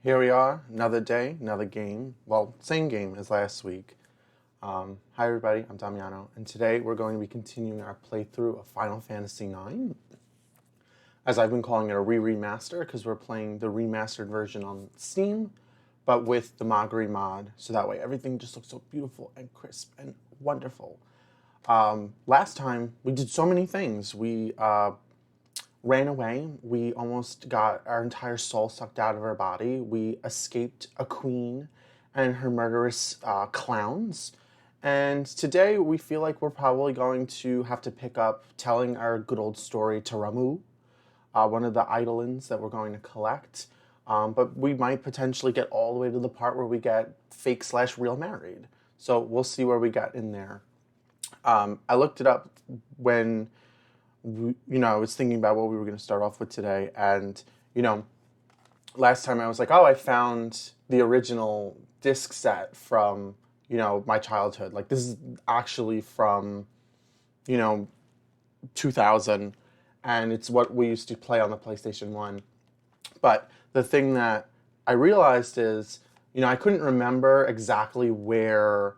Here we are, another day, another game. Well, same game as last week. Hi everybody, I'm Damiano, and today we're going to be continuing our playthrough of Final Fantasy IX. As I've been calling it a remaster because we're playing the remastered version on Steam, but with the Magri mod, so that way everything just looks so beautiful and crisp and wonderful. Last time we did so many things. We ran away. We almost got our entire soul sucked out of our body. We escaped a queen and her murderous clowns. And today we feel like we're probably going to have to pick up telling our good old story to Ramu, one of the eidolons that we're going to collect. But we might potentially get all the way to the part where we get fake/real married. So we'll see where we get in there. I looked it up when I was thinking about what we were going to start off with today, and last time I was like, oh, I found the original disc set from my childhood. Like, this is actually from 2000, and it's what we used to play on the PlayStation 1. But the thing that I realized is, I couldn't remember exactly where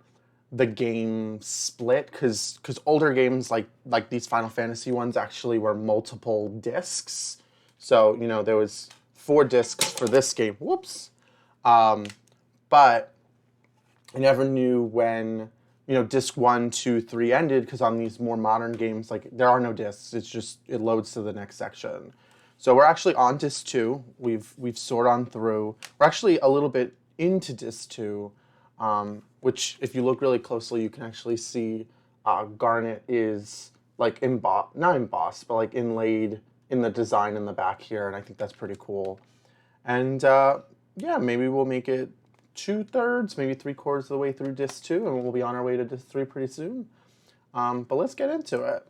the game split, because older games like these Final Fantasy ones actually were multiple discs. So there was 4 discs for this game. Whoops. But I never knew when disc 1, 2, 3 ended, because on these more modern games, like, there are no discs. It's just it loads to the next section. So we're actually on disc 2. We've soared on through. We're actually a little bit into disc 2. Which, if you look really closely, you can actually see Garnet is like not embossed, but like inlaid in the design in the back here, and I think that's pretty cool. And yeah, maybe we'll make it 2/3, maybe 3/4 of the way through disc 2, and we'll be on our way to disc 3 pretty soon. But let's get into it.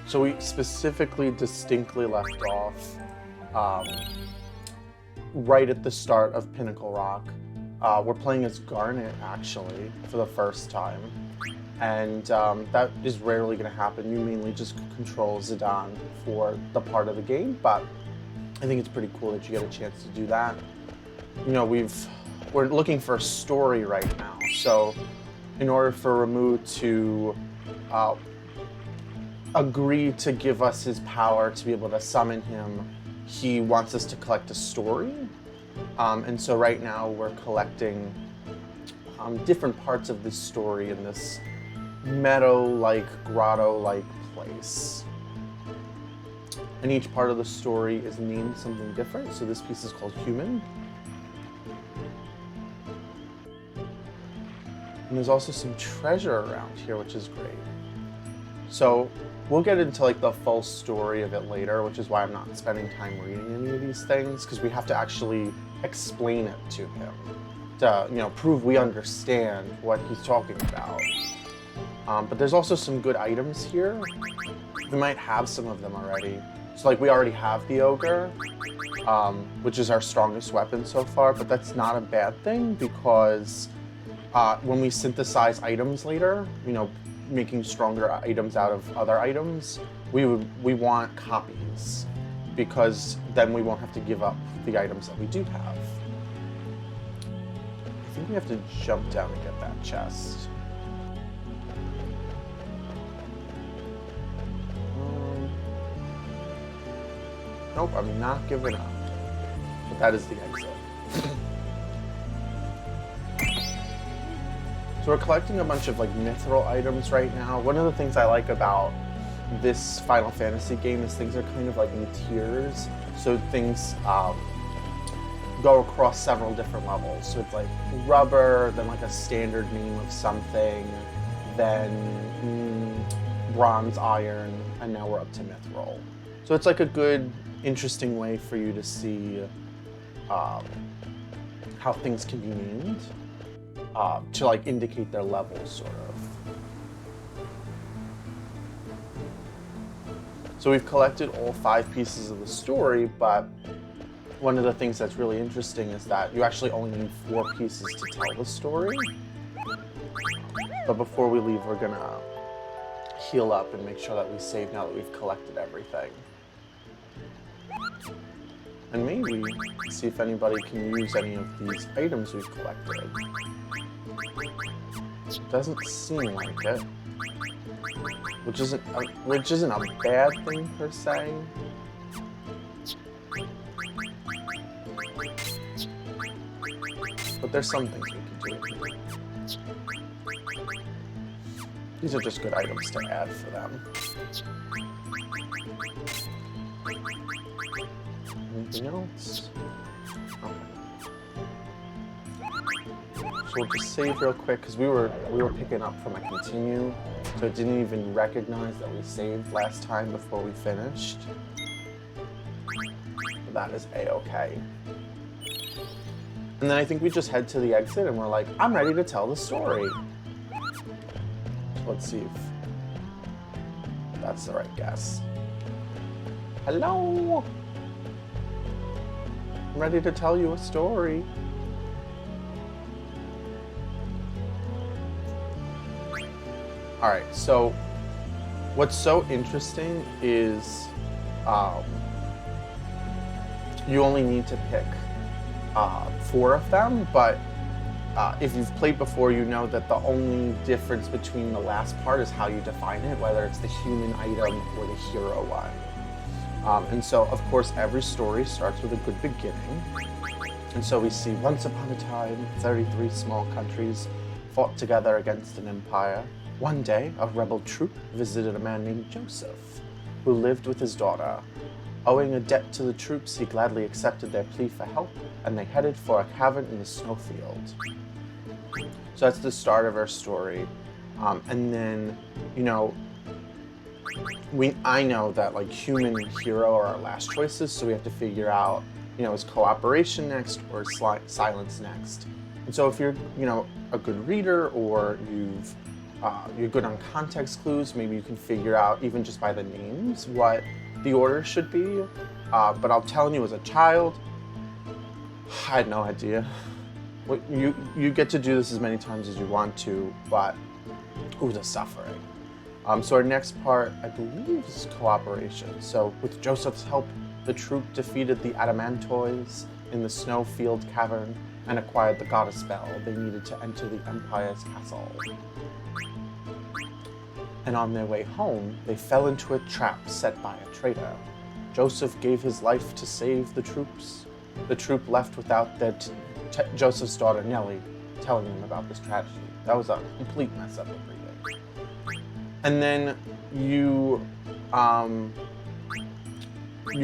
So we specifically, distinctly left off right at the start of Pinnacle Rock. We're playing as Garnet, actually, for the first time. And that is rarely going to happen. You mainly just control Zidane for the part of the game, but I think it's pretty cool that you get a chance to do that. We're looking for a story right now. So in order for Ramu to agree to give us his power to be able to summon him, he wants us to collect a story. And so right now we're collecting different parts of this story in this meadow-like, grotto-like place. And each part of the story is named something different. So this piece is called Human. And there's also some treasure around here, which is great. So we'll get into like the full story of it later, which is why I'm not spending time reading any of these things, because we have to actually explain it to him to prove we understand what he's talking about. But there's also some good items here. We might have some of them already. So like, we already have the ogre, which is our strongest weapon so far, but that's not a bad thing, because when we synthesize items later, making stronger items out of other items, we want copies, because then we won't have to give up the items that we do have. I think we have to jump down and get that chest. Nope, I'm not giving up. But that is the exit. So we're collecting a bunch of like mithril items right now. One of the things I like about this Final Fantasy game is things are kind of like in tiers. So things go across several different levels. So it's like rubber, then like a standard name of something, then bronze, iron, and now we're up to mithril. So it's like a good, interesting way for you to see how things can be named. To like indicate their levels, sort of. So we've collected all 5 pieces of the story, but one of the things that's really interesting is that you actually only need 4 pieces to tell the story. But before we leave, we're gonna heal up and make sure that we save now that we've collected everything. And maybe see if anybody can use any of these items we've collected. Doesn't seem like it. Which isn't a bad thing per se. But there's some things we can do. These are just good items to add for them. Anything else? Okay. So we'll just save real quick because we were picking up from a continue, so it didn't even recognize that we saved last time before we finished. But that is a-okay. And then I think we just head to the exit and we're like, I'm ready to tell the story. So let's see if that's the right guess. Hello! I'm ready to tell you a story. All right, so what's so interesting is you only need to pick 4 of them, but if you've played before, you know that the only difference between the last part is how you define it, whether it's the human item or the hero one. And so, of course, every story starts with a good beginning. And so we see, once upon a time, 33 small countries fought together against an empire. One day, a rebel troop visited a man named Joseph, who lived with his daughter. Owing a debt to the troops, he gladly accepted their plea for help, and they headed for a cavern in the snowfield. So that's the start of our story. And then, you know, I know that like human and hero are our last choices, so we have to figure out, you know, is cooperation next or is silence next? And so if you're, you know, a good reader or you're good on context clues, maybe you can figure out even just by the names what the order should be. But I'm telling you, as a child, I had no idea. You get to do this as many times as you want to, but ooh, the suffering. So our next part, I believe, is cooperation. So with Joseph's help, the troop defeated the Adamantoids in the snowfield cavern and acquired the goddess bell they needed to enter the Empire's castle. And on their way home, they fell into a trap set by a traitor. Joseph gave his life to save the troops. The troop left without their Joseph's daughter, Nellie, telling them about this tragedy. That was a complete mess up of everything. And then you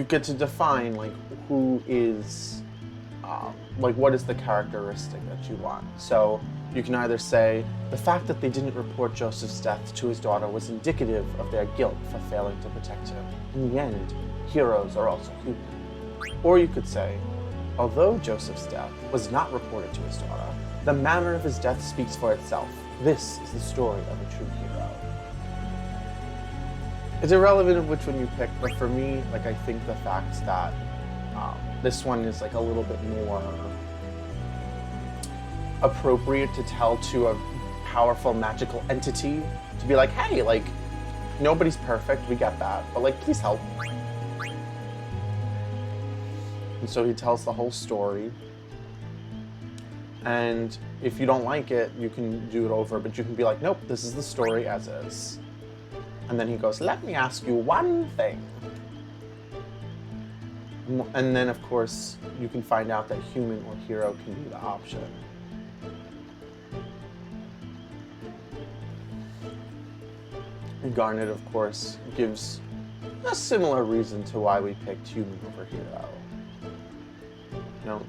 get to define like who is, like what is the characteristic that you want. So you can either say the fact that they didn't report Joseph's death to his daughter was indicative of their guilt for failing to protect him. In the end, heroes are also human. Or you could say, although Joseph's death was not reported to his daughter, the manner of his death speaks for itself. This is the story of a true hero. It's irrelevant of which one you pick, but for me, like I think the fact that this one is like a little bit more appropriate to tell to a powerful magical entity, to be like, hey, like nobody's perfect, we get that, but like please help. And so he tells the whole story. And if you don't like it, you can do it over, but you can be like, nope, this is the story as is. And then he goes, let me ask you one thing. And then, of course, you can find out that human or hero can be the option. And Garnet, of course, gives a similar reason to why we picked human over hero. You know,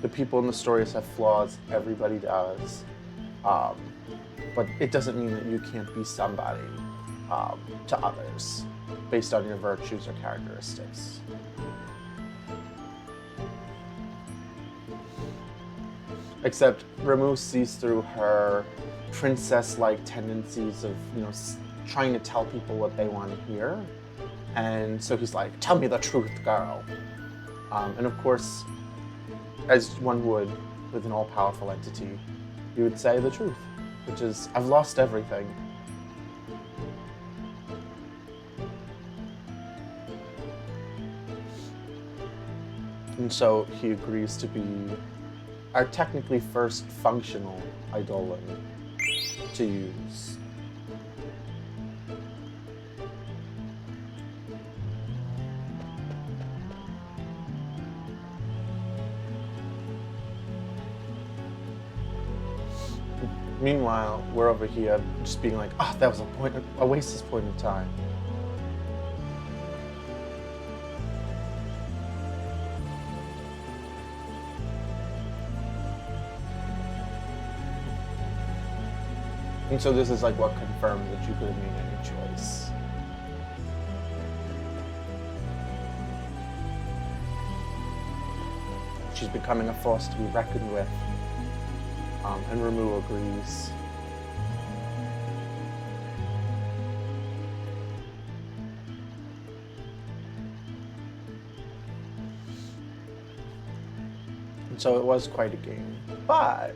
the people in the stories have flaws, everybody does. But it doesn't mean that you can't be somebody to others based on your virtues or characteristics. Except Ramu sees through her princess-like tendencies of, you know, trying to tell people what they want to hear. And so he's like, tell me the truth, girl. And of course, as one would with an all-powerful entity, you would say the truth, which is, I've lost everything. And so he agrees to be our technically first functional Eidolon to use. Meanwhile, we're over here just being like, oh, that was a wasteless point of time. And so this is like what confirms that you could have made any choice. She's becoming a force to be reckoned with. And Ramu agrees. And so it was quite a game, but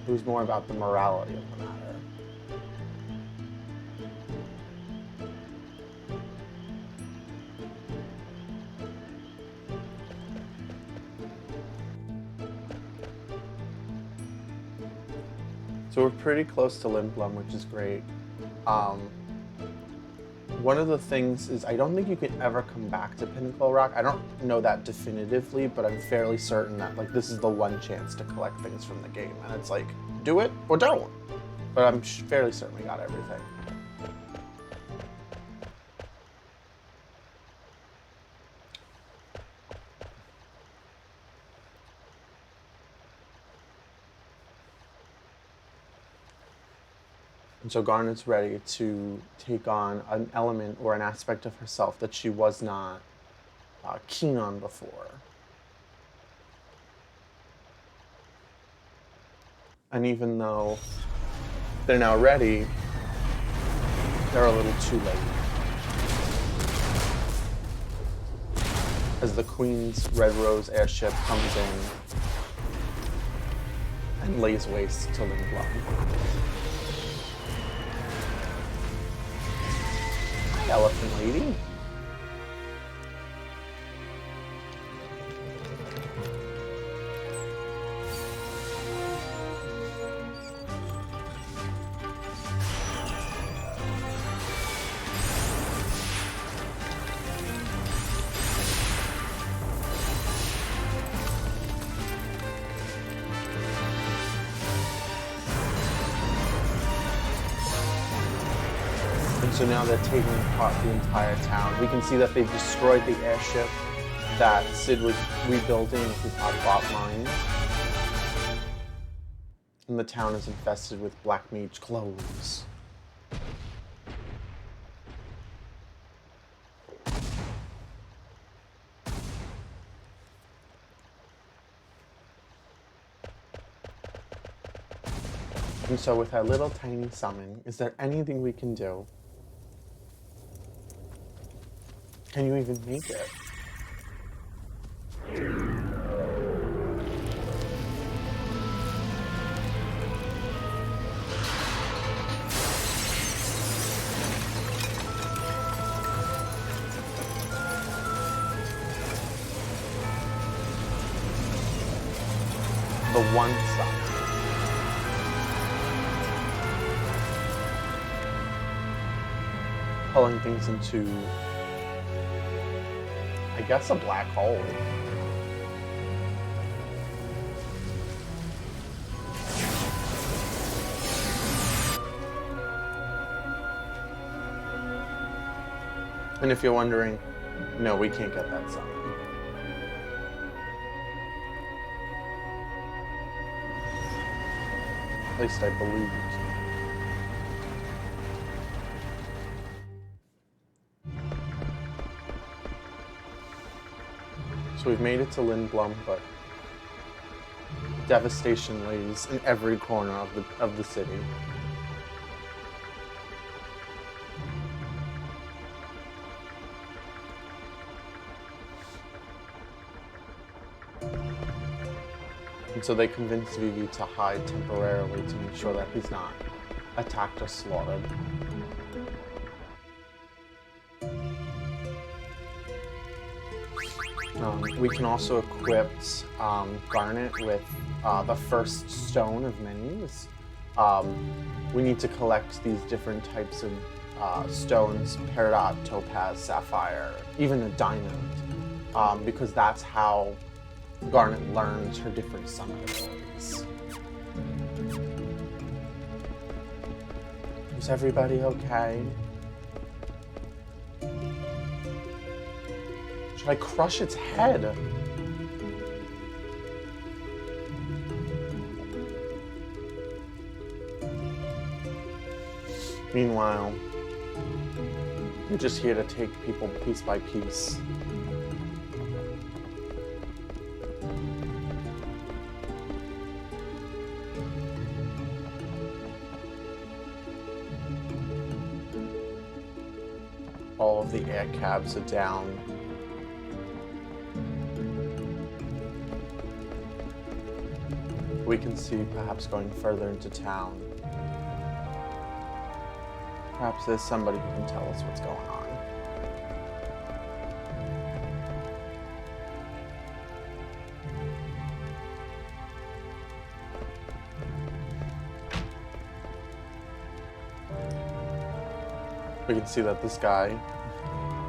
it was more about the morality of the matter. So we're pretty close to Lindblum, which is great. One of the things is I don't think you can ever come back to Pinnacle Rock. I don't know that definitively, but I'm fairly certain that like this is the one chance to collect things from the game, and it's like do it or don't. But I'm fairly certain we got everything. And so Garnet's ready to take on an element or an aspect of herself that she was not keen on before. And even though they're now ready, they're a little too late. As the Queen's Red Rose airship comes in and lays waste to Lindblum. Elephant Lady. So now they're taking apart the entire town. We can see that they've destroyed the airship that Sid was rebuilding with his hot mines. And the town is infested with black mage clones. And so with our little tiny summon, is there anything we can do? Can you even make it? The one suck. Pulling things into, I guess, a black hole. And if you're wondering, no, we can't get that summon. At least I believe you can. So we've made it to Lindblum, but devastation lays in every corner of the city. And so they convince Vivi to hide temporarily to make sure that he's not attacked or slaughtered. We can also equip Garnet with the first stone of menus. We need to collect these different types of stones, peridot, topaz, sapphire, even a diamond, because that's how Garnet learns her different summon abilities. Is everybody okay? Should I crush its head? Meanwhile, we're just here to take people piece by piece. All of the air cabs are down. We can see perhaps going further into town. Perhaps there's somebody who can tell us what's going on. We can see that this guy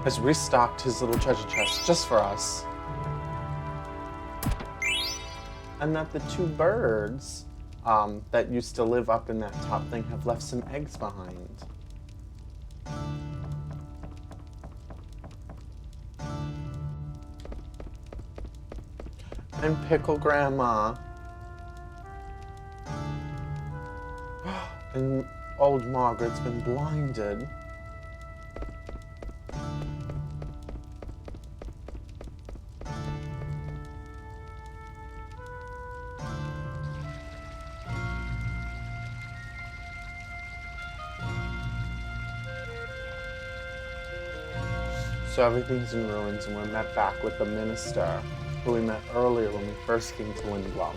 has restocked his little treasure chest just for us. And that the two birds that used to live up in that top thing have left some eggs behind. And Pickle Grandma. And old Margaret's been blinded. So everything's in ruins, and we're met back with the minister, who we met earlier when we first came to Lindblom.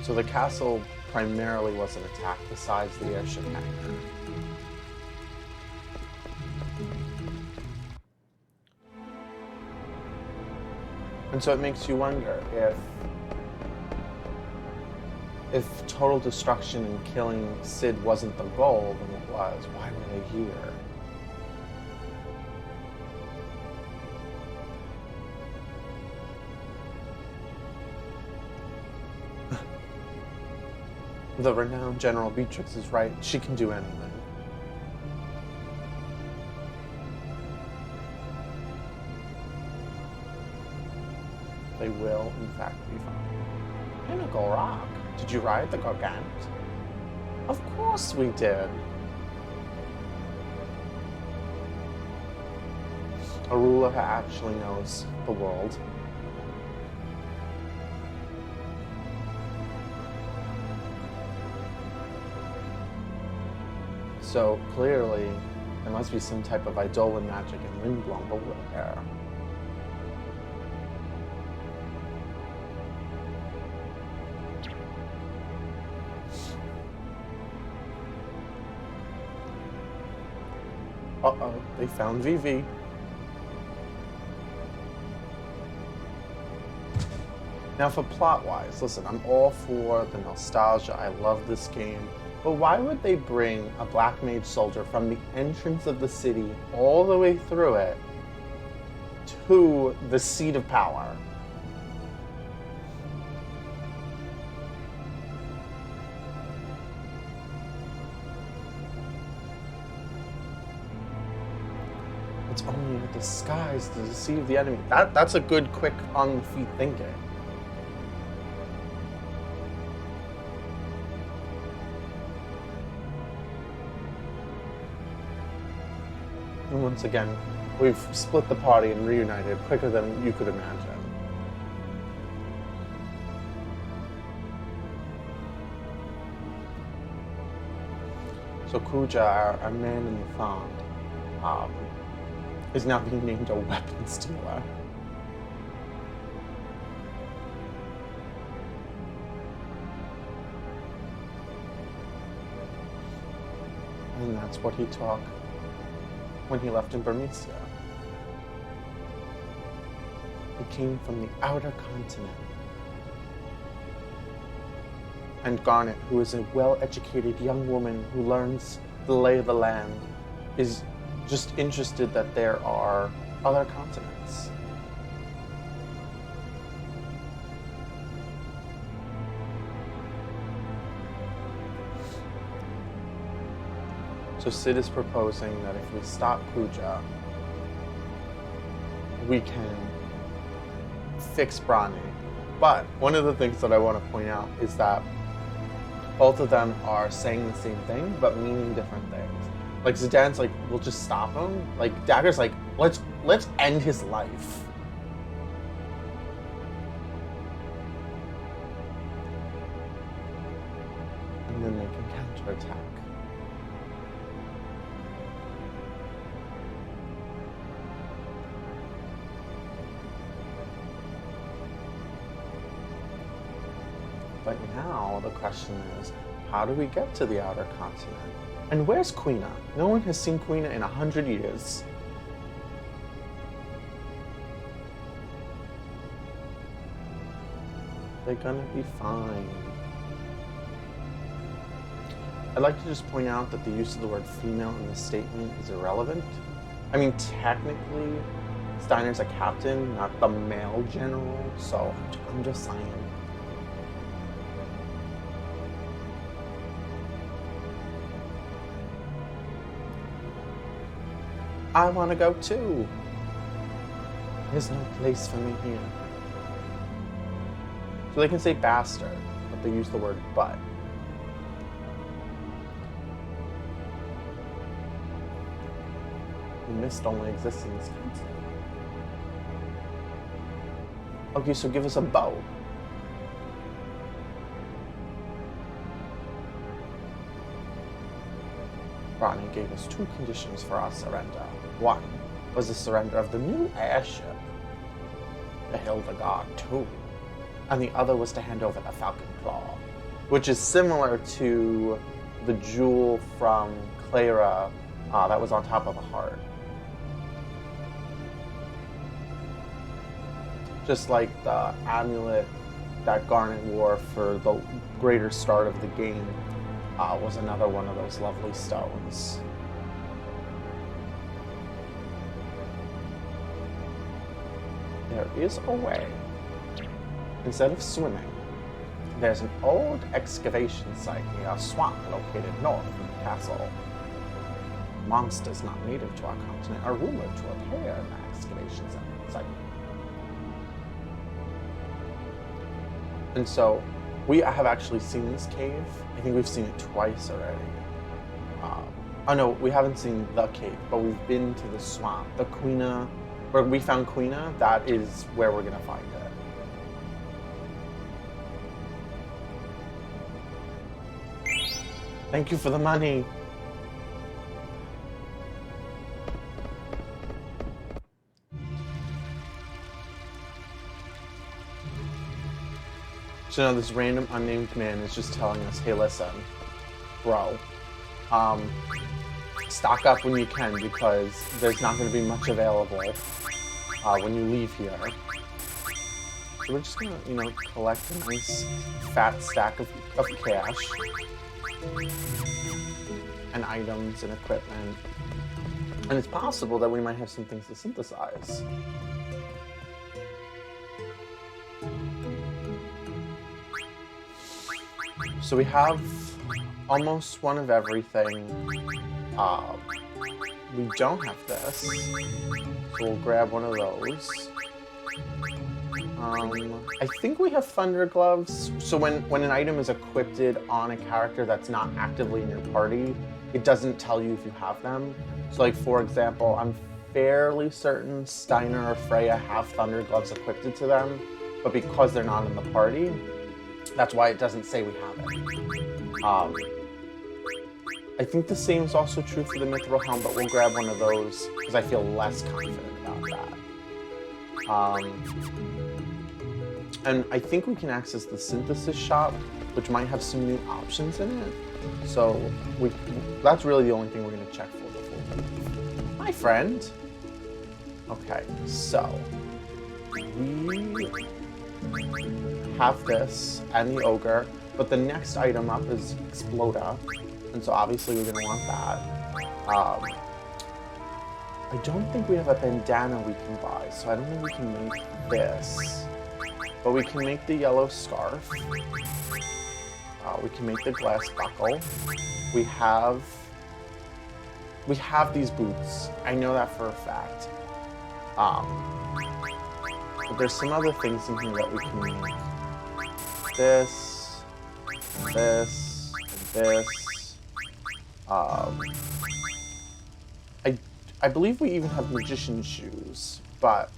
So the castle primarily wasn't attacked, besides the airship hangar. And so it makes you wonder if total destruction and killing Sid wasn't the goal, then it was. Why were they here? The renowned General Beatrix is right. She can do anything. They will, in fact, be fine. Pinnacle Rock. Did you ride the Gargant? Of course we did. A ruler who actually knows the world. So clearly, there must be some type of Eidolon magic in Lindblom, but where? Uh-oh, they found Vivi. Now for plot-wise, listen, I'm all for the nostalgia. I love this game. But why would they bring a Black Mage soldier from the entrance of the city all the way through it to the seat of power? It's only a disguise to deceive the enemy. That's a good, quick, on-the-feet thinking. And once again, we've split the party and reunited quicker than you could imagine. So Kuja, our man in the thong, is now being named a weapon stealer. And that's what he took when he left in Burmecia. He came from the outer continent. And Garnet, who is a well-educated young woman who learns the lay of the land, is just interested that there are other continents. So Sid is proposing that if we stop Pooja, we can fix Brani. But one of the things that I want to point out is that both of them are saying the same thing, but meaning different things. Like Zidane's like, we'll just stop him. Like Dagger's like, let's end his life. And then they can counterattack. But now the question is, how do we get to the outer continent? And where's Quina? No one has seen Quina in 100 years. They're gonna be fine. I'd like to just point out that the use of the word female in this statement is irrelevant. I mean, technically, Steiner's a captain, not the male general, so I'm just saying. I want to go too. There's no place for me here. So they can say bastard, but they use the word but. The mist only exists in this continent. Okay, so give us a bow. Brani gave us two conditions for our surrender. One was the surrender of the new airship, the Hildegard II, and the other was to hand over the Falcon Claw, which is similar to the jewel from Clara that was on top of the heart. Just like the amulet that Garnet wore for the greater start of the game was another one of those lovely stones. There is a way. Instead of swimming, there's an old excavation site near a swamp located north of the castle. Monsters not native to our continent are rumored to appear in that excavation site. And so, we have actually seen this cave. I think we've seen it twice already. Oh no, we haven't seen the cave, but we've been to the swamp. The Quina, where we found Quina, that is where we're gonna find it. Thank you for the money. So now this random unnamed man is just telling us, hey listen, bro, stock up when you can because there's not going to be much available when you leave here. So we're just going to, collect a nice fat stack of cash and items and equipment. And it's possible that we might have some things to synthesize. So we have almost one of everything. We don't have this, so we'll grab one of those. I think we have Thunder Gloves, so when an item is equipped on a character that's not actively in your party, it doesn't tell you if you have them. So like, for example, I'm fairly certain Steiner or Freya have Thunder Gloves equipped to them, but because they're not in the party, that's why it doesn't say we have it. I think the same is also true for the Mithril Helm, but we'll grab one of those because I feel less confident about that. And I think we can access the Synthesis Shop, which might have some new options in it. So that's really the only thing we're going to check for before we leave. Hi, friend. Okay, so we have this and the Ogre, but the next item up is Exploda, and so obviously we're going to want that. I don't think we have a bandana we can buy, so I don't think we can make this. But we can make the yellow scarf. We can make the glass buckle. We have these boots. I know that for a fact. But there's some other things in here that we can make. This, this, and this. I believe we even have magician shoes, but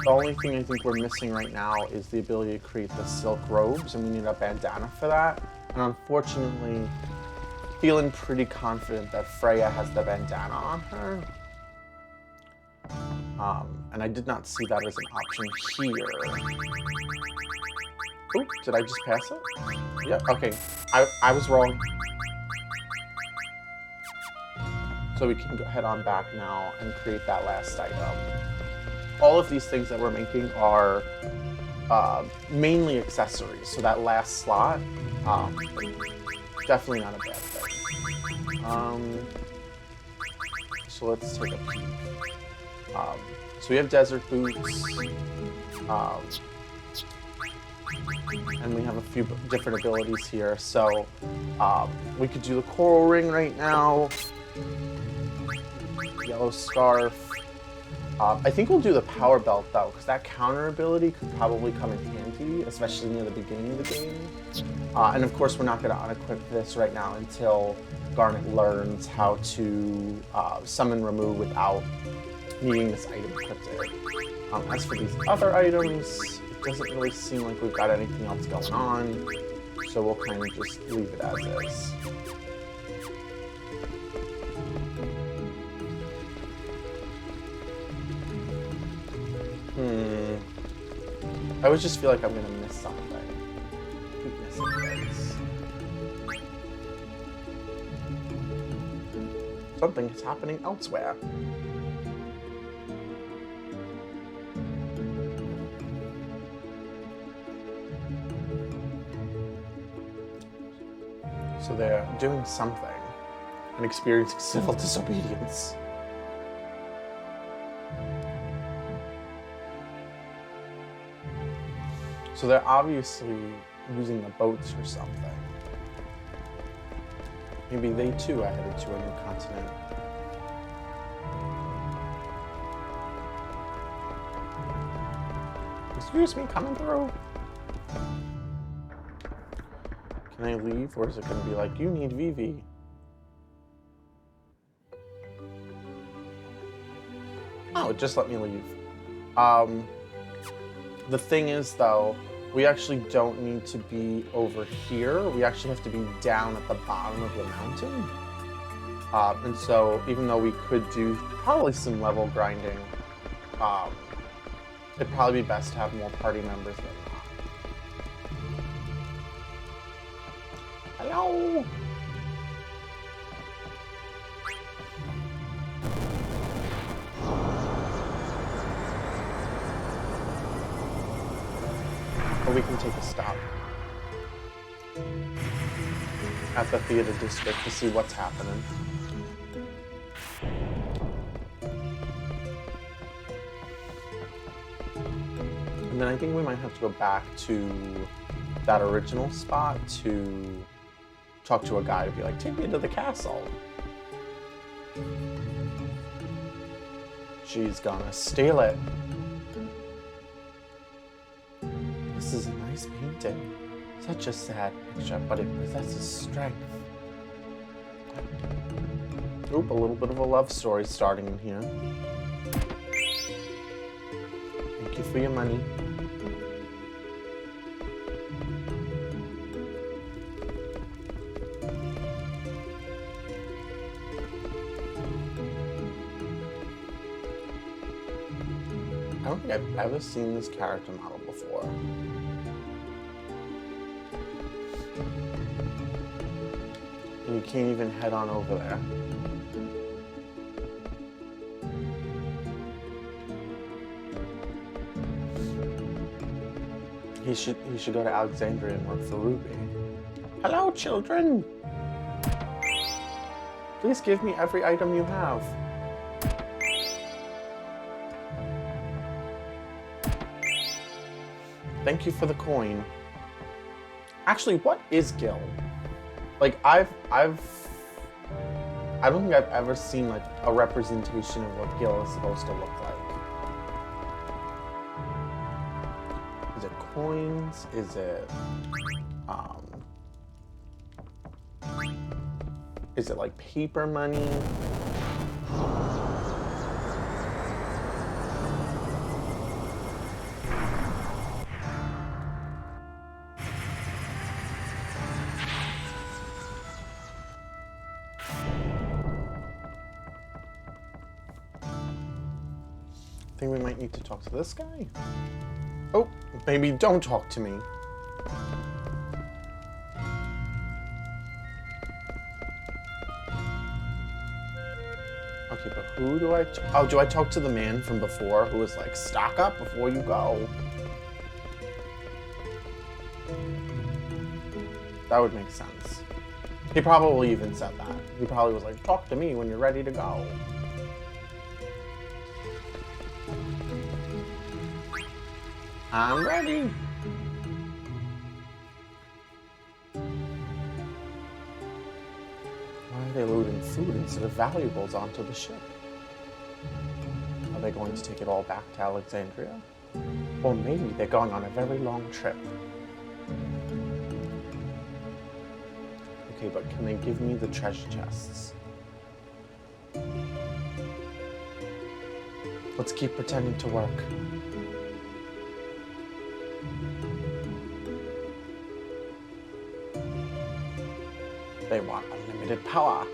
the only thing I think we're missing right now is the ability to create the silk robes, and we need a bandana for that. And unfortunately, feeling pretty confident that Freya has the bandana on her. And I did not see that as an option here. Oop, did I just pass it? Yep, okay. I was wrong. So we can head on back now and create that last item. All of these things that we're making are mainly accessories, so that last slot, definitely not a bad thing. So let's take a peek. So we have desert boots, and we have a few different abilities here. So we could do the coral ring right now, yellow scarf. I think we'll do the power belt though, because that counter ability could probably come in handy, especially near the beginning of the game. And of course, we're not going to unequip this right now until Garnet learns how to summon remove without needing this item equipped. As for these other items, it doesn't really seem like we've got anything else going on, so we'll kind of just leave it as is. I always just feel like I'm gonna miss something. Keep missing things. Something is happening elsewhere. So they're doing something and experiencing civil disobedience. So they're obviously using the boats for something. Maybe they too are headed to a new continent. Excuse me, coming through. Can I leave, or is it going to be like, you need Vivi? Oh, it just let me leave. The thing is, though, we actually don't need to be over here. We actually have to be down at the bottom of the mountain. And so, even though we could do probably some level grinding, it'd probably be best to have more party members than not. Hello! Or we can take a stop at the theater district to see what's happening. And then I think we might have to go back to that original spot to talk to a guy to be like, take me to the castle. She's gonna steal it. This is a nice painting. Such a sad picture, but it possesses strength. Oop, a little bit of a love story starting in here. Thank you for your money. I don't think I've ever seen this character model before. And you can't even head on over there. He should go to Alexandria and work for Ruby. Hello, children! Please give me every item you have. Thank you for the coin. Actually, what is Gil? Like, I don't think I've ever seen like a representation of what Gil is supposed to look like. Is it coins? Is it like paper money? I think we might need to talk to this guy. Oh, baby, don't talk to me. Okay, but who do I... Oh, do I talk to the man from before who was like, stock up before you go? That would make sense. He probably even said that. He probably was like, talk to me when you're ready to go. I'm ready. Why are they loading food instead of valuables onto the ship? Are they going to take it all back to Alexandria? Or maybe they're going on a very long trip. Okay, but can they give me the treasure chests? Let's keep pretending to work. They want unlimited power.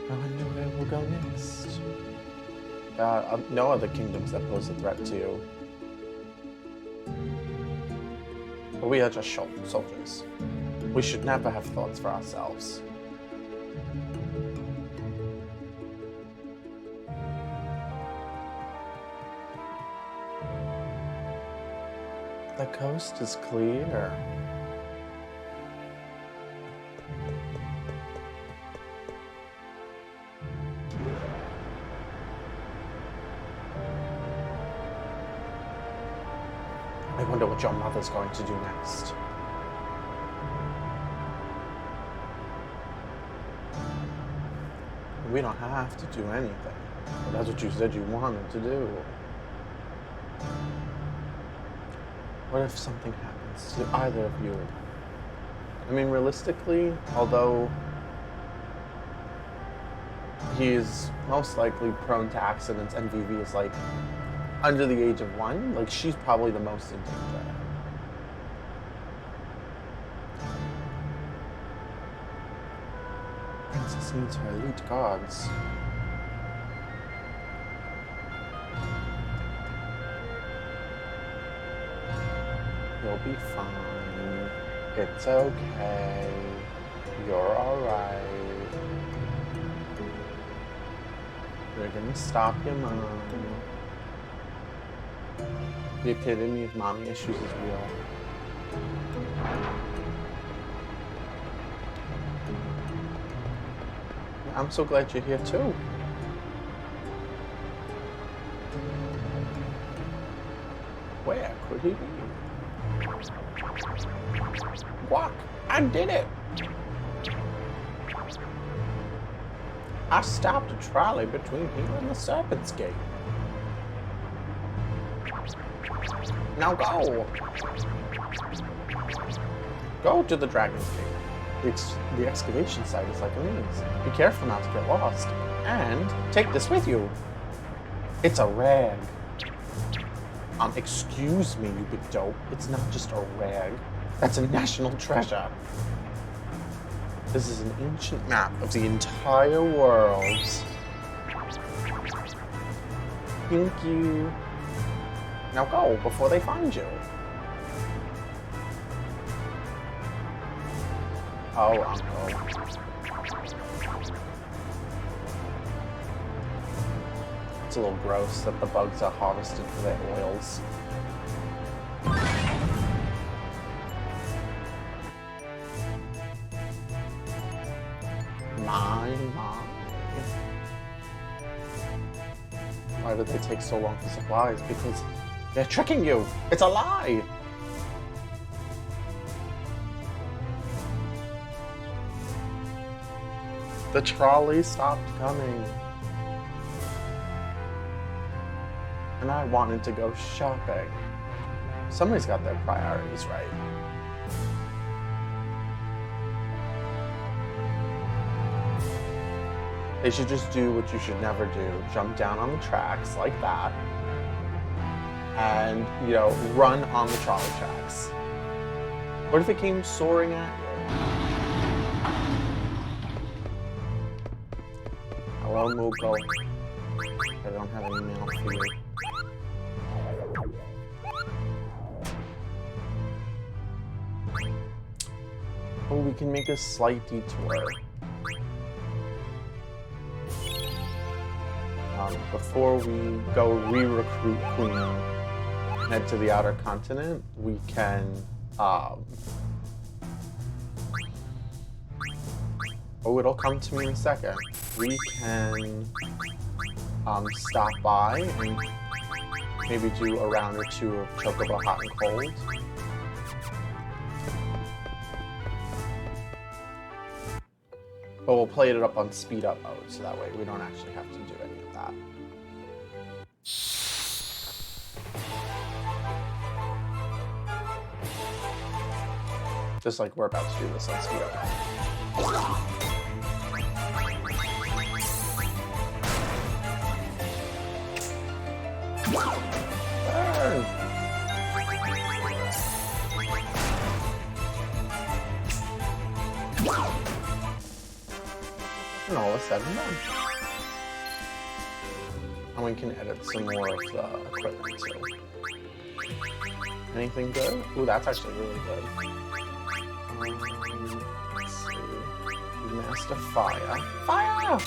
I wonder where we'll go next. No other kingdoms that pose a threat to you. But we are just soldiers. We should never have thoughts for ourselves. The coast is clear. I wonder what your mother's going to do next. We don't have to do anything. But that's what you said you wanted to do. What if something happens to either of you? I mean, realistically, although he's most likely prone to accidents and Vivi is like under the age of 1, like she's probably the most in danger. Princess needs her elite guards. You'll be fine. It's okay. You're alright. We're gonna stop your mom. The epitome of mommy issues is real. I'm so glad you're here too. Where could he be? Guac, I did it! I stopped a trolley between here and the Serpent's Gate. Now go! Go to the Dragon's Gate. The excavation site is like a maze. Be careful not to get lost. And take this with you. It's a rag. Excuse me, you big dope. It's not just a rag. That's a national treasure. This is an ancient map of the entire world. Thank you. Now go before they find you. Oh, Uncle. It's a little gross that the bugs are harvested for their oils. My. Why did they take so long for supplies? Because they're tricking you. It's a lie. The trolley stopped coming. And I wanted to go shopping. Somebody's got their priorities right. They should just do what you should never do. Jump down on the tracks like that. And, you know, run on the trolley tracks. What if it came soaring at you? Hello, Moogle. I don't have any mail for you. Oh, we can make a slight detour. Before we go re-recruit Queen, head to the outer continent, we can, oh, it'll come to me in a second. We can stop by and maybe do a round or two of Chocobo Hot and Cold. But we'll play it up on speed up mode, so that way we don't actually have to do any of that. Just like we're about to do this on speed up mode. Burn! And all is said and done. And we can edit some more of the equipment too. Anything good? Ooh, that's actually really good. Let's see. Master Fire. Fire!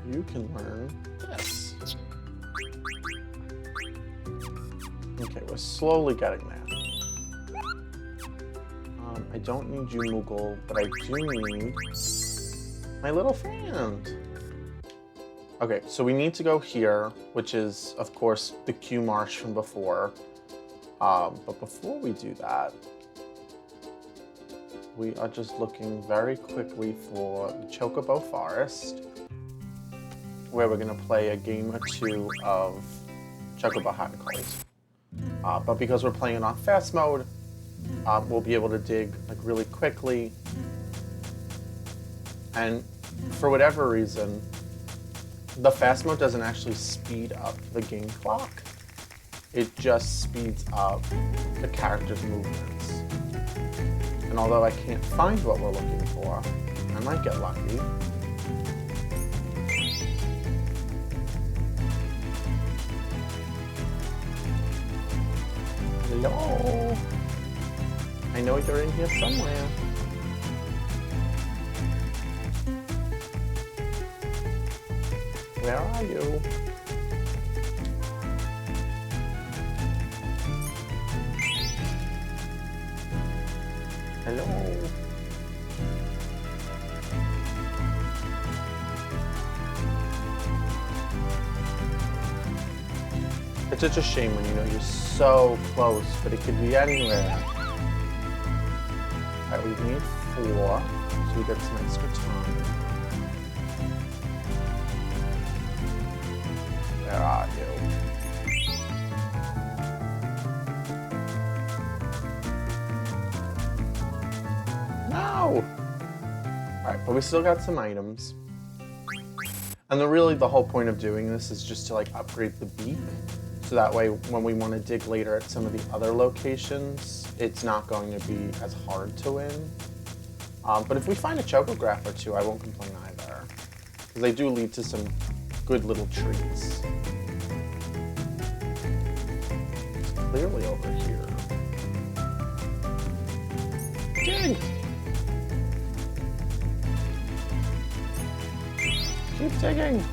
You can learn this. Okay, we're slowly getting there. I don't need you, Moogle, but I do need my little friend. Okay, so we need to go here, which is, of course, the Q Marsh from before. But before we do that, we are just looking very quickly for the Chocobo Forest, where we're going to play a game or two of Chocobo Hot and Cold. But because we're playing on fast mode, we'll be able to dig like really quickly. And for whatever reason, the fast mode doesn't actually speed up the game clock. It just speeds up the character's movements. And although I can't find what we're looking for, I might get lucky. Hello? I know you're in here somewhere. Where are you? Hello? It's such a shame when you know you're so close, but it could be anywhere. Alright, we need 4, so we get some extra time. Where are you? No! Alright, but we still got some items. And really the whole point of doing this is just to like upgrade the beak. So that way, when we want to dig later at some of the other locations, it's not going to be as hard to win. But if we find a chocograph or two, I won't complain either. Because they do lead to some good little trees. It's clearly over here. Dig! Keep digging!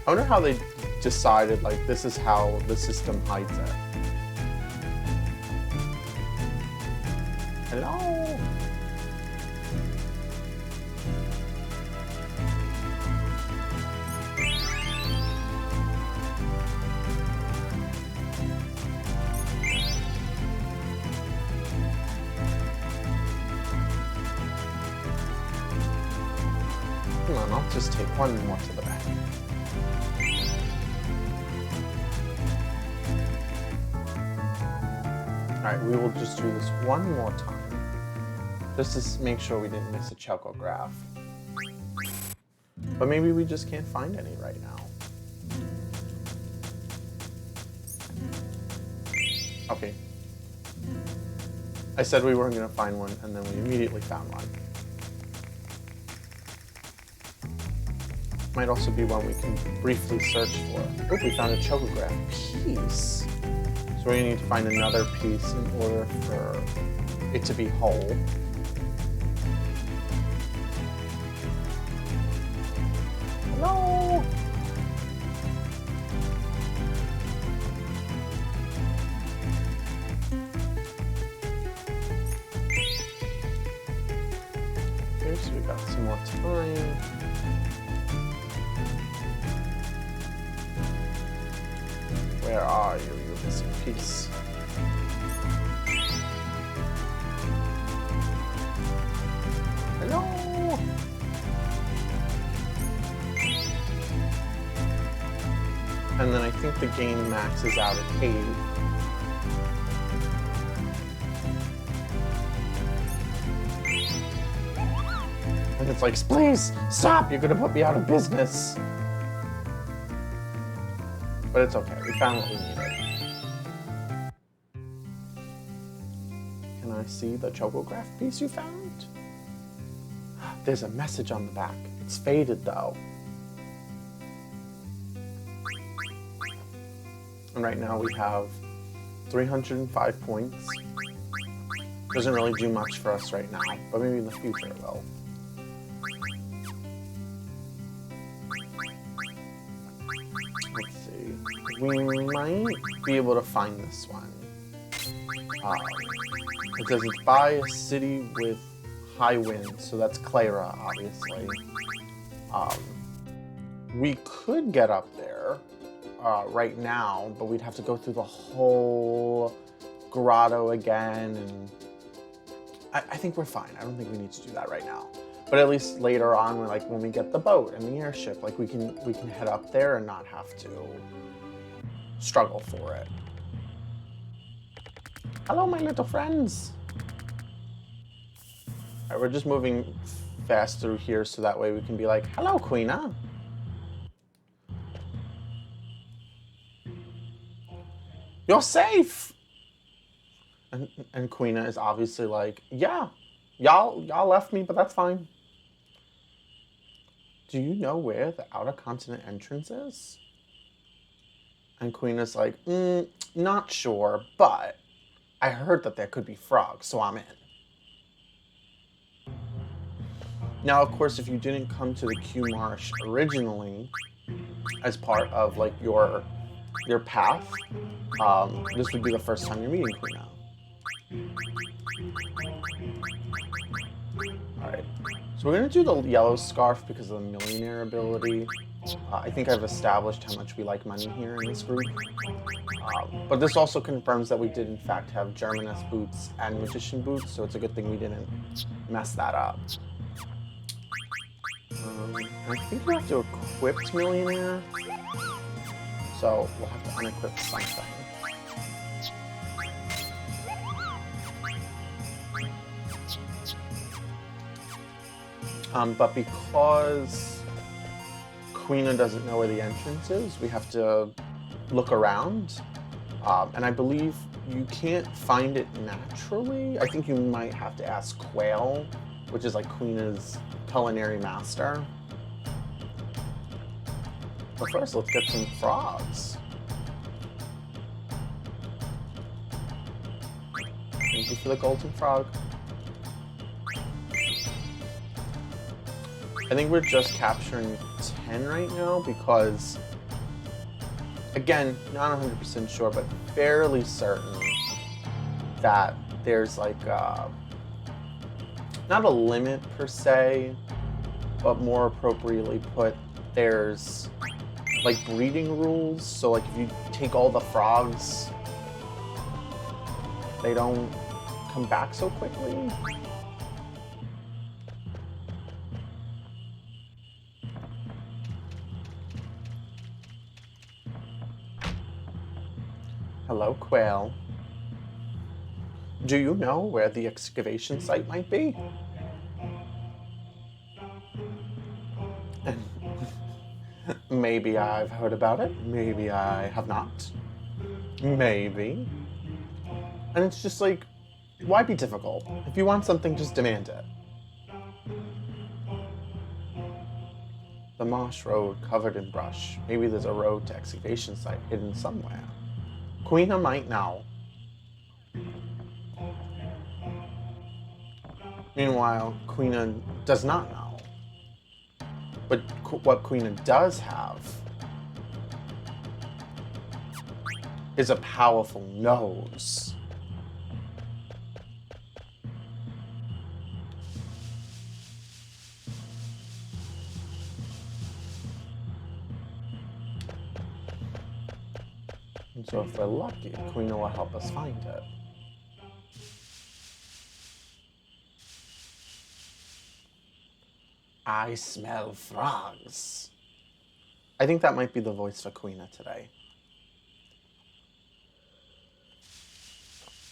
I wonder how they decided, like, this is how the system hides it. Hello? Come on, I'll just take one more to the back. Alright, we will just do this one more time. Just to make sure we didn't miss a chocograph. But maybe we just can't find any right now. Okay. I said we weren't going to find one, and then we immediately found one. Might also be one we can briefly search for. Oh, we found a chocograph piece. So we're going to need to find another piece in order for it to be whole. No! Okay, so we got some more time. Where are you, you missing piece? Hello? And then I think the game maxes out at 8. And it's like, please, stop, you're gonna put me out of business. But it's okay, we found what we needed. Can I see the chocograph piece you found? There's a message on the back. It's faded though. And right now we have 305 points. Doesn't really do much for us right now, but maybe in the future it will. Let's see. We might be able to find this one. It says it's by a city with high winds, so that's Clara, obviously. We could get up there right now, but we'd have to go through the whole grotto again, and I think we're fine. I don't think we need to do that right now. But at least later on, when we get the boat and the airship, like we can head up there and not have to struggle for it. Hello, my little friends. All right, we're just moving fast through here so that way we can be like, hello, Queena. You're safe. And Queena is obviously like, yeah, y'all left me, but that's fine. Do you know where the outer continent entrance is? And Queena's like, not sure, but I heard that there could be frogs, so I'm in. Now, of course, if you didn't come to the Q Marsh originally as part of like your path, this would be the first time you're meeting Queena. Alright, so we're going to do the yellow scarf because of the millionaire ability. I think I've established how much we like money here in this group. But this also confirms that we did in fact have Germaness boots and magician boots, so it's a good thing we didn't mess that up. I think we have to equip millionaire, so we'll have to unequip something. But because Queena doesn't know where the entrance is, we have to look around. And I believe you can't find it naturally. I think you might have to ask Quail, which is like Queena's culinary master. But first, let's get some frogs. Thank you for the golden frog. I think we're just capturing 10 right now because, again, not 100% sure, but fairly certain that there's like not a limit per se, but more appropriately put, there's like breeding rules. So like if you take all the frogs, they don't come back so quickly. Hello, Quail. Do you know where the excavation site might be? Maybe I've heard about it, maybe I have not. Maybe. And it's just like, why be difficult? If you want something, just demand it. The marsh road covered in brush. Maybe there's a road to excavation site hidden somewhere. Queena might know. Meanwhile, Queena does not know. But what Queena does have is a powerful nose. And so if we're lucky, Queena will help us find it. I smell frogs. I think that might be the voice for Queena today.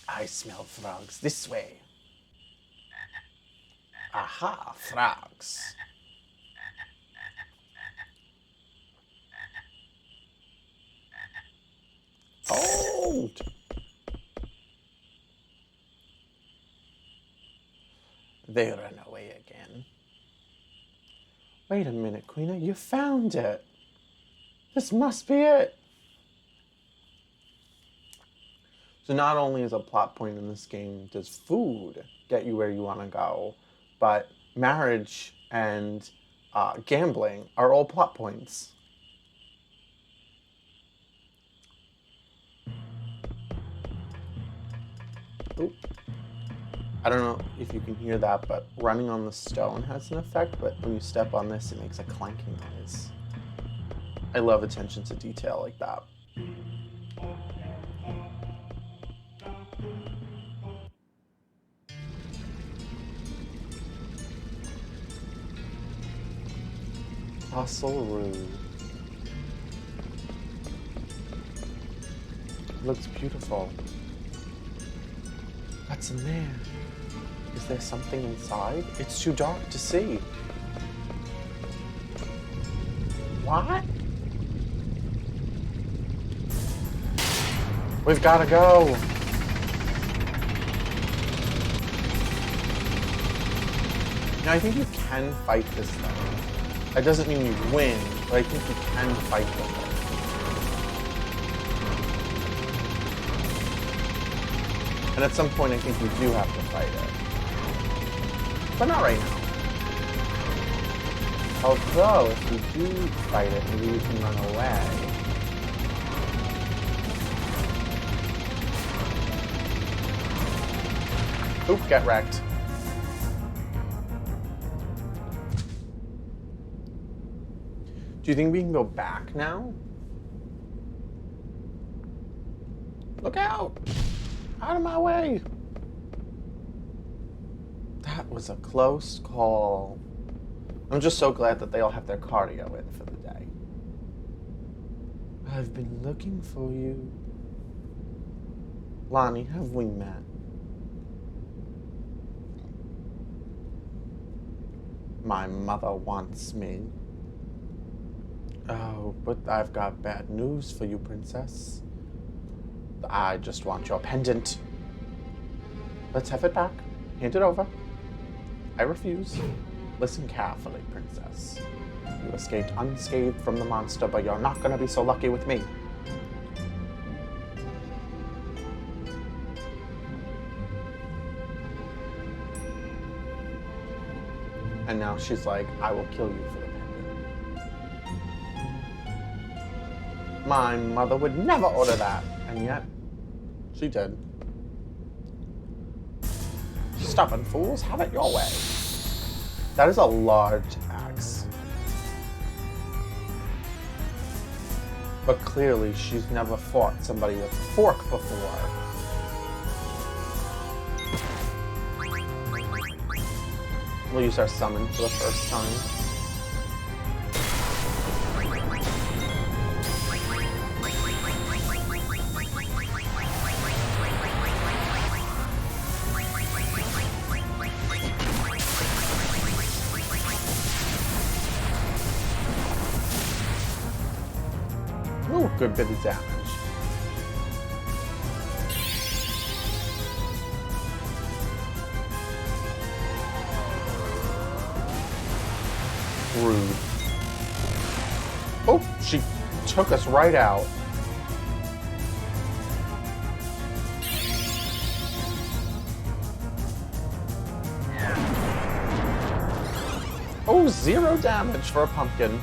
I smell frogs this way. Aha, frogs. Oh! They ran away again. Wait a minute, Queena, you found it. This must be it. So not only is a plot point in this game does food get you where you want to go, but marriage and gambling are all plot points. Oop. I don't know if you can hear that, but running on the stone has an effect, but when you step on this, it makes a clanking noise. I love attention to detail like that. Fossil Rue. Looks beautiful. What's in there? Is there something inside? It's too dark to see. What? We've got to go. Now, I think you can fight this thing. That doesn't mean you win, but I think you can fight with it. And at some point, I think you do have to fight it. But not right now. Although, if we do fight it, maybe we can run away. Oop, get wrecked. Do you think we can go back now? Look out! Out of my way! That was a close call. I'm just so glad that they all have their cardio in for the day. I've been looking for you. Lonnie, have we met? My mother wants me. Oh, but I've got bad news for you, princess. I just want your pendant. Let's have it back. Hand it over. I refuse. Listen carefully, princess. You escaped unscathed from the monster, but you're not gonna be so lucky with me. And now she's like, I will kill you for the pendant. My mother would never order that, and yet she did. Stubborn fools, have it your way. That is a large axe. But clearly she's never fought somebody with a fork before. We'll use our summon for the first time. Ooh, good bit of damage. Rude. Oh, she took us right out. Oh, 0 damage for a pumpkin.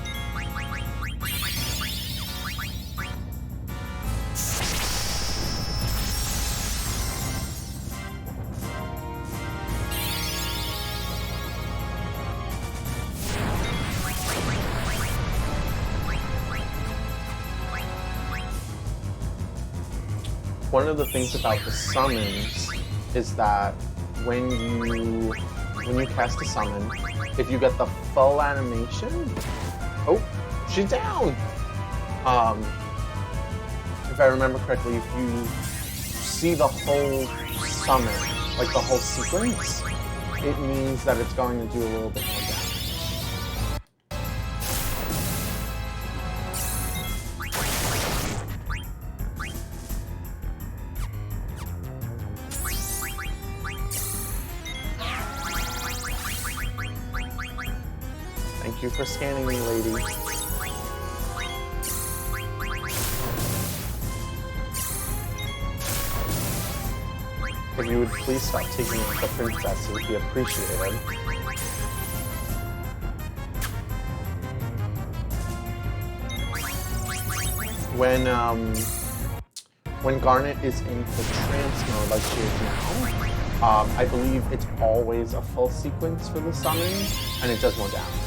One of the things about the summons is that when you cast a summon, if you get the full animation, oh, she's down. If I remember correctly, if you see the whole summon, like the whole sequence, it means that it's going to do a little bit more damage. Thank you for scanning me, lady. If you would please stop taking out the princess, it would be appreciated. When Garnet is in the trance mode like she is now, I believe it's always a full sequence for the summon, and it does more damage.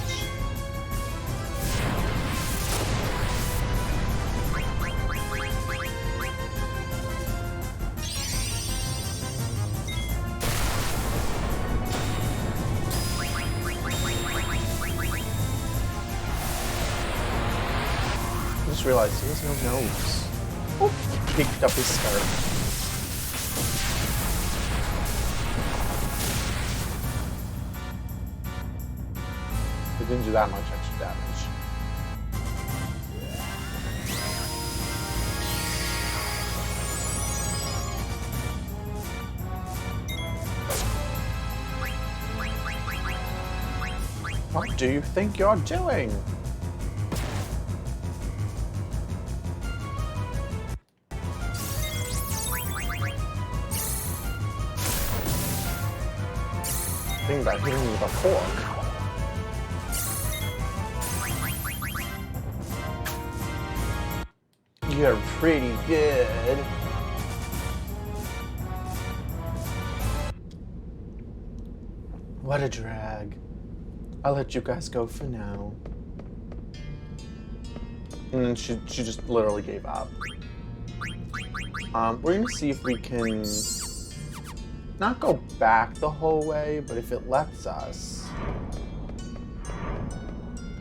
I just realized he has no nose. Oh, picked up his skirt. It didn't do that much extra damage. What do you think you're doing? Think about hitting me with a fork. You're pretty good. What a drag. I'll let you guys go for now. And then she just literally gave up. We're gonna see if we can not go back the whole way, but if it lets us,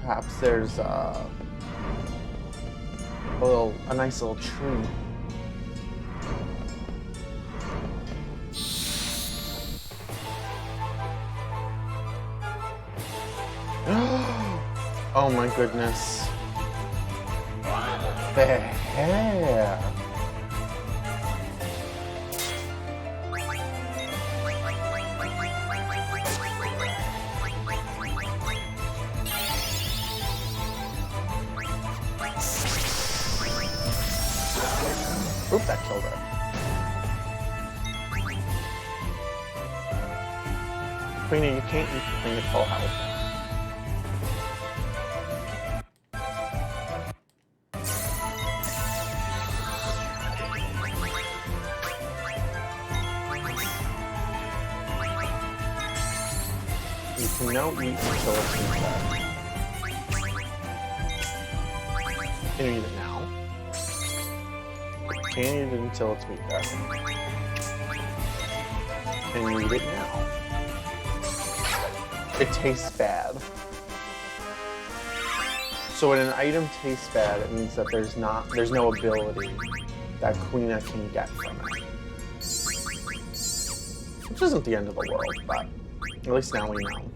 perhaps there's a nice little treat. Oh my goodness. The hair. Oop, that killed her. Queenie, you can't eat the thing at full health. You can now eat until it's reset. Can you eat it now? Can't eat it until it's reset. Can you eat it now? It tastes bad. So when an item tastes bad, it means that there's no ability that Queena can get from it. Which isn't the end of the world, but at least now we know.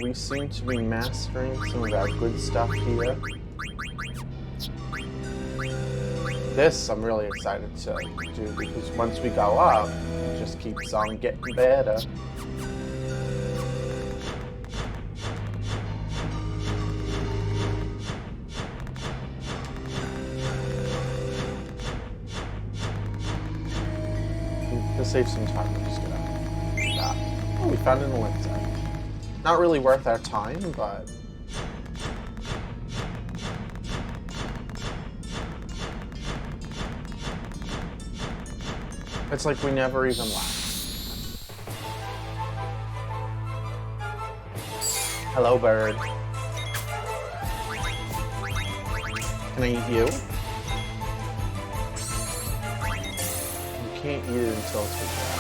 We seem to be mastering some of our good stuff here. This I'm really excited to do because once we go up, it just keeps on getting better. To save some time, we're just gonna do that. Oh, we found an elixir. Not really worth our time, but it's like we never even left. Hello, bird. Can I eat you? You can't eat it until it's reset.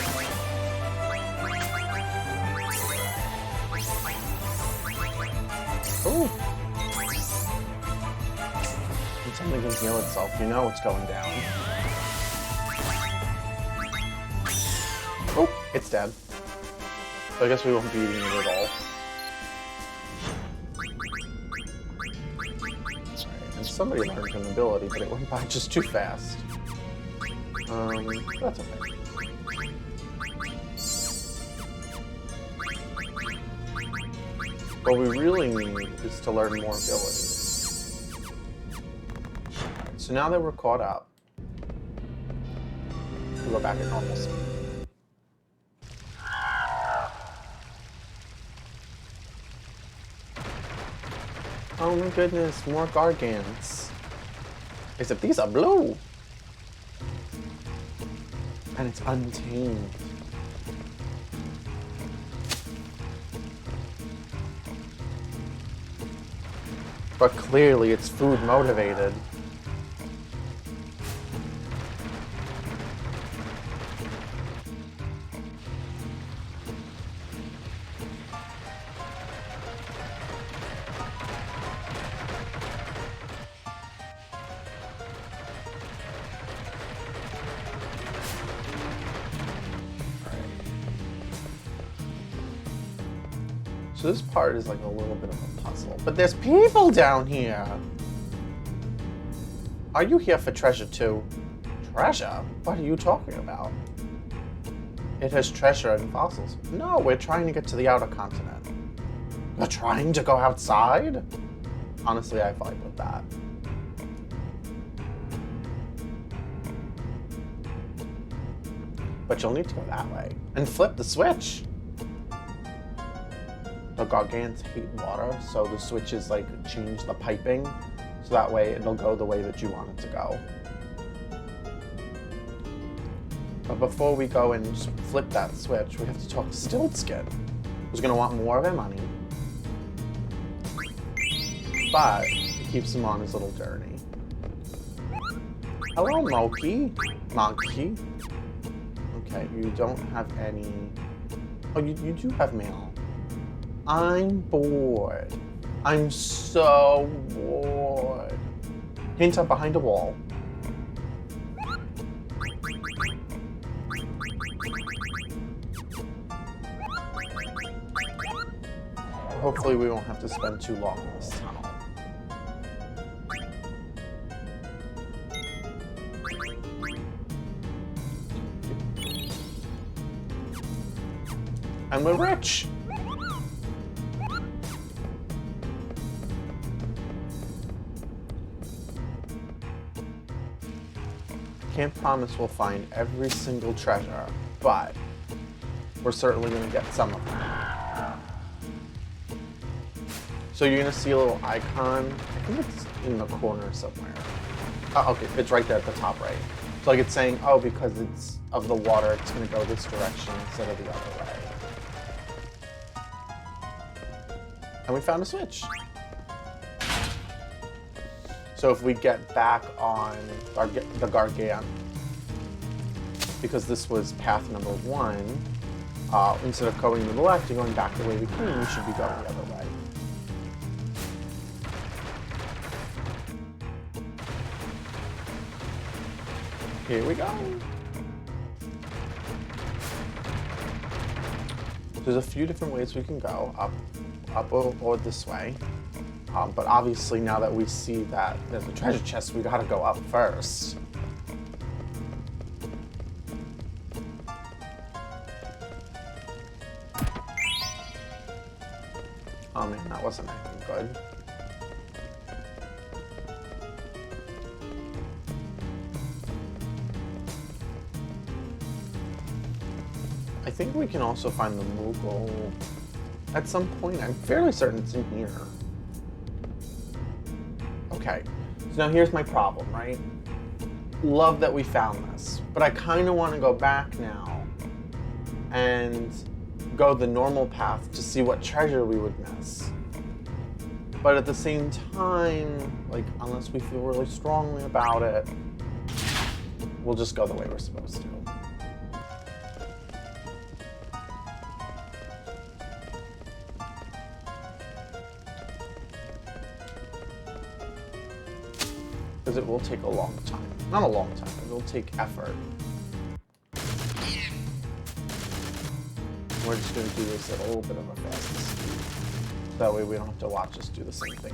Ooh. When something can heal itself, you know it's going down. Oh, it's dead. So I guess we won't be eating it at all. Alright, and somebody learned an ability, but it went by just too fast. That's okay. What we really need is to learn more abilities. Alright, so now that we're caught up, we'll go back at normal speed. Oh my goodness, more Gargants. Except these are blue. And it's untamed. But clearly it's food motivated. So this part is like a little bit of a puzzle. But there's people down here! Are you here for treasure too? Treasure? What are you talking about? It has treasure and fossils. No, we're trying to get to the outer continent. You're trying to go outside? Honestly, I fight with that. But you'll need to go that way. And flip the switch! The Gargants hate water, so the switches like change the piping, so that way it'll go the way that you want it to go. But before we go and flip that switch, we have to talk to Stiltskin, who's gonna want more of our money. But it keeps him on his little journey. Hello, Monkey. Monkey. Okay, you don't have any. Oh, you do have mail. I'm bored. I'm so bored. Hint, I'm behind a wall. hopefully we won't have to spend too long in this tunnel. And we're rich! Can't promise we'll find every single treasure, but we're certainly going to get some of them. So you're going to see a little icon. I think it's in the corner somewhere. Oh, okay, it's right there at the top right. So like it's saying, oh, because it's of the water, it's going to go this direction instead of the other way. And we found a switch. So if we get back on the Gargant, because this was path number 1, instead of going to the left and going back the way we came, we should be going the other way. Here we go. There's a few different ways we can go, up or this way. But obviously now that we see that there's a treasure chest, we gotta go up first. Oh man, that wasn't anything good. I think we can also find the Moogle at some point. I'm fairly certain it's in here. Okay, so now here's my problem, right? Love that we found this, but I kind of want to go back now and go the normal path to see what treasure we would miss. But at the same time, like, unless we feel really strongly about it, we'll just go the way we're supposed to. Because it will take a long time. Not a long time, it will take effort. We're just going to do this at a little bit of a faster speed. That way we don't have to watch us do the same thing.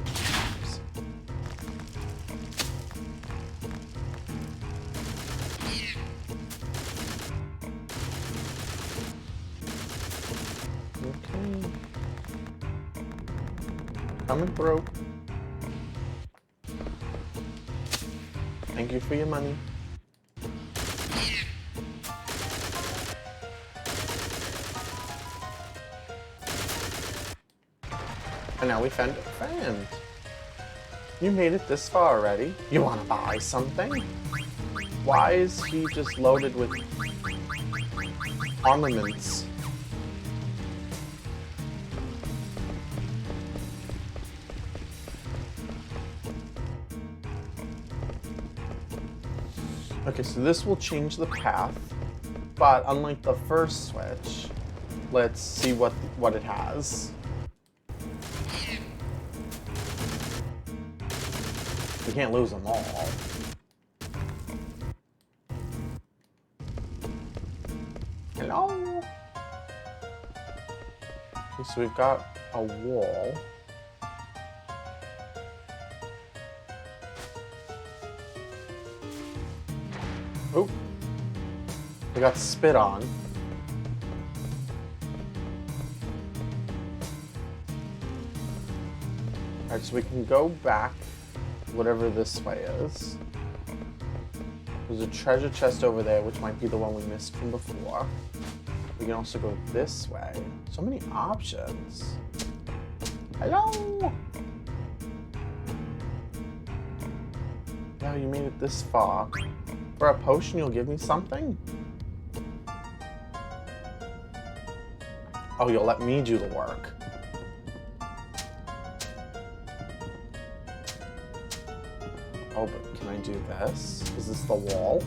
Okay. Coming through. Thank you for your money. And now we found a friend. You made it this far already. You want to buy something? Why is he just loaded with armaments? Okay, so this will change the path, but unlike the first switch, let's see what it has. We can't lose them all. Hello? Okay, so we've got a wall. Oh, we got spit on. Alright, so we can go back whatever this way is. There's a treasure chest over there, which might be the one we missed from before. We can also go this way. So many options. Hello? Yeah, you made it this far. For a potion, you'll give me something? Oh, you'll let me do the work. Oh, but can I do this? Is this the wall?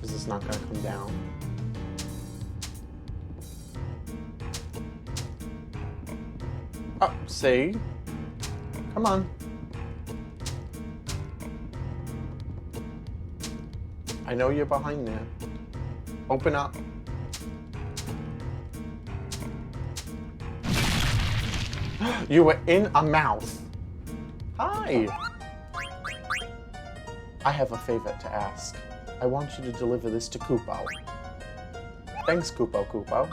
Is this not gonna come down? Oh, see? Come on. I know you're behind there. Open up. You were in a mouth. Hi. I have a favor to ask. I want you to deliver this to Kupo. Thanks, Kupo Kupo.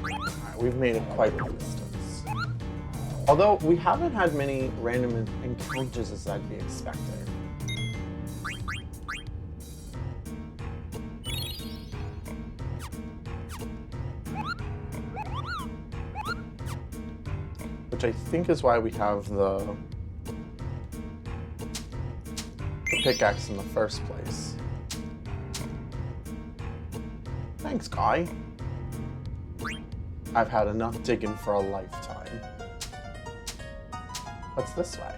Alright, we've made it quite a distance. Although, we haven't had many random encounters as I'd be expecting. Which I think is why we have the pickaxe in the first place. Thanks, guy. I've had enough digging for a lifetime. What's this way?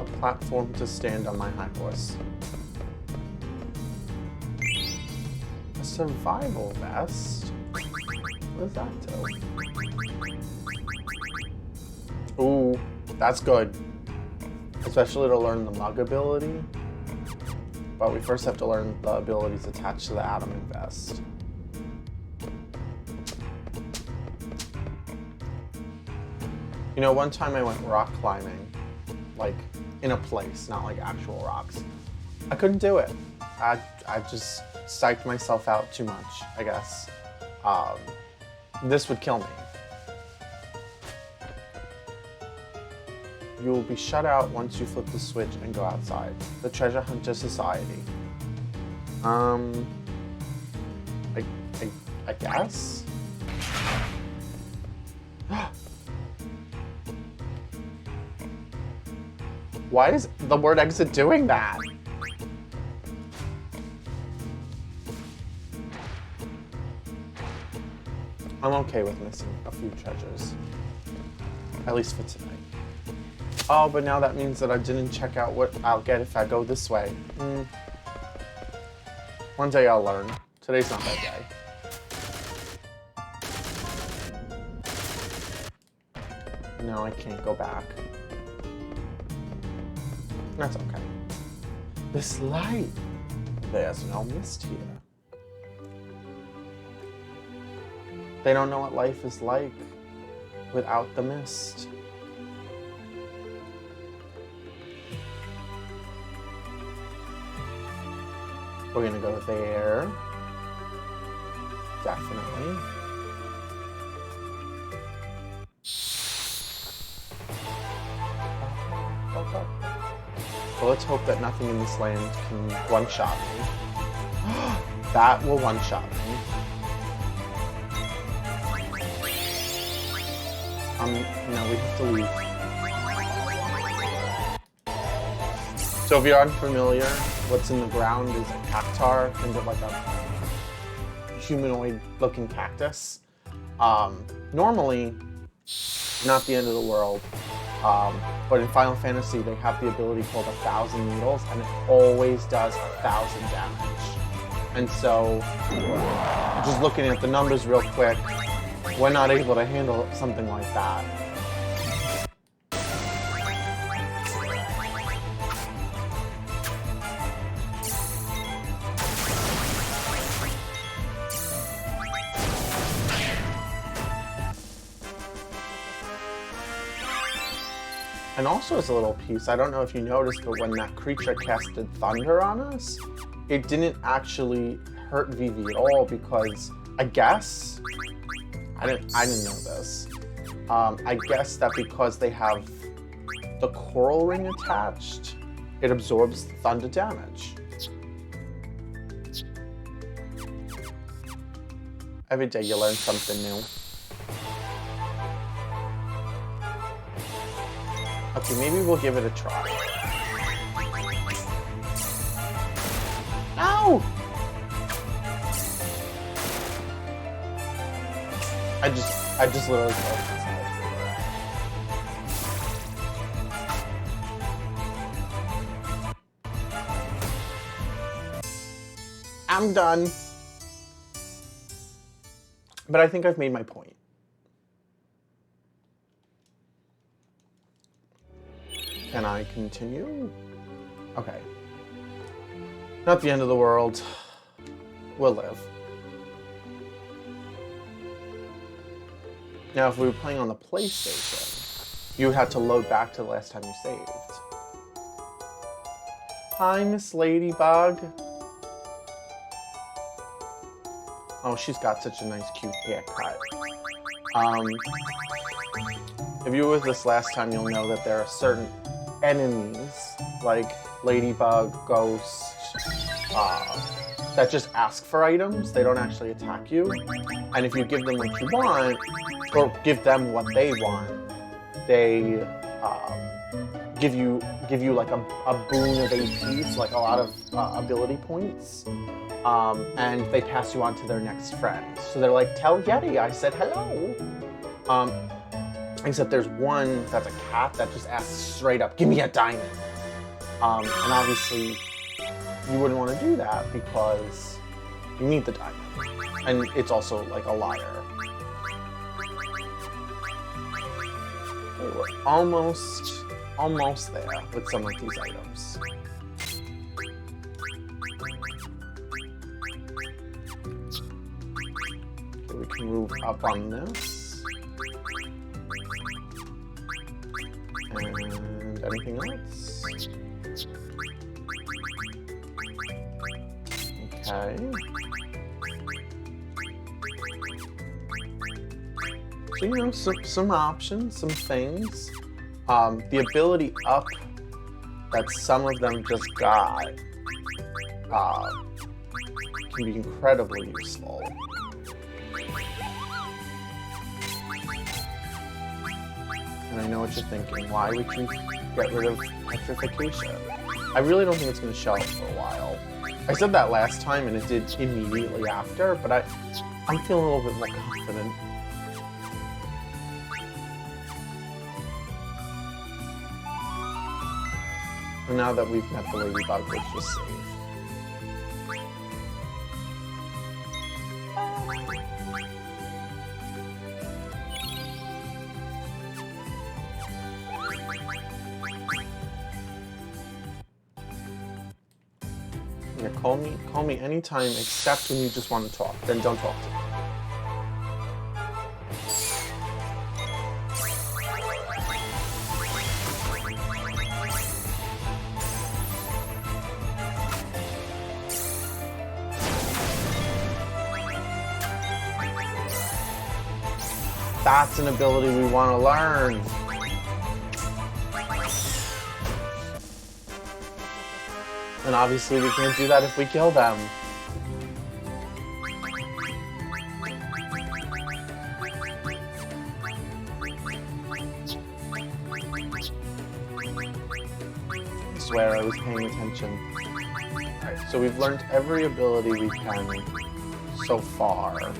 A platform to stand on my high horse. A survival vest? What does that do? Ooh, that's good. Especially to learn the mug ability. But we first have to learn the abilities attached to the adamant vest. You know, one time I went rock climbing, like in a place, not like actual rocks. I couldn't do it. I just psyched myself out too much, I guess. This would kill me. You will be shut out once you flip the switch and go outside. The Treasure Hunter Society. I guess? Why is the word exit doing that? I'm okay with missing a few treasures. At least for tonight. Oh, but now that means that I didn't check out what I'll get if I go this way. One day I'll learn. Today's not that day. No, I can't go back. That's okay. This light. There's no mist here. They don't know what life is like without the mist. We're gonna go there. Definitely. Well, let's hope that nothing in this land can one-shot me. That will one-shot me. No, we have to leave. So if you're unfamiliar, what's in the ground is a cactar, think of like a humanoid-looking cactus. Normally, not the end of the world, but in Final Fantasy, they have the ability called 1,000 Needles, and it always does 1,000 damage. And so, just looking at the numbers real quick, we're not able to handle something like that. And also as a little piece, I don't know if you noticed, but when that creature casted thunder on us, it didn't actually hurt Vivi at all because I guess, I didn't know this. I guess that because they have the coral ring attached, it absorbs the thunder damage. Every day you learn something new. Okay, maybe we'll give it a try. Ow! I just literally killed myself. I'm done. But I think I've made my point. Can I continue? Okay. Not the end of the world. We'll live. Now, if we were playing on the PlayStation, you had to load back to the last time you saved. Hi, Miss Ladybug. Oh, she's got such a nice, cute haircut. If you were with us last time, you'll know that there are certain enemies, like Ladybug, Ghost, that just ask for items. They don't actually attack you. And if you give them what you want, or give them what they want, they give you like a boon of APs, like a lot of ability points. And they pass you on to their next friend. So they're like, tell Yeti I said hello. Except there's one that's a cat that just asks straight up, give me a diamond. And obviously, you wouldn't want to do that because you need the diamond. And it's also like a liar. Okay, we're almost there with some of these items. Okay, we can move up on this. And anything else? Okay. So, you know, some options, some things. The ability up that some of them just got can be incredibly useful. And I know what you're thinking. Why would you get rid of petrification? I really don't think it's going to show up for a while. I said that last time and it did immediately after, but I'm feeling a little bit more confident. And now that we've met the Ladybug, let's just save. Yeah, call me anytime except when you just want to talk. Then don't talk to me. That's an ability we want to learn. And obviously we can't do that if we kill them. I swear I was paying attention. Alright, so we've learned every ability we can so far.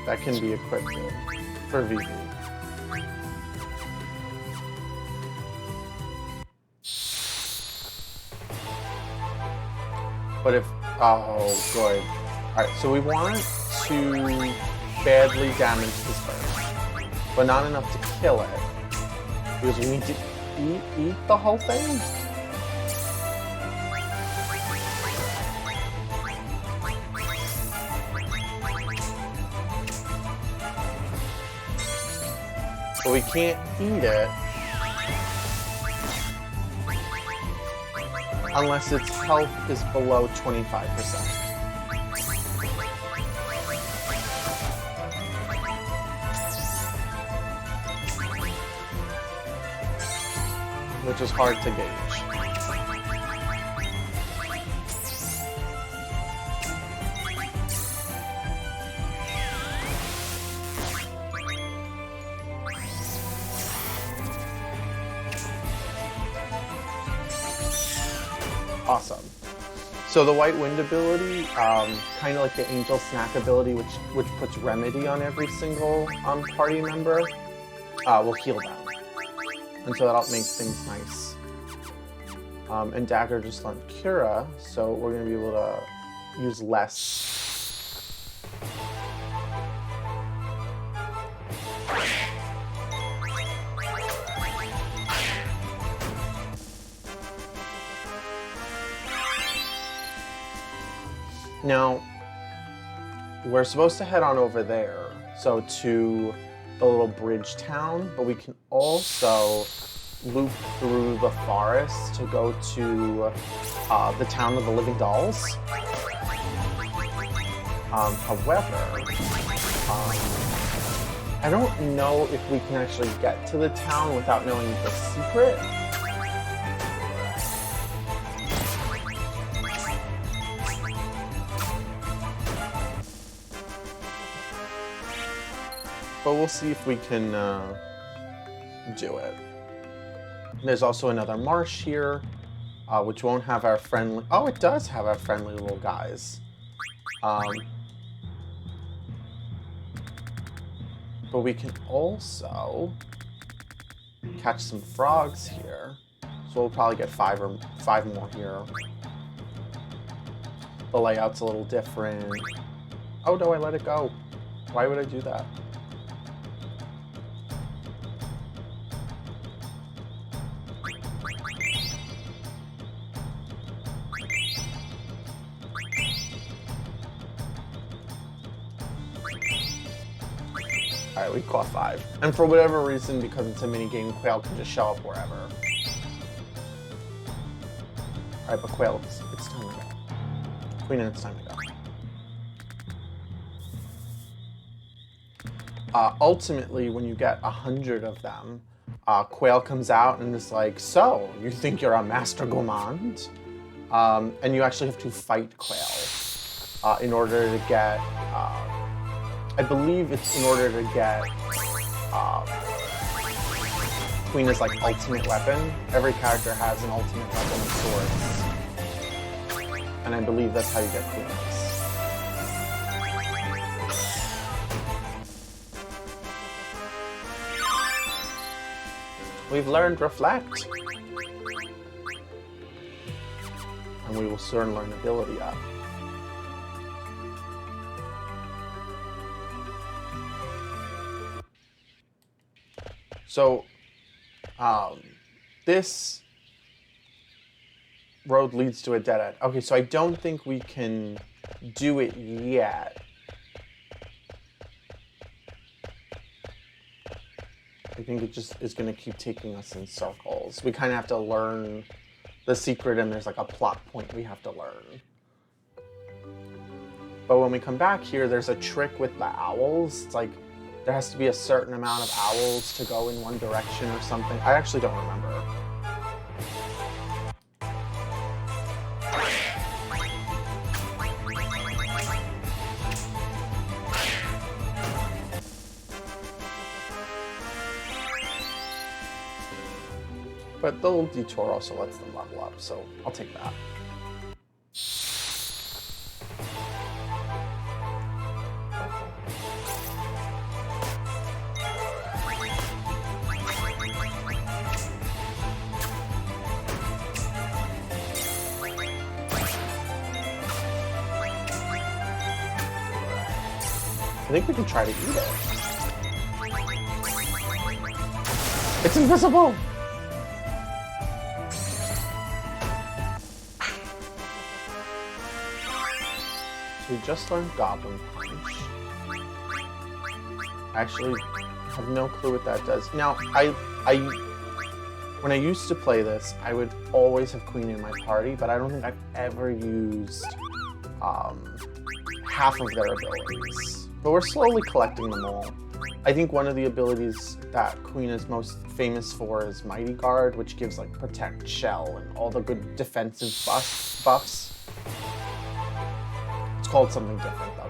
That can be equipped for VV. But if, oh, good. Alright, so we want to badly damage this bird, but not enough to kill it, because we need to eat the whole thing? But we can't eat it unless its health is below 25%. Which is hard to gauge. Awesome. So the White Wind ability, kind of like the Angel Snack ability, which puts Remedy on every single party member, will heal them. And so that'll make things nice. And Dagger just learned Cura, so we're going to be able to use less Now, we're supposed to head on over there, so to the little bridge town, but we can also loop through the forest to go to the town of the living dolls. However, I don't know if we can actually get to the town without knowing the secret. But we'll see if we can do it. There's also another marsh here, which won't have our friendly... Oh, it does have our friendly little guys. But we can also catch some frogs here. So we'll probably get five more here. The layout's a little different. Oh no, I let it go. Why would I do that? Alright, we caught 5. And for whatever reason, because it's a mini game, Quail can just show up wherever. Alright, but Quail, it's time to go. Queen, it's time to go. Ultimately, when you get 100 of them, Quail comes out and is like, so, you think you're a master gourmand? And you actually have to fight Quail in order to get... I believe it's in order to get Queen's like ultimate weapon. Every character has an ultimate weapon of swords, and I believe that's how you get Queen's. We've learned Reflect, and we will soon learn Ability Up. So, this road leads to a dead end. Okay, so I don't think we can do it yet. I think it just is going to keep taking us in circles. We kind of have to learn the secret, and there's like a plot point we have to learn. But when we come back here, there's a trick with the owls. It's like, there has to be a certain amount of owls to go in one direction or something. I actually don't remember. But the little detour also lets them level up, so I'll take that. I think we can try to eat it. It's invisible! So we just learned Goblin Punch. I actually have no clue what that does. Now, when I used to play this, I would always have Queen in my party, but I don't think I've ever used half of their abilities. But we're slowly collecting them all. I think one of the abilities that Queen is most famous for is Mighty Guard, which gives like Protect, Shell, and all the good defensive buffs. It's called something different though.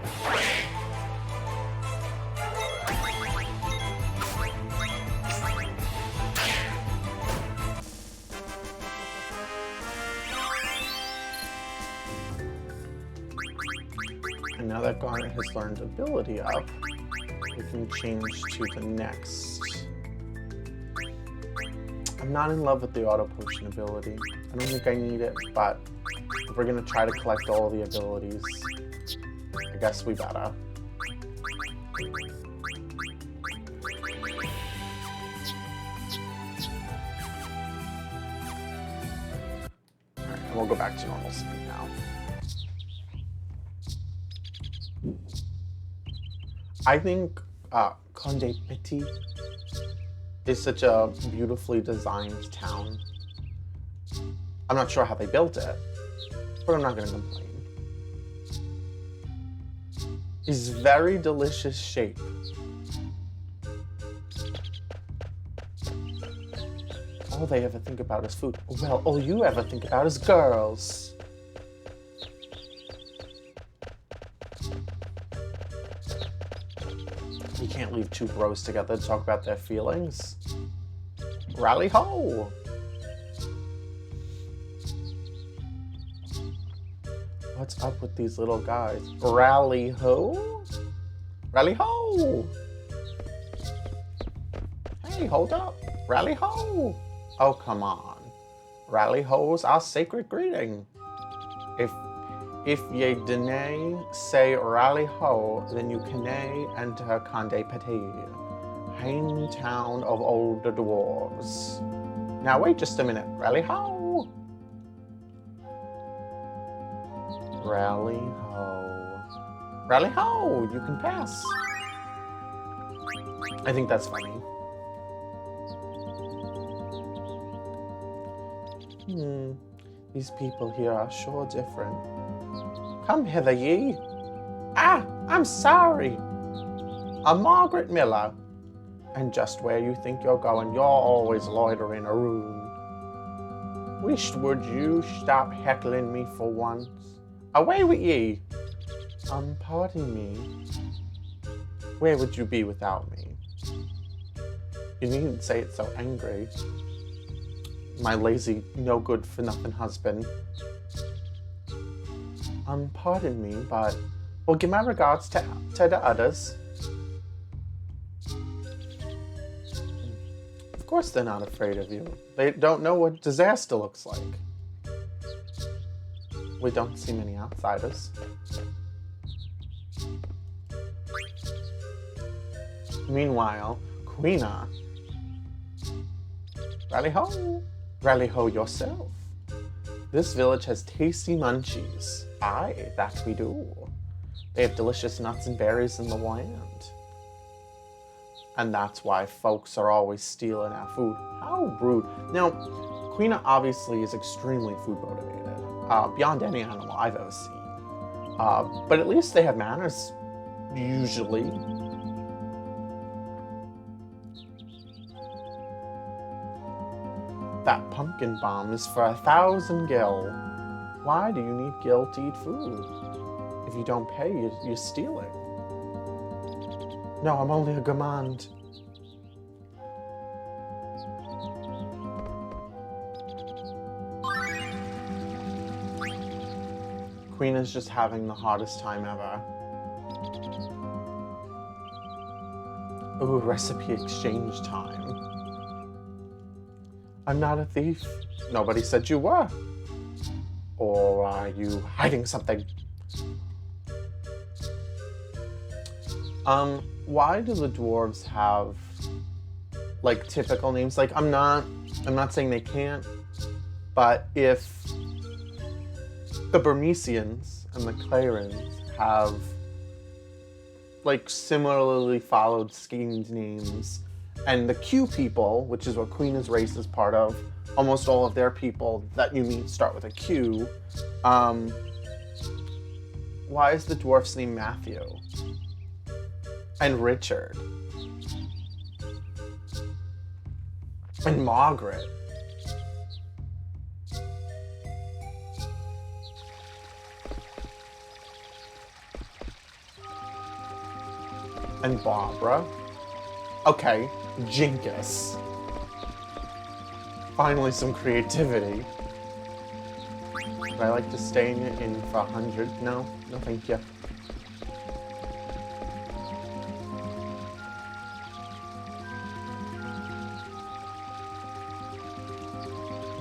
And now that Garnet has learned Ability Up, we can change to the next. I'm not in love with the Auto Potion ability. I don't think I need it, but if we're gonna try to collect all the abilities, I guess we better. Alright, and we'll go back to normal speed now. I think Conde Petit is such a beautifully designed town. I'm not sure how they built it, but I'm not going to complain. It's very delicious shape. All they ever think about is food. Well, all you ever think about is girls. You can't leave two bros together to talk about their feelings. Rally ho! What's up with these little guys? Rally ho? Rally ho! Hey, hold up. Rally ho! Oh, come on. Rally ho's our sacred greeting. If ye deny say rally ho, then you cannae enter Conde Petit, hometown of older dwarves. Now wait just a minute. Rally ho! Rally ho. Rally ho! You can pass. I think that's funny. These people here are sure different. Come hither, ye. Ah, I'm sorry. I'm Margaret Miller. And just where you think you're going, you're always loitering around. Wished would you stop heckling me for once. Away with ye. Pardon me. Where would you be without me? You needn't say it so angry. My lazy, no-good-for-nothing husband. Pardon me, but... Well, give my regards to the others. Of course they're not afraid of you. They don't know what disaster looks like. We don't see many outsiders. Meanwhile, Queena. Rally ho! Rally ho yourself. This village has tasty munchies. Aye, that we do. They have delicious nuts and berries in the land. And that's why folks are always stealing our food. How rude. Now, Queena obviously is extremely food motivated, beyond any animal I've ever seen. But at least they have manners, usually. That pumpkin bomb is for 1,000 gil. Why do you need gil to eat food? If you don't pay, you're stealing. No, I'm only a gourmand. Queen is just having the hottest time ever. Ooh, recipe exchange time. I'm not a thief. Nobody said you were. Or are you hiding something? Why do the dwarves have, like, typical names? Like, I'm not saying they can't, but if the Burmesians and the Clarins have, like, similarly followed schemed names, and the Q people, which is what Queen's race is part of, almost all of their people that you meet start with a Q. Why is the dwarf's name Matthew? And Richard? And Margaret? And Barbara? Okay, Jinkus. Finally some creativity. Would I like to stay in for 100? No, no thank you.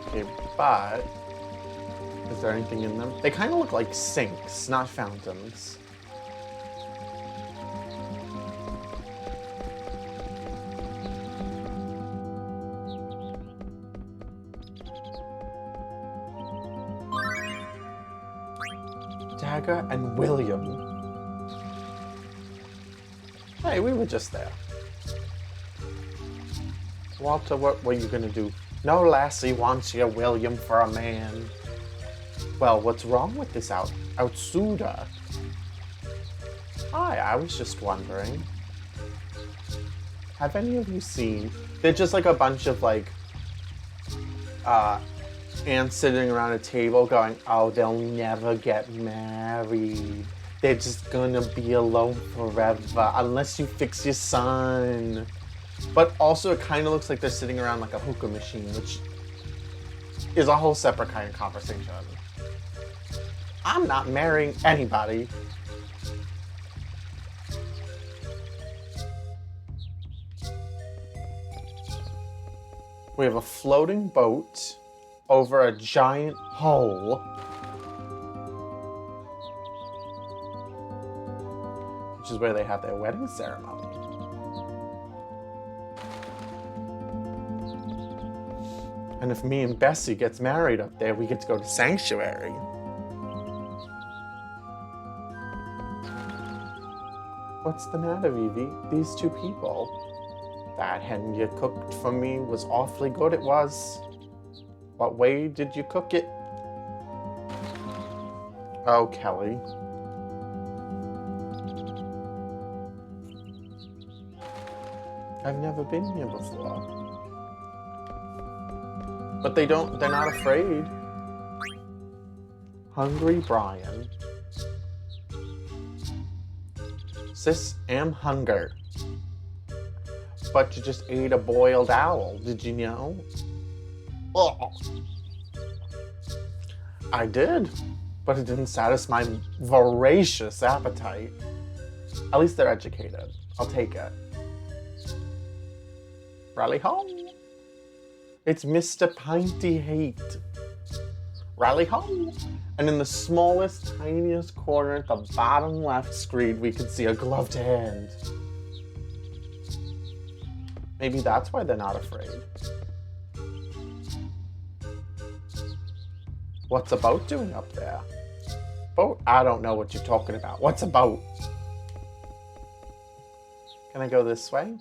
Okay, but is there anything in them? They kind of look like sinks, not fountains. Dagger and William. Hey, we were just there. Walter, what were you gonna do? No lassie wants your William for a man. Well, what's wrong with this outsider? Hi, I was just wondering. Have any of you seen? They're just like a bunch of like ants sitting around a table going, oh, they'll never get married. They're just gonna be alone forever unless you fix your son. But also it kind of looks like they're sitting around like a hookah machine, which is a whole separate kind of conversation. I'm not marrying anybody. We have a floating boat over a giant hole. Which is where they have their wedding ceremony. And if me and Bessie gets married up there, we get to go to Sanctuary. What's the matter, Vivi? These two people. That hen you cooked for me was awfully good, it was. What way did you cook it? Oh, Kelly. I've never been here before. But they're not afraid. Hungry Brian. Sis, am hunger. But you just ate a boiled owl, did you know? Ugh. I did, but it didn't satisfy my voracious appetite. At least they're educated. I'll take it. Rally home. It's Mr. Pinty Hate. Rally home. And in the smallest, tiniest corner at the bottom left screen, we can see a gloved hand. Maybe that's why they're not afraid. What's a boat doing up there? Boat? I don't know what you're talking about. What's a boat? Can I go this way?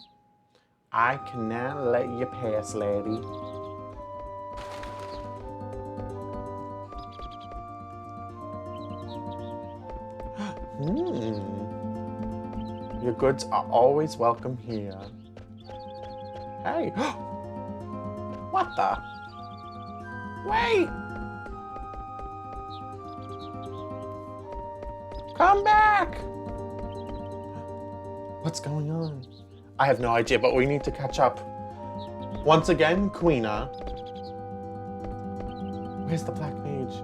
I cannot let you pass, lady. Your goods are always welcome here. Hey! What the? Wait! Come back! What's going on? I have no idea, but we need to catch up. Once again, Queena. Where's the Black Mage?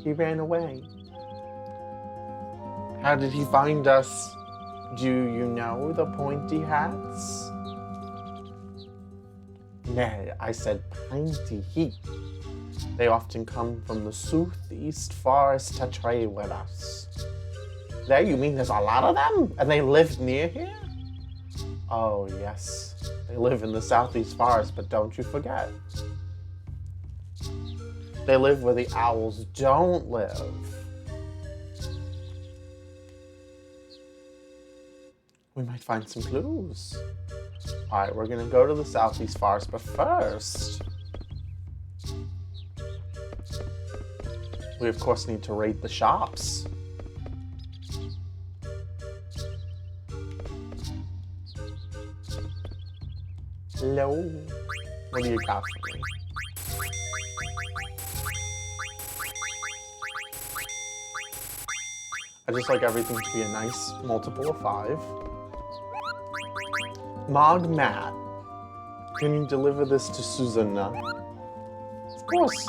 He ran away. How did he find us? Do you know the pointy hats? Nay, I said Pinty Heat. They often come from the southeast forest to trade with us. There, you mean there's a lot of them? And they live near here? Oh, yes. They live in the southeast forest, but don't you forget. They live where the owls don't live. We might find some clues. All right, we're gonna go to the southeast forest, but first, we of course need to raid the shops. Hello, what do you got for me? I just like everything to be a nice multiple of 5. Mog Matt, can you deliver this to Susanna? Of course,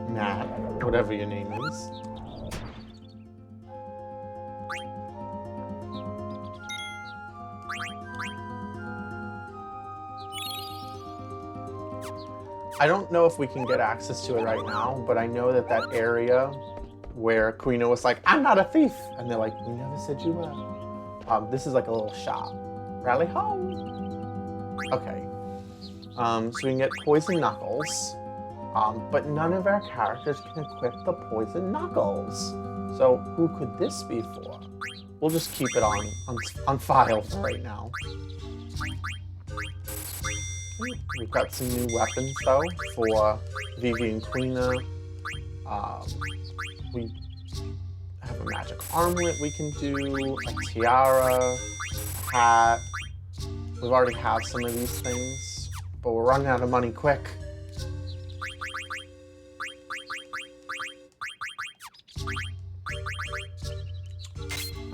Matt, whatever your name is. I don't know if we can get access to it right now, but I know that that area where Queena was like, I'm not a thief, and they're like, we never said you were. This is like a little shop. Rally home. Okay. So we can get poison knuckles, but none of our characters can equip the poison knuckles. So who could this be for? we'll just keep it on file for right now. We've got some new weapons though for Vivi and Quina. We have a magic armlet we can do, a tiara, a hat. We already have some of these things, but we're running out of money quick.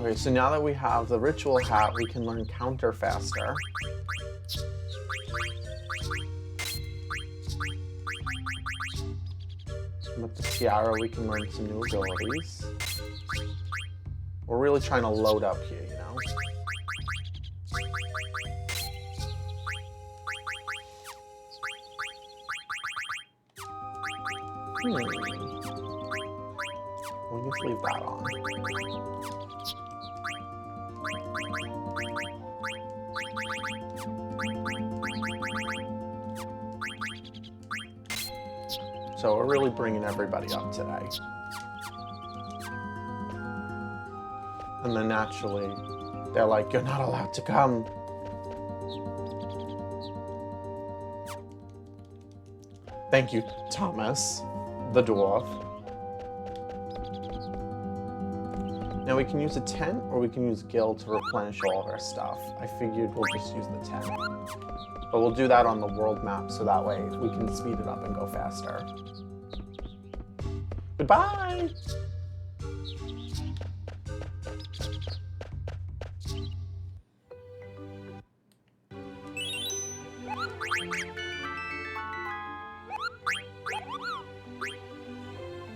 Okay, so now that we have the ritual hat, we can learn counter faster. With the tiara, we can learn some new abilities. We're really trying to load up here, you know? We'll just leave that on. So we're really bringing everybody up today. And then naturally, they're like, you're not allowed to come. Thank you, Thomas, the dwarf. Now we can use a tent or we can use Gil to replenish all of our stuff. I figured we'll just use the tent. But we'll do that on the world map so that way we can speed it up and go faster. Goodbye!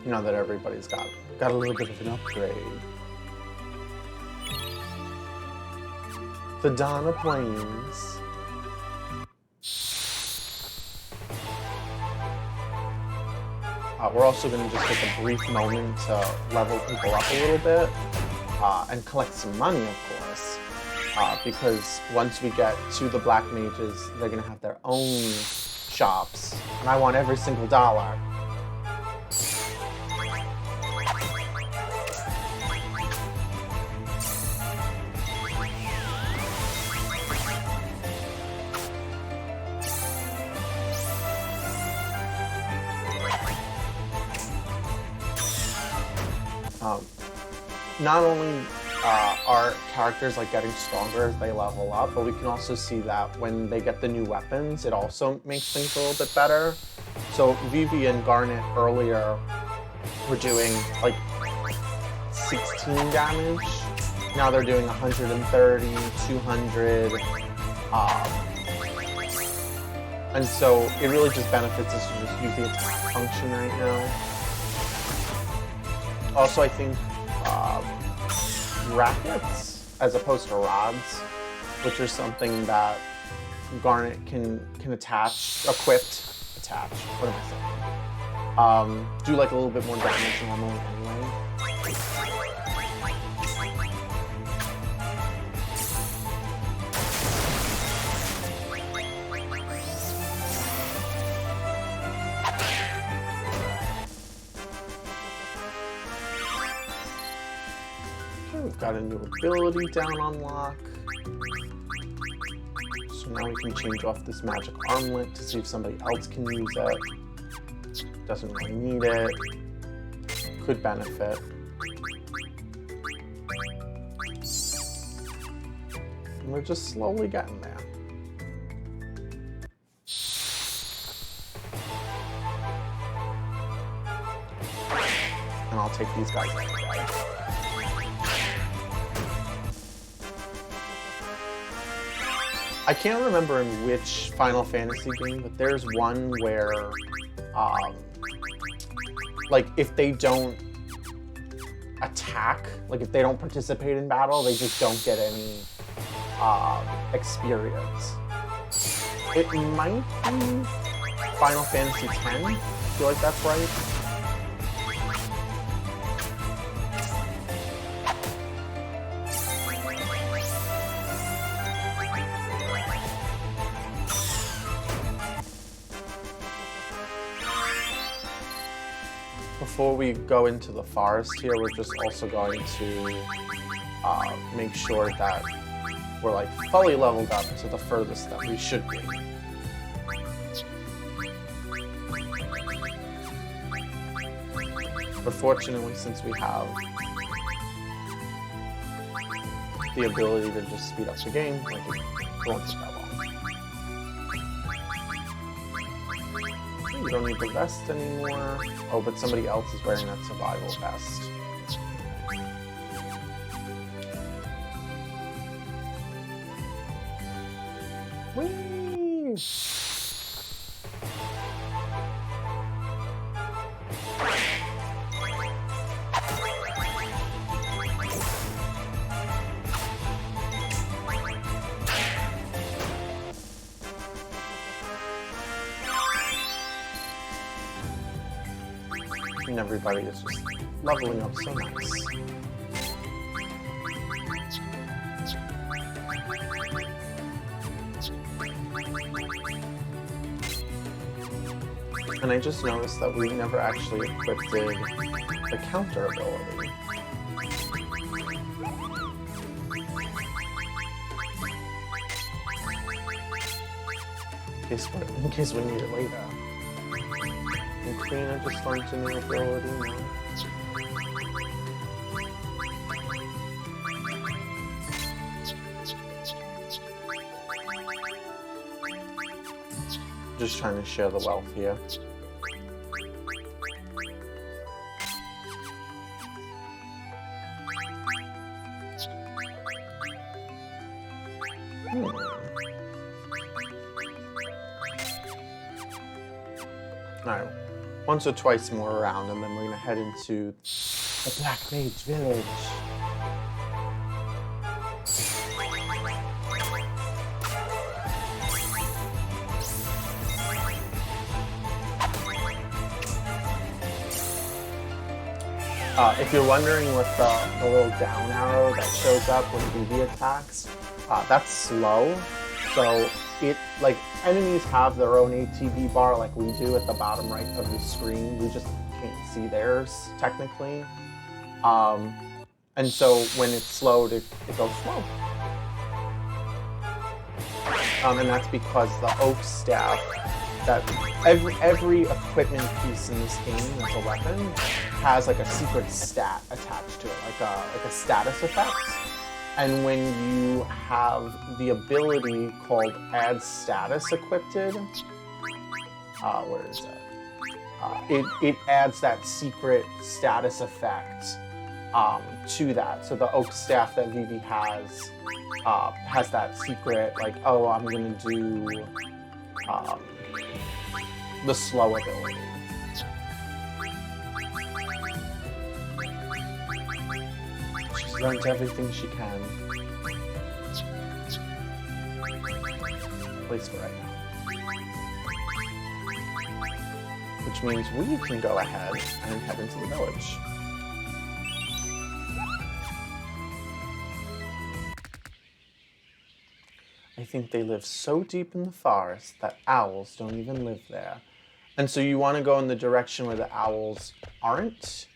Now that everybody's got a little bit of an upgrade. The Donna Plains. We're also going to just take a brief moment to level people up a little bit and collect some money, of course, because once we get to the Black Mages, they're going to have their own shops, and I want every single dollar. Not only are characters like getting stronger as they level up, but we can also see that when they get the new weapons, it also makes things a little bit better. So Vivi and Garnet earlier were doing like 16 damage. Now they're doing 130, 200. And so it really just benefits us to just use the attack function right now. Also, I think rackets as opposed to rods, which are something that Garnet can equip, what am I saying? Do like a little bit more damage normally anyway. We've got a new ability down on lock. So now we can change off this magic armlet to see if somebody else can use it. Doesn't really need it. Could benefit. And we're just slowly getting there. And I'll take these guys anyway. I can't remember in which Final Fantasy game, but there's one where, like, if they don't attack, like if they don't participate in battle, they just don't get any experience. It might be Final Fantasy X. I feel like that's right. Before we go into the forest here, we're just also going to make sure that we're like fully leveled up to the furthest that we should be. But fortunately, since we have the ability to just speed up the game, like it won't take that long. You don't need the vest anymore. Oh, but somebody else is wearing that survival vest. Whee! And everybody is just leveling up so nice. And I just noticed that we never actually equipped the counter ability. In case we need it later. And Queen just learned a new ability now. Just trying to share the wealth here. Alright, once or twice more around, and then we're gonna head into the Black Mage Village. If you're wondering what the little down arrow that shows up when Vivi attacks, that's slow. So like enemies have their own ATB bar like we do at the bottom right of the screen. We just can't see theirs technically. And so when it's slowed, it goes slow. And that's because the oak staff, that every equipment piece in this game that's a weapon has like a secret stat attached to it, like a status effect. And when you have the ability called Add Status equipped, where is it? It adds that secret status effect to that. So the oak staff that Vivi has that secret, like, oh, I'm gonna do the slow ability. She's learned everything she can. At least for right now. Which means we can go ahead and head into the village. I think they live so deep in the forest that owls don't even live there. And so you want to go in the direction where the owls aren't.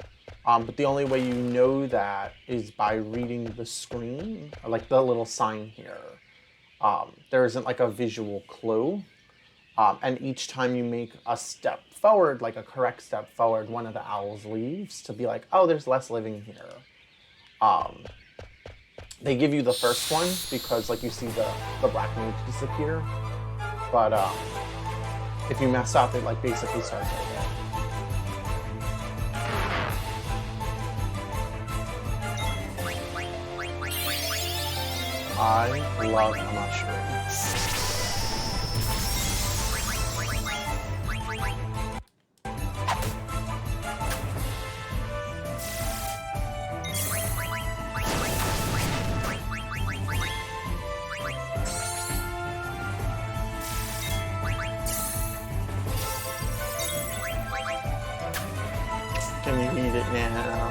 But the only way you know that is by reading the screen, or like the little sign here. There isn't like a visual clue. And each time you make a step forward, like a correct step forward, one of the owls leaves to be like, oh, there's less living here. They give you the first one because like you see the black mage disappear. But if you mess up, it like basically starts over. I love a mushroom. Can you eat it now?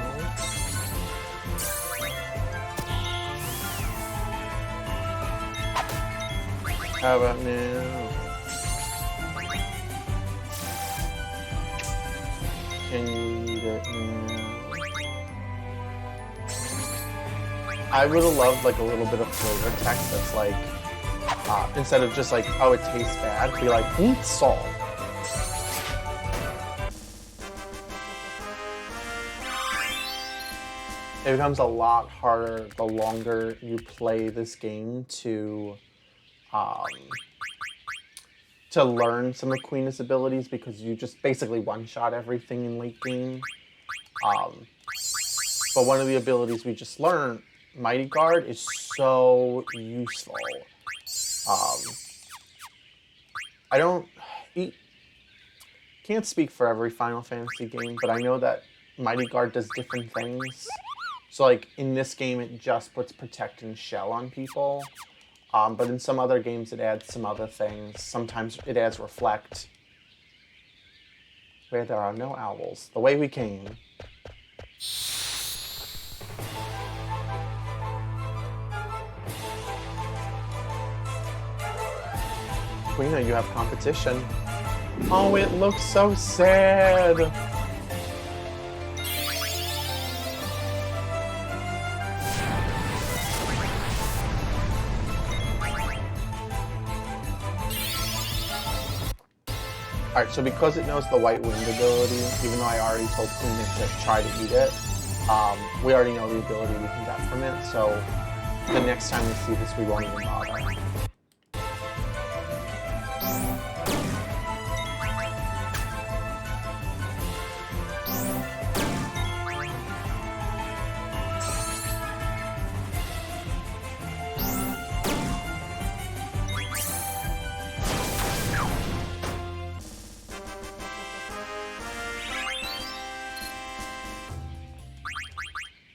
How about now? Can you eat it now? I would have loved like a little bit of flavor text that's like, instead of just like, oh, it tastes bad, be like, eat salt. It becomes a lot harder the longer you play this game to learn some of Queen's abilities, because you just basically one-shot everything in late game. But one of the abilities we just learned, Mighty Guard, is so useful. Can't speak for every Final Fantasy game, but I know that Mighty Guard does different things. So like in this game, it just puts Protect and Shell on people. But in some other games, it adds some other things. Sometimes it adds Reflect. Where there are no owls. The way we came. Quina, you have competition. Oh, it looks so sad. Alright, so because it knows the White Wind ability, even though I already told Quina to try to eat it, we already know the ability we can get from it, so the next time we see this, we won't even bother.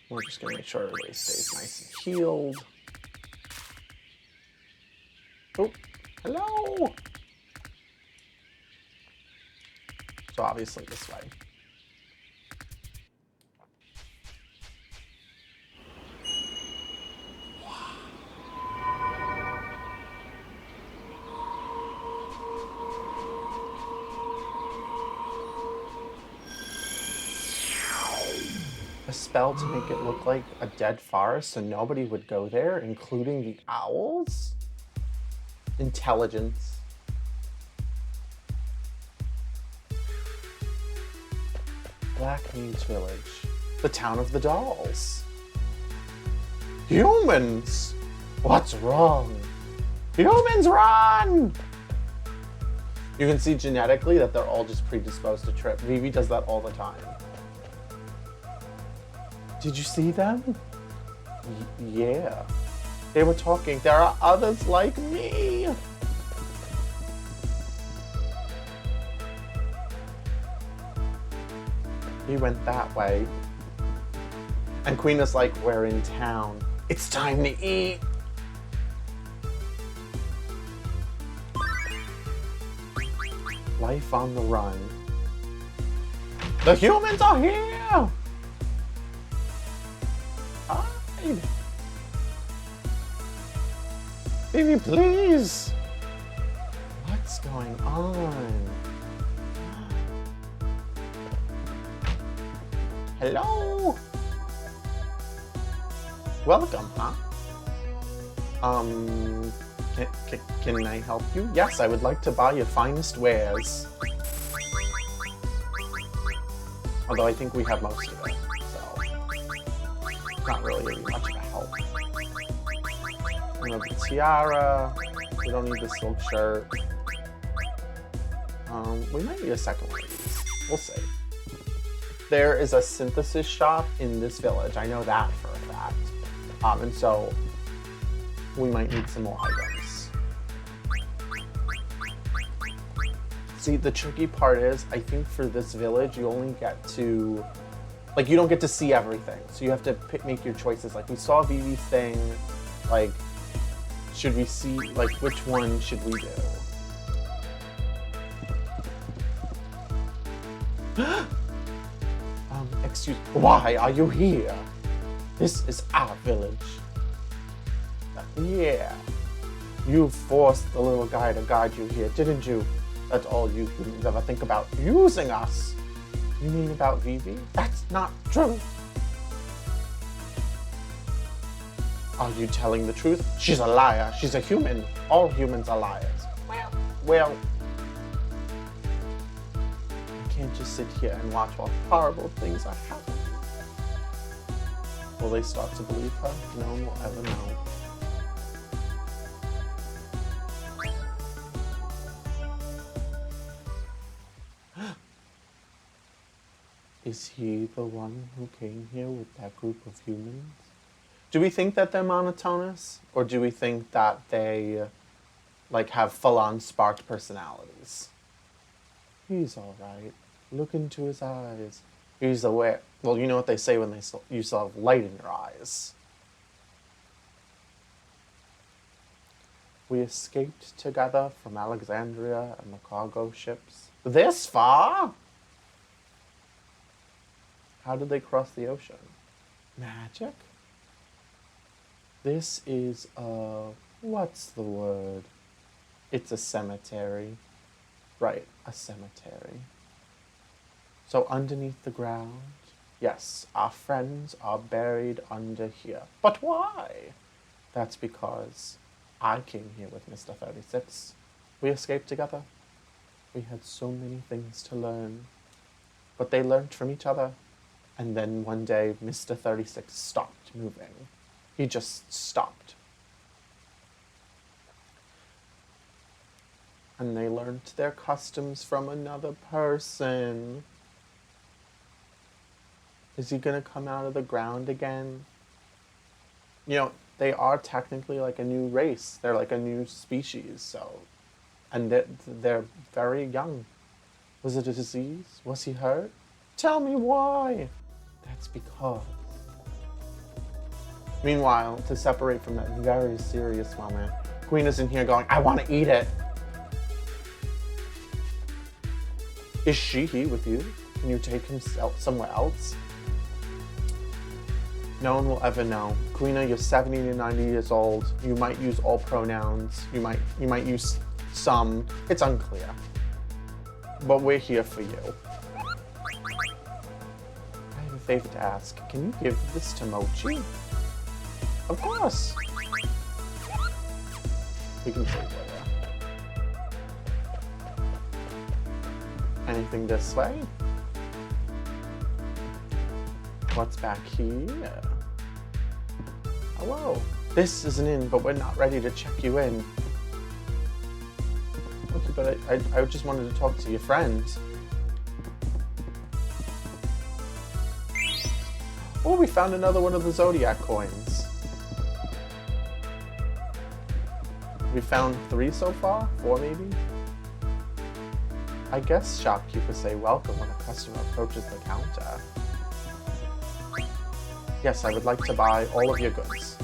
We're just going to make sure everybody stays nice and healed. Oh, hello! So obviously this way. A spell to make it look like a dead forest so nobody would go there, including the owls? Intelligence. Black Means Village. The town of the dolls. Humans! What's wrong? Humans, run! You can see genetically that they're all just predisposed to trip. Vivi does that all the time. Did you see them? Yeah. They were talking. There are others like me. He went that way. And Queen is like, we're in town. It's time to eat. Life on the run. The humans are here! Hide! Baby, please! What's going on? Hello? Welcome, huh? Can I help you? Yes, I would like to buy your finest wares. Although I think we have most of it, so not really much of a help. We have the tiara. We don't need the silk shirt. We might need a second one of these. We'll see. There is a synthesis shop in this village. I know that for a fact. And so we might need some more items. See, the tricky part is, I think for this village, you only get to, like, you don't get to see everything. So you have to make your choices. Like, we saw Vivi's thing. Like, should we see, like, which one should we do? Excuse, why are you here? This is our village. Yeah. You forced the little guy to guide you here, didn't you? That's all you humans ever think about, using us. You mean about Vivi? That's not true. Are you telling the truth? She's a liar. She's a human. All humans are liars. Well, I can't just sit here and watch while horrible things are happening. Will they start to believe her? No one will ever know. Is he the one who came here with that group of humans? Do we think that they're monotonous? Or do we think that they, like, have full-on sparked personalities? He's all right. Look into his eyes. He's aware. Well, you know what they say when you still have light in your eyes. We escaped together from Alexandria and the cargo ships. This far? How did they cross the ocean? Magic? This is what's the word? It's a cemetery. Right, a cemetery. So underneath the ground, yes, our friends are buried under here. But why? That's because I came here with Mr. 36. We escaped together. We had so many things to learn. But they learned from each other. And then one day, Mr. 36 stopped moving. He just stopped. And they learned their customs from another person. Is he gonna come out of the ground again? You know, they are technically like a new race. They're like a new species, so. And they're very young. Was it a disease? Was he hurt? Tell me why. That's because. Meanwhile, to separate from that very serious moment, Queen is in here going, I want to eat it. Is he with you? Can you take him somewhere else? No one will ever know. Queena, you're 70 to 90 years old. You might use all pronouns. You might use some. It's unclear. But we're here for you. I have a favor to ask. Can you give this to Mochi? Of course. We can save later. Anything this way? What's back here? Hello. This is an inn, but we're not ready to check you in. Okay, but I just wanted to talk to your friend. Oh, we found another one of the Zodiac coins. We found 3 so far? 4 maybe? I guess shopkeepers say welcome when a customer approaches the counter. Yes, I would like to buy all of your goods.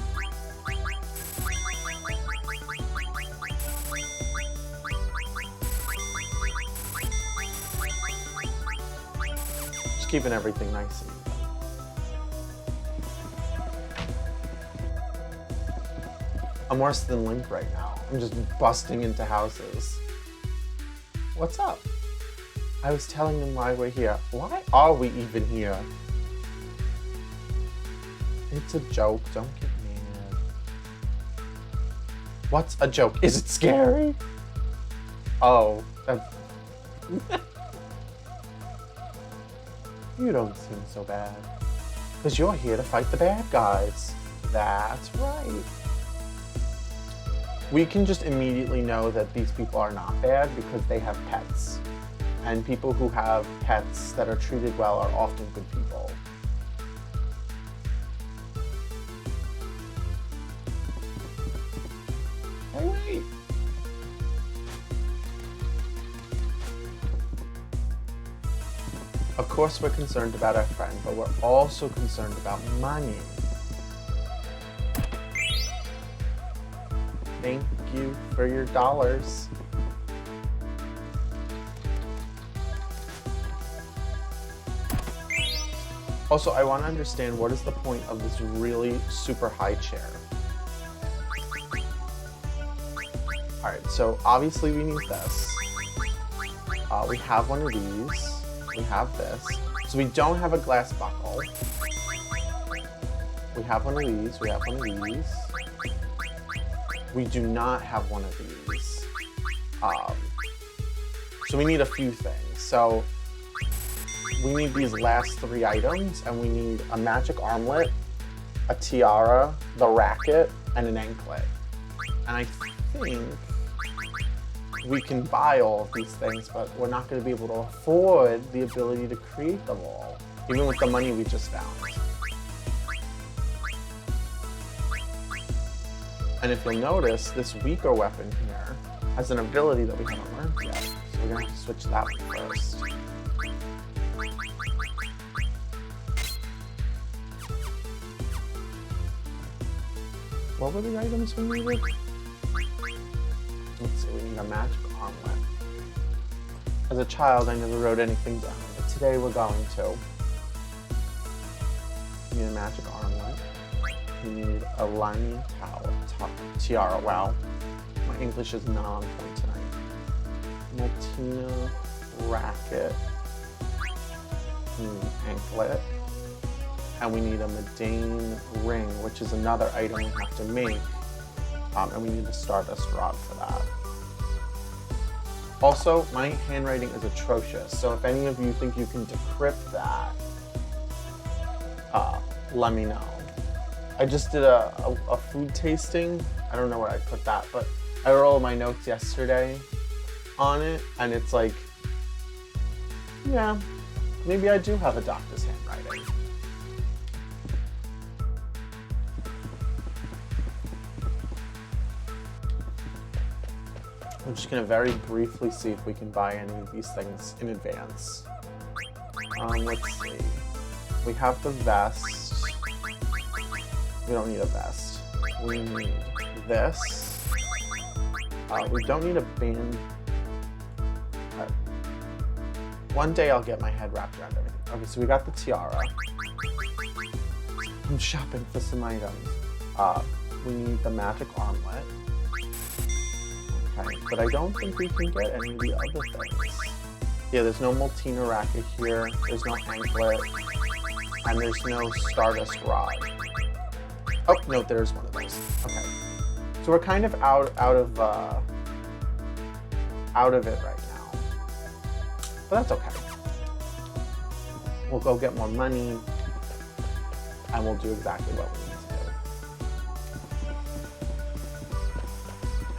Just keeping everything nice and even. I'm worse than Link right now. I'm just busting into houses. What's up? I was telling them why we're here. Why are we even here? It's a joke, don't get mad. What's a joke? Is it scary? Oh, that's... You don't seem so bad. Because you're here to fight the bad guys. That's right. We can just immediately know that these people are not bad because they have pets. And people who have pets that are treated well are often good people. Hey, wait! Of course we're concerned about our friend, but we're also concerned about money. Thank you for your dollars. Also, I want to understand what is the point of this really super high chair. Alright, so obviously we need this. We have one of these. We have this. So we don't have a glass buckle. We have one of these. We have one of these. We do not have one of these. So we need a few things. So we need these last 3 items, and we need a magic armlet, a tiara, the racket, and an anklet. And I think we can buy all of these things, but we're not going to be able to afford the ability to create them all, even with the money we just found. And if you'll notice, this weaker weapon here has an ability that we haven't learned yet. So we're going to have to switch that one first. What were the items we needed? Let's see, we need a magic armlet. As a child, I never wrote anything down, but today we're going to. We need a magic armlet. We need a lining tiara. Wow, my English is not on point tonight. Maltina racket. Anklet. And we need a Medane ring, which is another item we have to make. And we need the Stardust Rod for that. Also, my handwriting is atrocious, so if any of you think you can decrypt that, let me know. I just did a food tasting. I don't know where I put that, but I wrote all my notes yesterday on it, and it's like, yeah, maybe I do have a doctor's handwriting. I'm just gonna very briefly see if we can buy any of these things in advance. Let's see. We have the vest. We don't need a vest. We need this. We don't need a band. One day I'll get my head wrapped around everything. Okay, so we got the tiara. I'm shopping for some items. We need the magic armlet. Okay, but I don't think we can get any of the other things. Yeah, there's no Maltina racket here, there's no anklet, and there's no Stardust Rod. Oh, no, there's one of those. Okay. So we're kind of out of it right now. But that's okay. We'll go get more money, and we'll do exactly what we need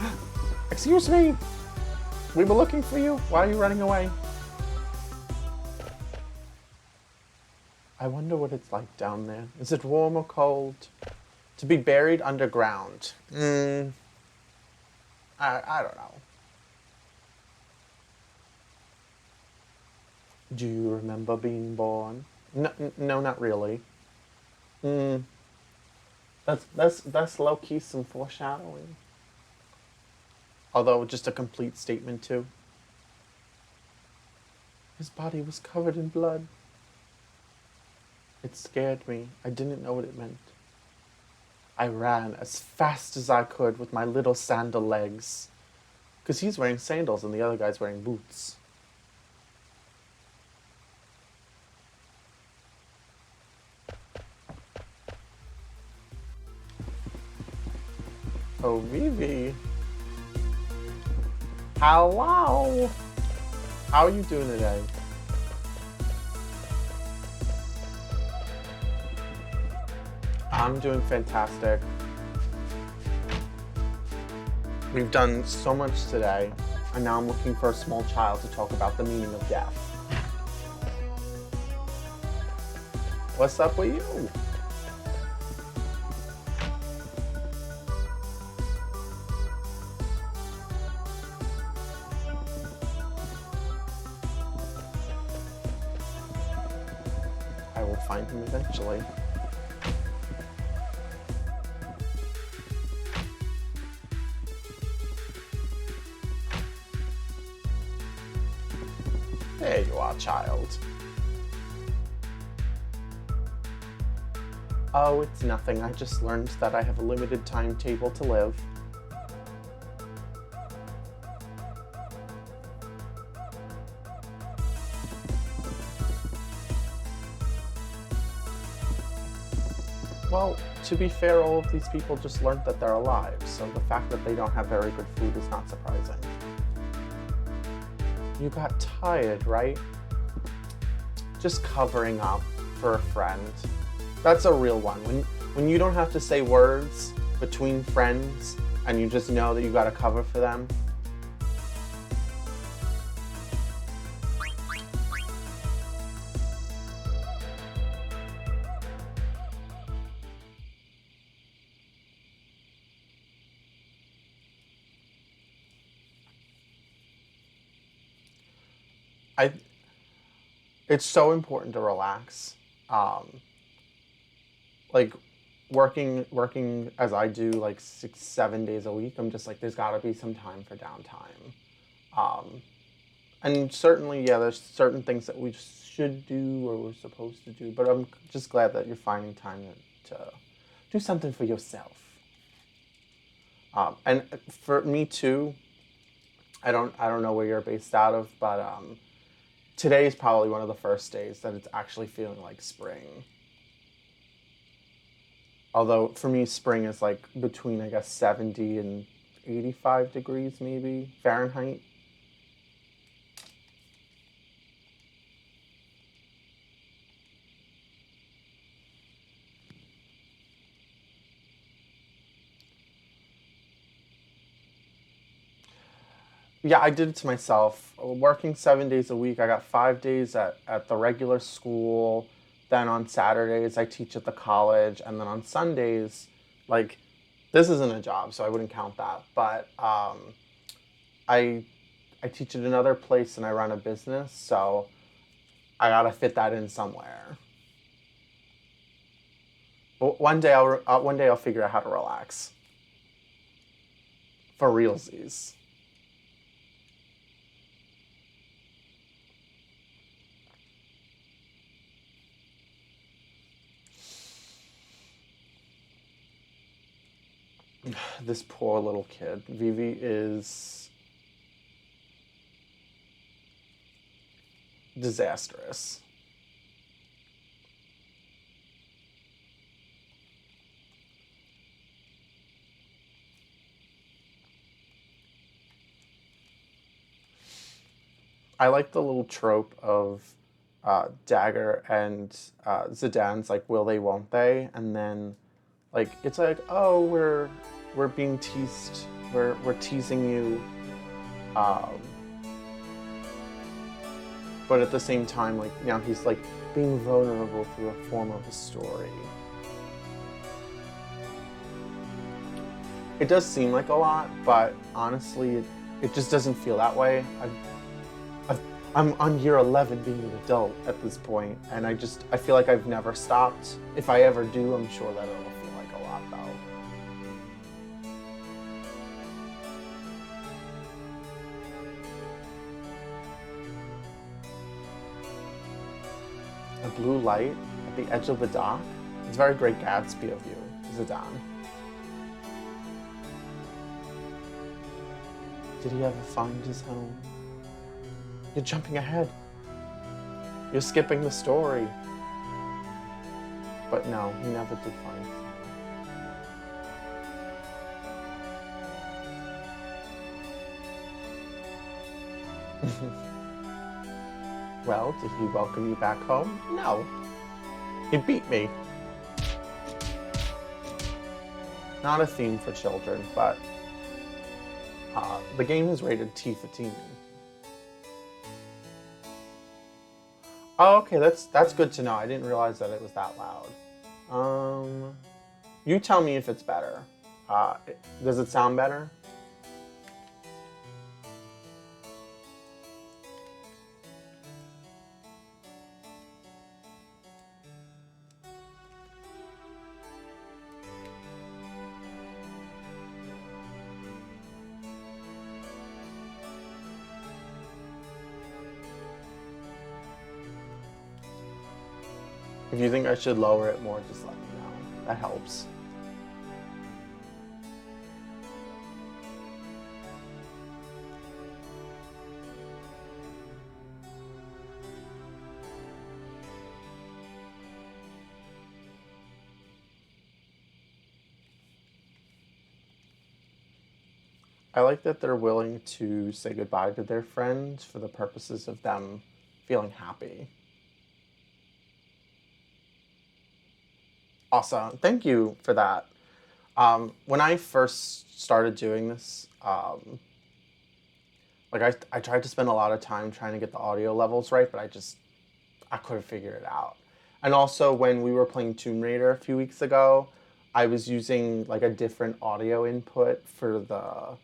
to do. Excuse me! We were looking for you. Why are you running away? I wonder what it's like down there. Is it warm or cold? To be buried underground. I don't know. Do you remember being born? No, not really. That's low-key some foreshadowing. Although just a complete statement too. His body was covered in blood. It scared me. I didn't know what it meant. I ran as fast as I could with my little sandal legs. Because he's wearing sandals and the other guy's wearing boots. Oh, Vivi. Hello. How are you doing today? I'm doing fantastic. We've done so much today, and now I'm looking for a small child to talk about the meaning of death. What's up with you? I will find him eventually. There you are, child. Oh, it's nothing. I just learned that I have a limited timetable to live. Well, to be fair, all of these people just learned that they're alive, so the fact that they don't have very good food is not surprising. You got tired, right? Just covering up for a friend. That's a real one. When you don't have to say words between friends and you just know that you gotta cover for them. I It's so important to relax. Um, like working as I do, like 6, 7 days a week. I'm just like, there's got to be some time for downtime. Um, and certainly, yeah, there's certain things that we should do or we're supposed to do. But I'm just glad that you're finding time to do something for yourself. And for me too, I don't know where you're based out of, but today is probably one of the first days that it's actually feeling like spring. Although for me, spring is like between, I guess, 70 and 85 degrees, maybe Fahrenheit. Yeah, I did it to myself. Working 7 days a week, I got 5 days at the regular school. Then on Saturdays, I teach at the college. And then on Sundays, like, this isn't a job, so I wouldn't count that. But I, I teach at another place and I run a business, so I gotta fit that in somewhere. But one day I'll figure out how to relax for realsies. This poor little kid. Vivi is disastrous. I like the little trope of Dagger and Zidane's like, will they, won't they? And then, like, it's like, oh, we're being teased. We're teasing you. Um, but at the same time, like, now he's like being vulnerable through a form of a story. It does seem like a lot, but honestly, it just doesn't feel that way. I'm on year 11 being an adult at this point, and I feel like I've never stopped. If I ever do, I'm sure that it'll feel like a lot, though. A blue light at the edge of the dock. It's very Great Gatsby of you, Zidane. Did he ever find his home? You're jumping ahead. You're skipping the story. But no, he never did find his home. Well, did he welcome you back home? No. He beat me. Not a theme for children, but the game is rated T for teen. Oh, okay, that's good to know. I didn't realize that it was that loud. You tell me if it's better. Does it sound better? If you think I should lower it more, just let me know. That helps. I like that they're willing to say goodbye to their friend for the purposes of them feeling happy. Awesome. Thank you for that. When I first started doing this, I tried to spend a lot of time trying to get the audio levels right, but I couldn't figure it out. And also when we were playing Tomb Raider a few weeks ago, I was using like a different audio input for the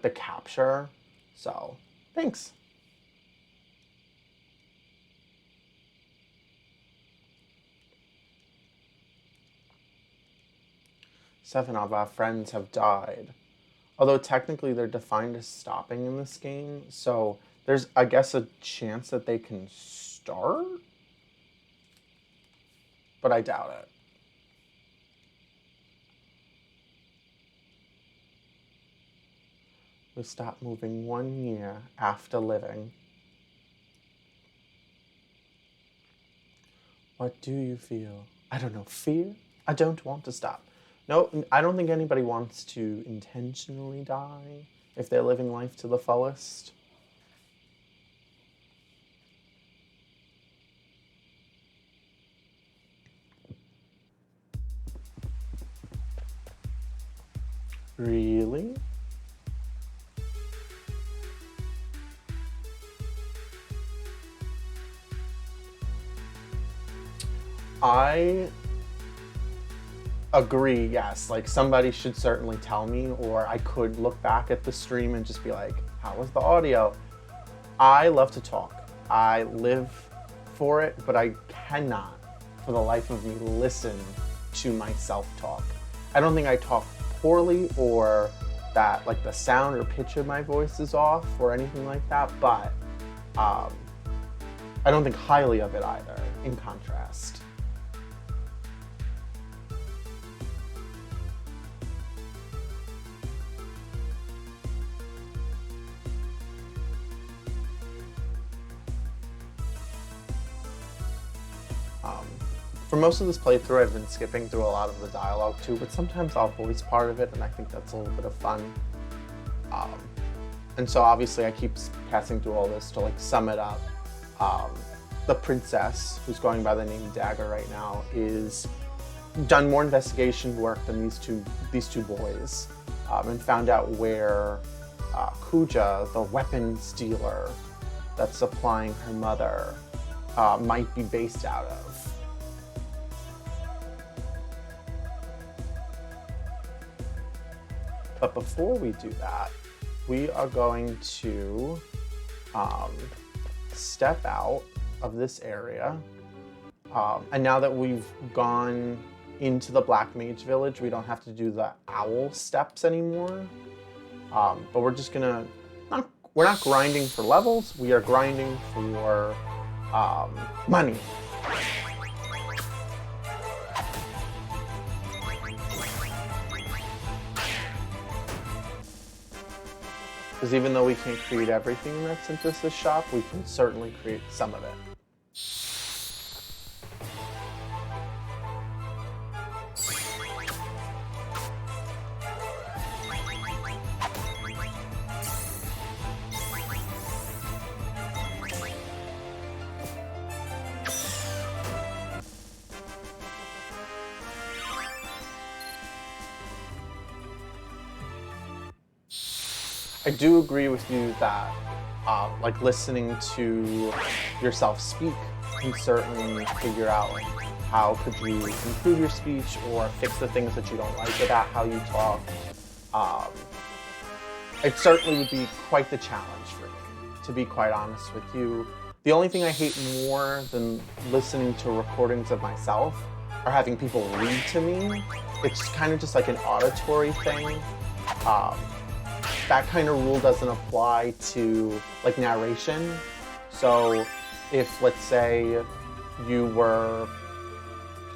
the capture. So thanks. 7 of our friends have died. Although technically they're defined as stopping in this game, so there's, I guess, a chance that they can start? But I doubt it. We stopped moving 1 year after living. What do you feel? I don't know, fear? I don't want to stop. No, I don't think anybody wants to intentionally die if they're living life to the fullest. Really? I agree, yes. Like, somebody should certainly tell me, or I could look back at the stream and just be like, how was the audio? I love to talk. I live for it, but I cannot, for the life of me, listen to myself talk. I don't think I talk poorly or that like the sound or pitch of my voice is off or anything like that, but I don't think highly of it either, in contrast. For most of this playthrough, I've been skipping through a lot of the dialogue too, but sometimes I'll voice part of it, and I think that's a little bit of fun. And so obviously I keep passing through all this to like sum it up. The princess, who's going by the name Dagger right now, is done more investigation work than these two boys, and found out where Kuja, the weapons dealer that's supplying her mother, might be based out of. But before we do that, we are going to step out of this area. And now that we've gone into the Black Mage Village, we don't have to do the owl steps anymore. But we're just gonna, we're not grinding for levels, we are grinding for money. Because even though we can't create everything that's in this shop, we can certainly create some of it. I do agree with you that like listening to yourself speak can certainly figure out like, how could you improve your speech or fix the things that you don't like about how you talk. It certainly would be quite the challenge for me, to be quite honest with you. The only thing I hate more than listening to recordings of myself are having people read to me. It's kind of just like an auditory thing. That kind of rule doesn't apply to like narration. So if, let's say, you were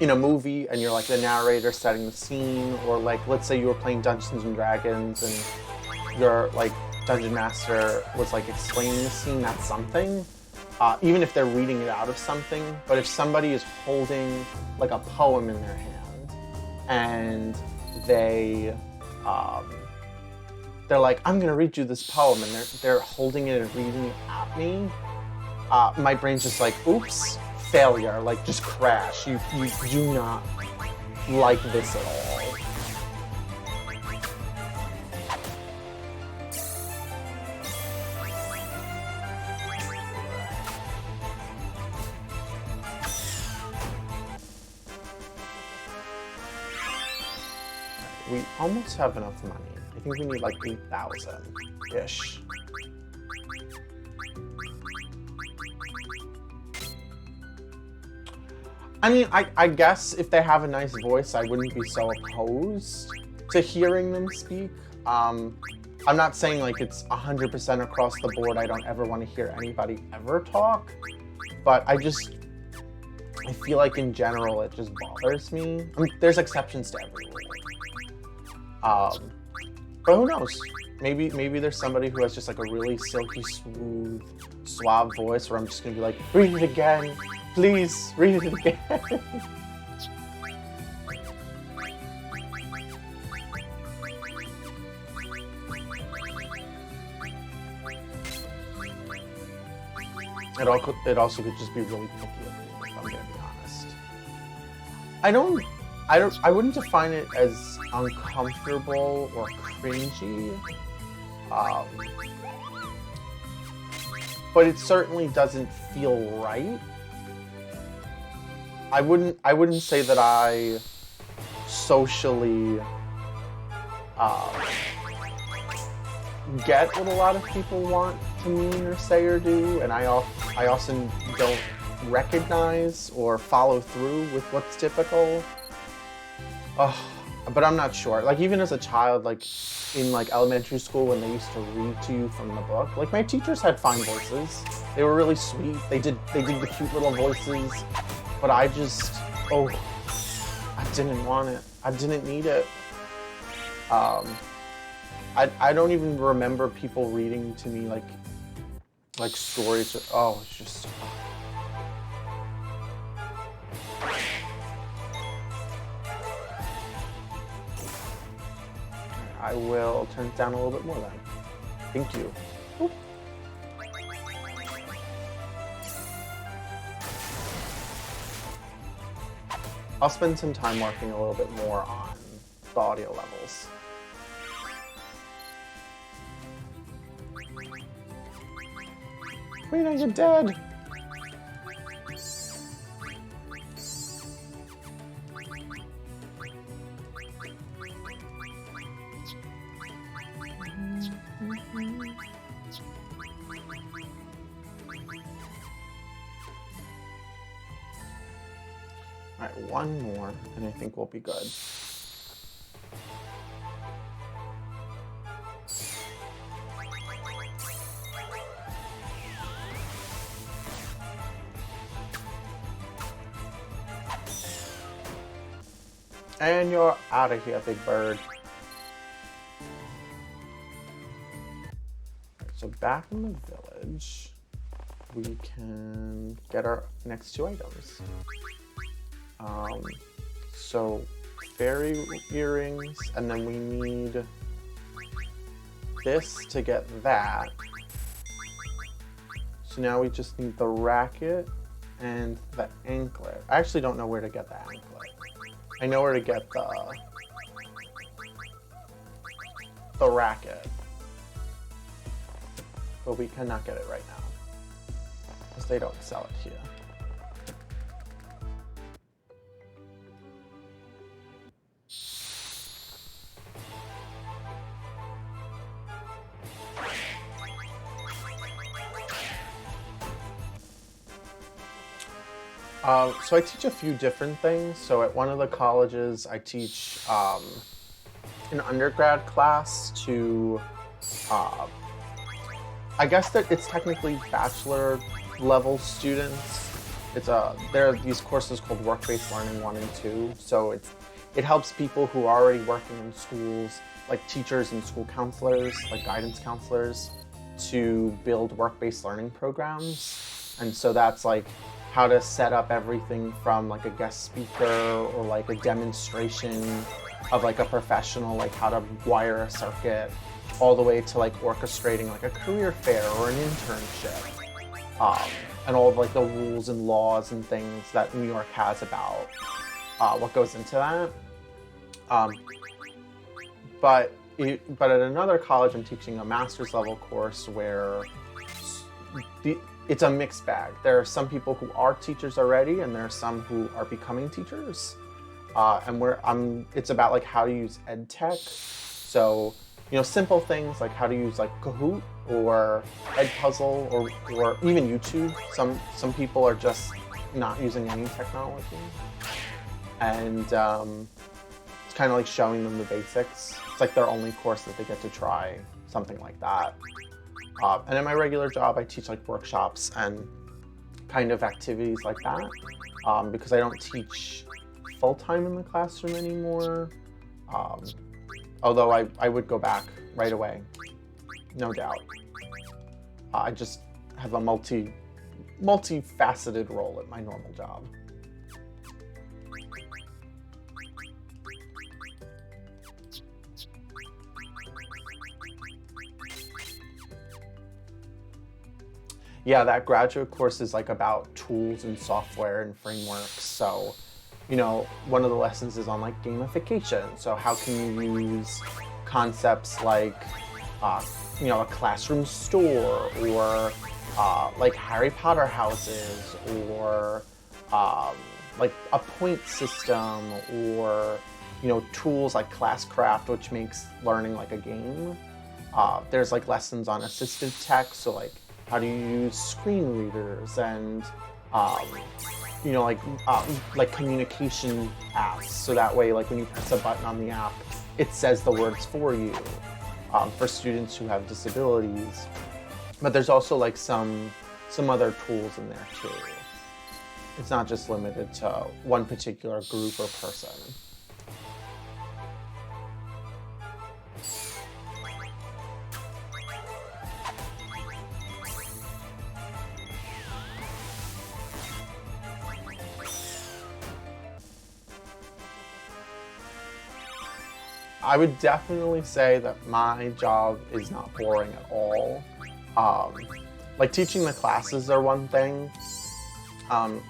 in a movie and you're like the narrator setting the scene, or like let's say you were playing Dungeons and Dragons and your like dungeon master was like explaining the scene, that's something. Even if they're reading it out of something, but if somebody is holding like a poem in their hand and they they're like, I'm gonna read you this poem, and they're holding it and reading it at me, my brain's just like, oops, failure, like just crash. You do not like this at all. We almost have enough money. I think we need like 8,000-ish. I mean, I guess if they have a nice voice, I wouldn't be so opposed to hearing them speak. I'm not saying like it's 100% across the board. I don't ever want to hear anybody ever talk, but I feel like in general it just bothers me. I mean, there's exceptions to every rule. But who knows? Maybe there's somebody who has just like a really silky, smooth, suave voice where I'm just gonna be like, read it again, please, read it again. It also could just be really picky of me, if I'm gonna be honest. I wouldn't define it as uncomfortable or cringy, but it certainly doesn't feel right. I wouldn't say that I socially get what a lot of people want to mean or say or do, and I often don't recognize or follow through with what's typical. But I'm not sure. Like even as a child, like in like elementary school when they used to read to you from the book, like my teachers had fine voices. They were really sweet. They did the cute little voices, but I didn't want it. I didn't need it. I don't even remember people reading to me like stories. Oh, it's just. I will turn it down a little bit more then. Thank you. Oop. I'll spend some time working a little bit more on the audio levels. Rena, you're dead! Alright, one more, and I think we'll be good. And you're out of here, big bird. So back in the village, we can get our next two items. So fairy earrings, and then we need this to get that. So now we just need the racket and the anklet. I actually don't know where to get the anklet. I know where to get the racket, but we cannot get it right now because they don't sell it here. So I teach a few different things. So at one of the colleges, I teach an undergrad class to, I guess that it's technically bachelor level students. There are these courses called Work-Based Learning 1 and 2. So it helps people who are already working in schools, like teachers and school counselors, like guidance counselors, to build work-based learning programs. And so that's like how to set up everything from like a guest speaker or like a demonstration of like a professional, like how to wire a circuit, all the way to like orchestrating like a career fair or an internship, and all of like the rules and laws and things that New York has about what goes into that. But at another college, I'm teaching a master's level course where it's a mixed bag. There are some people who are teachers already, and there are some who are becoming teachers. And it's about like how to use ed tech. So, simple things like how to use like Kahoot or Edpuzzle or even YouTube. Some people are just not using any technology. And it's kind of like showing them the basics. It's like their only course that they get to try, something like that. And in my regular job, I teach like workshops and kind of activities like that, because I don't teach full-time in the classroom anymore. Although I would go back right away, no doubt. I just have a multifaceted role at my normal job. Yeah, that graduate course is like about tools and software and frameworks. So, one of the lessons is on like gamification. So how can you use concepts like, a classroom store or like Harry Potter houses or like a point system or, tools like Classcraft, which makes learning like a game. There's like lessons on assistive tech. So like, how do you use screen readers and, like communication apps. So that way, like when you press a button on the app, it says the words for you, for students who have disabilities. But there's also like some other tools in there too. It's not just limited to one particular group or person. I would definitely say that my job is not boring at all. Like teaching the classes are one thing.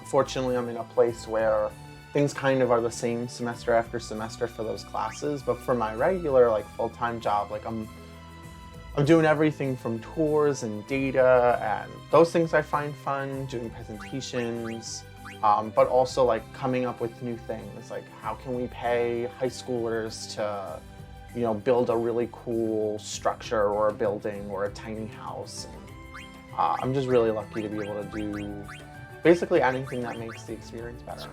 Fortunately, I'm in a place where things kind of are the same semester after semester for those classes. But for my regular, like full-time job, like I'm doing everything from tours and data, and those things I find fun, doing presentations. But also like coming up with new things, like how can we pay high schoolers to, build a really cool structure or a building or a tiny house. And, I'm just really lucky to be able to do basically anything that makes the experience better.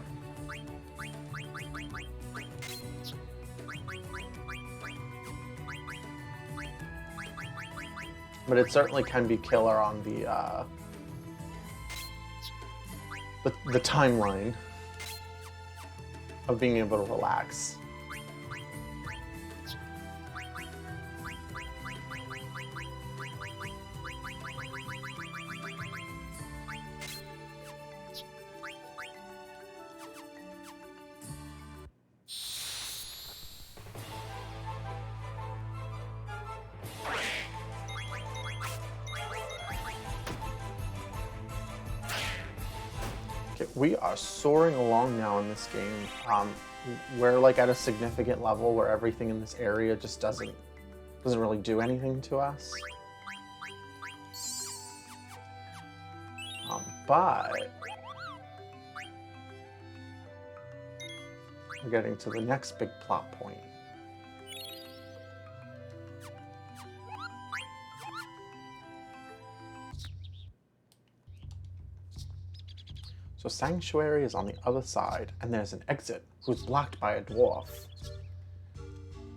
But it certainly can be killer on the timeline of being able to relax. Okay, we are soaring along now in this game. We're like at a significant level where everything in this area just doesn't really do anything to us. But we're getting to the next big plot point. So Sanctuary is on the other side, and there's an exit who's blocked by a dwarf.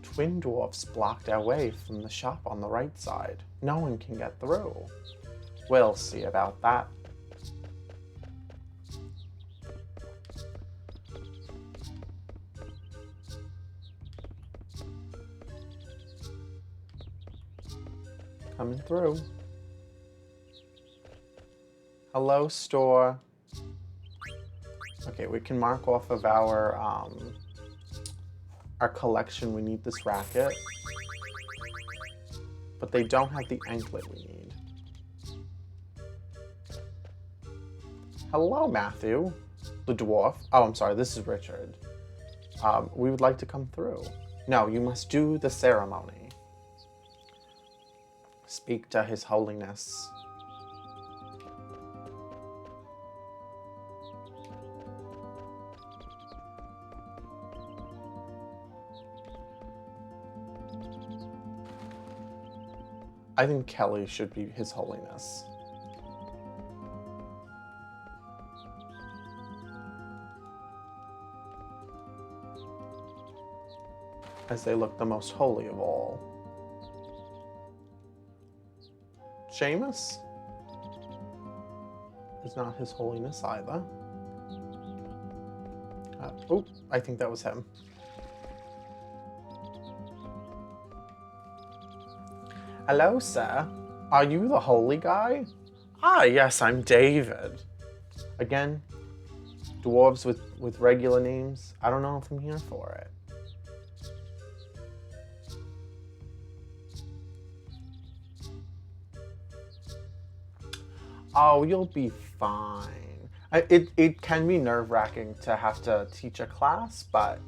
Twin dwarfs blocked our way from the shop on the right side. No one can get through. We'll see about that. Coming through. Hello, store. Okay, we can mark off of our collection. We need this racket. but they don't have the anklet we need. Hello, Matthew. The dwarf. Oh, I'm sorry, this is Richard. We would like to come through. No, you must do the ceremony. Speak to His Holiness. I think Kelly should be His Holiness. As they look the most holy of all. Seamus is not His Holiness either. Oh, I think that was him. Hello, sir. Are you the holy guy? Ah, yes, I'm David. Again, dwarves with regular names. I don't know if I'm here for it. Oh, you'll be fine. It can be nerve-wracking to have to teach a class, but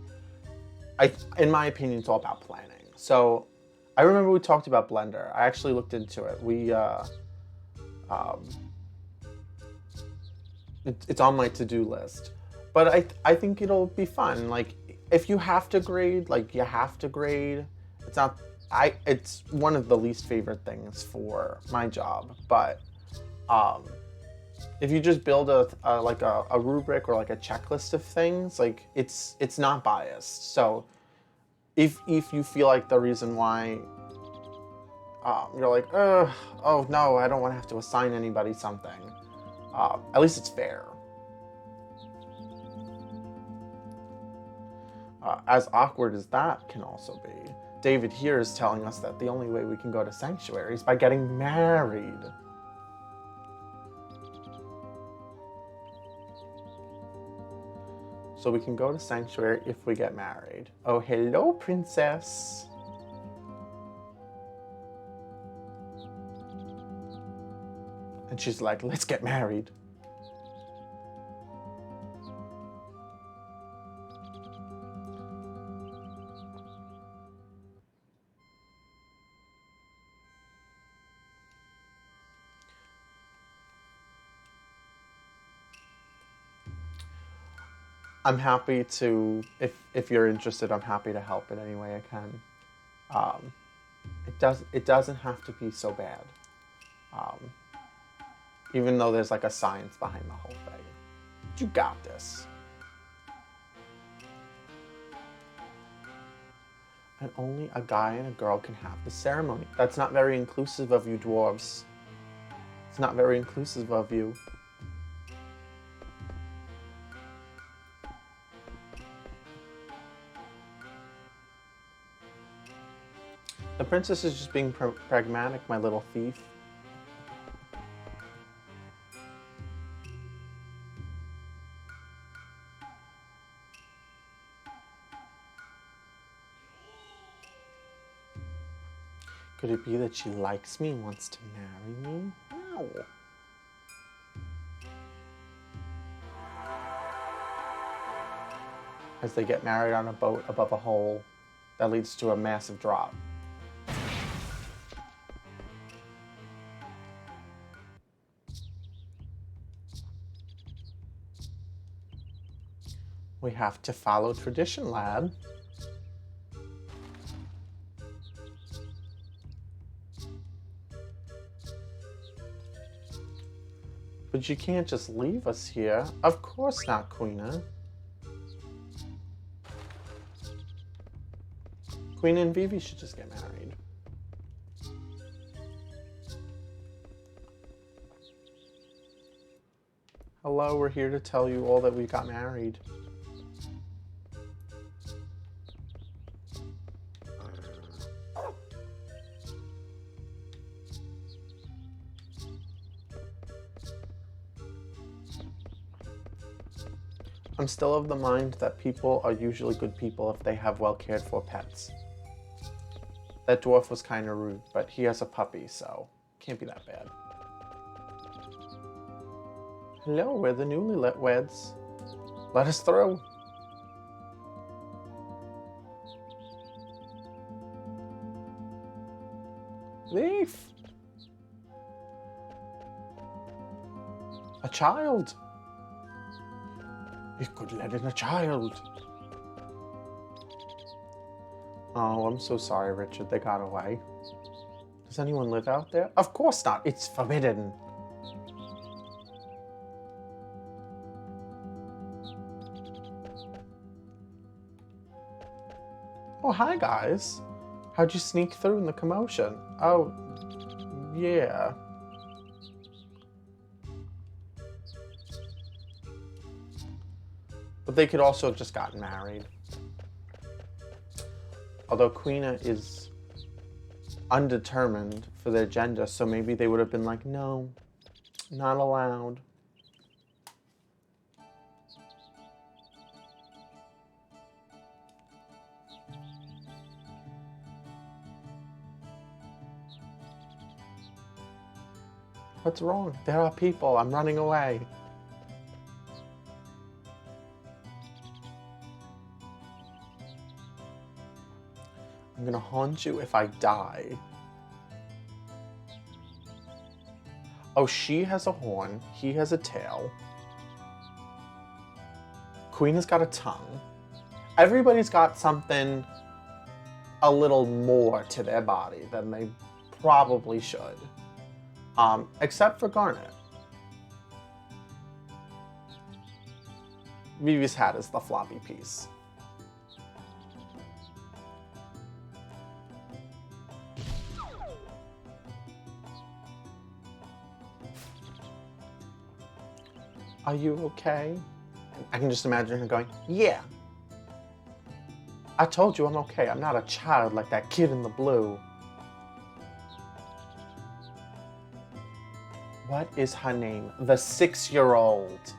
in my opinion, it's all about planning. So I remember we talked about Blender. I actually looked into it. It's on my to-do list. But I think it'll be fun. Like, if you have to grade, like, you have to grade. It's one of the least favorite things for my job, but if you just build a rubric or like a checklist of things, like it's not biased. So if you feel like the reason why you're like, oh no, I don't want to have to assign anybody something, at least it's fair. As awkward as that can also be, David here is telling us that the only way we can go to Sanctuary is by getting married. So we can go to Sanctuary if we get married. Oh, hello, princess. And she's like, let's get married. I'm happy to, if you're interested, I'm happy to help in any way I can. It doesn't have to be so bad. Even though there's like a science behind the whole thing. You got this. And only a guy and a girl can have the ceremony. That's not very inclusive of you, dwarves. It's not very inclusive of you. The princess is just being pragmatic, my little thief. Could it be that she likes me and wants to marry me? No. As they get married on a boat above a hole that leads to a massive drop. We have to follow tradition, lad. But you can't just leave us here. Of course not, Queena. Queena and Vivi should just get married. Hello, we're here to tell you all that we got married. I'm still of the mind that people are usually good people if they have well cared for pets. That dwarf was kind of rude, but he has a puppy, so can't be that bad. Hello, we're the newlyweds. Let us through. Leave. A child. You could let in a child. Oh, I'm so sorry, Richard. They got away. Does anyone live out there? Of course not. It's forbidden. Oh, hi, guys. How'd you sneak through in the commotion? Oh, yeah. But they could also have just gotten married. Although Queena is undetermined for their gender, so maybe they would have been like, no, not allowed. What's wrong? There are people. I'm running away. I'm gonna haunt you if I die. Oh, she has a horn. He has a tail. Queen has got a tongue. Everybody's got something a little more to their body than they probably should. Except for Garnet. Vivi's hat is the floppy piece. Are you okay? I can just imagine her going, yeah. I told you I'm okay. I'm not a child like that kid in the blue. What is her name? The 6-year-old.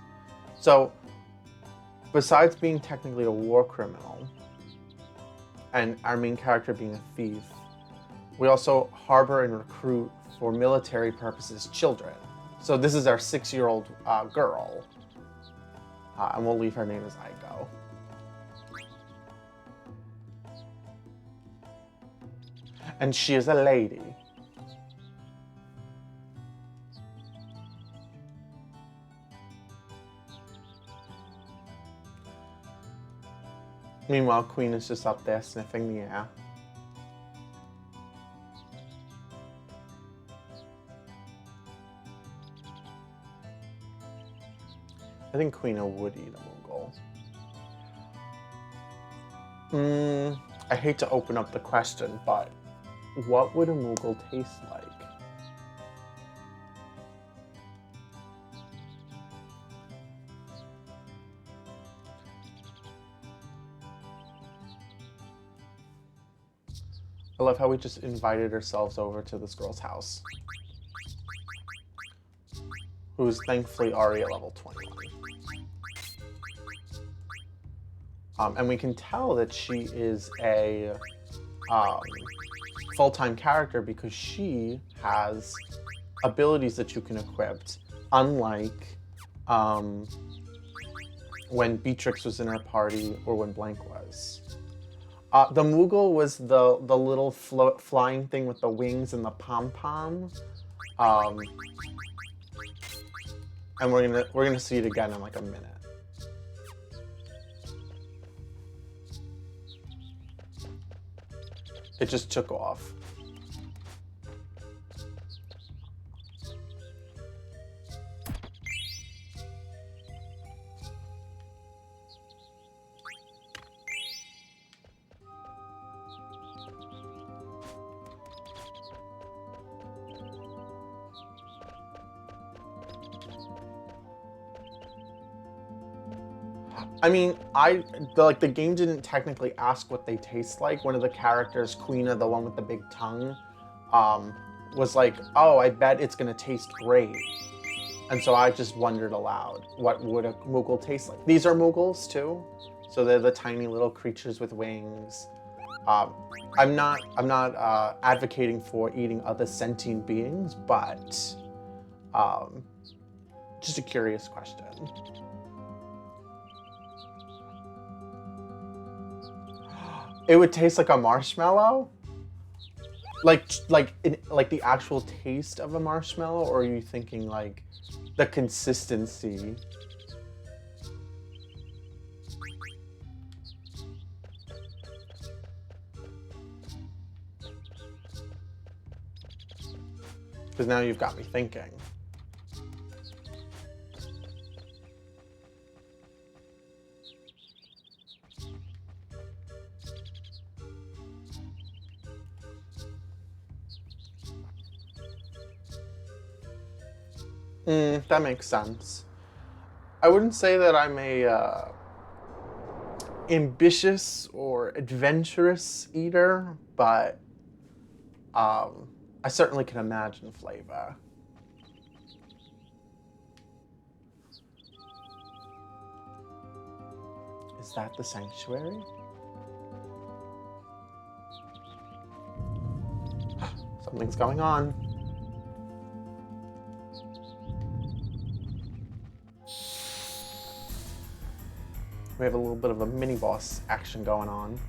So, besides being technically a war criminal, and our main character being a thief, we also harbor and recruit for military purposes children. So this is our 6-year-old girl. And we'll leave her name as Aiko. And she is a lady. Meanwhile, Queen is just up there sniffing the air. I think Queen would eat a Moogle. I hate to open up the question, but what would a Moogle taste like? I love how we just invited ourselves over to this girl's house, who is thankfully already at level 21. And we can tell that she is a full-time character because she has abilities that you can equip, unlike when Beatrix was in our party or when Blank was. The Moogle was the little flying thing with the wings and the pom-pom. And we're gonna see it again in like a minute. It just took off. I mean, the game didn't technically ask what they taste like. One of the characters, Queena, the one with the big tongue, was like, oh, I bet it's gonna taste great. And so I just wondered aloud, what would a Moogle taste like? These are Moogles too. So they're the tiny little creatures with wings. Um, I'm not advocating for eating other sentient beings, but um, just a curious question. It would taste like a marshmallow? Like the actual taste of a marshmallow, or are you thinking like the consistency? Because now you've got me thinking. That makes sense. I wouldn't say that I'm a ambitious or adventurous eater, but I certainly can imagine flavor. Is that the sanctuary? Something's going on. We have a little bit of a mini boss action going on.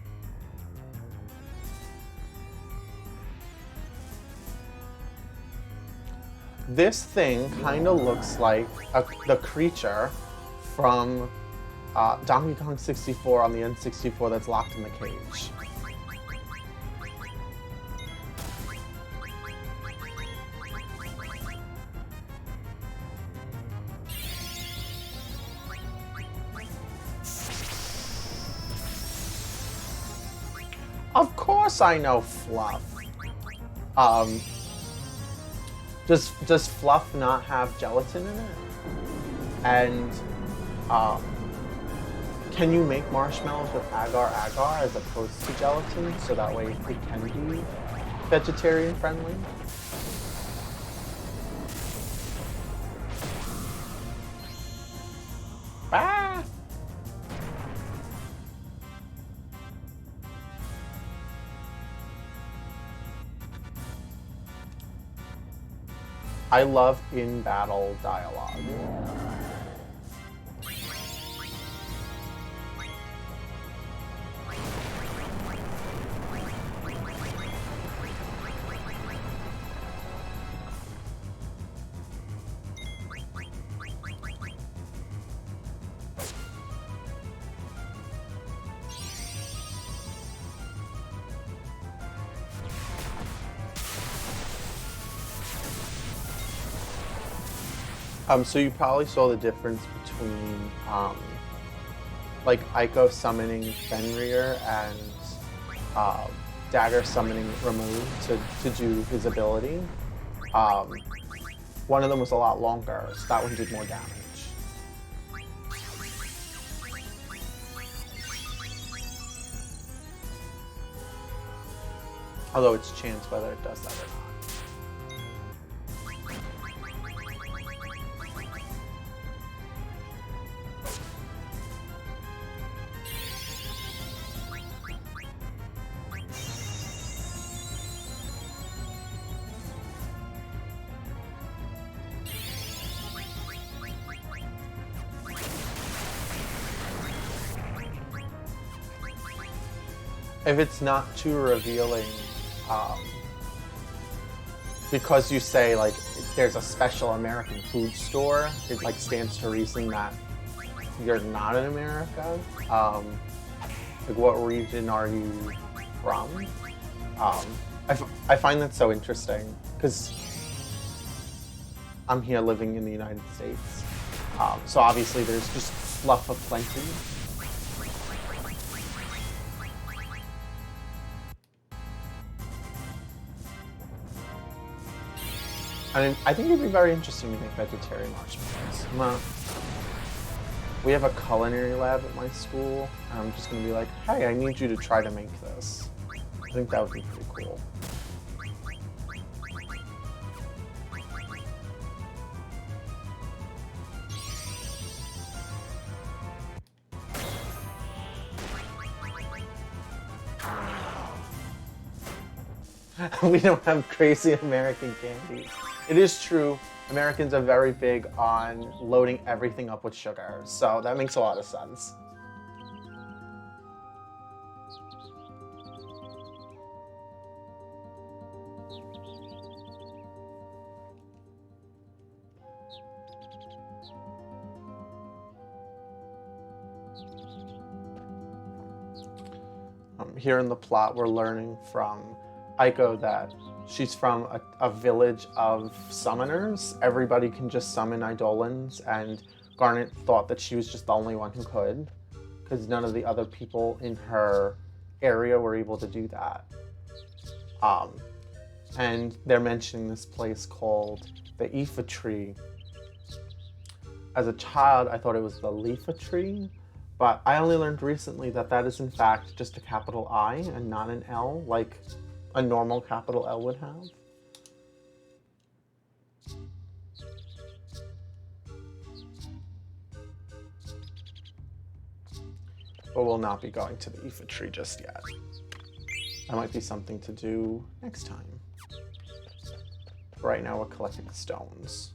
This thing kind of looks like the creature from Donkey Kong 64 on the N64 that's locked in the cage. Of course I know Fluff. Does Fluff not have gelatin in it? And can you make marshmallows with agar-agar as opposed to gelatin, so that way it can be vegetarian friendly? Ah! I love in-battle dialogue. So you probably saw the difference between like Ico summoning Fenrir and Dagger summoning Remove to do his ability. One of them was a lot longer, so that one did more damage. Although it's chance whether it does that or not. If it's not too revealing, because you say like there's a special American food store, it like stands to reason that you're not in America. Like what region are you from? I find that so interesting because I'm here living in the United States. So obviously there's just fluff aplenty. I think it'd be very interesting to make vegetarian marshmallows. We have a culinary lab at my school, and I'm just gonna be like, hey, I need you to try to make this. I think that would be pretty cool. We don't have crazy American candies. It is true, Americans are very big on loading everything up with sugar, so that makes a lot of sense. Here in the plot, we're learning from Aiko that she's from a village of summoners. Everybody can just summon Eidolons, and Garnet thought that she was just the only one who could, because none of the other people in her area were able to do that. And they're mentioning this place called the Ifa Tree. As a child, I thought it was the Leafa Tree, but I only learned recently that that is in fact just a capital I and not an L, like a normal capital L would have. But we'll not be going to the Ifa Tree just yet. That might be something to do next time. Right now we're collecting stones.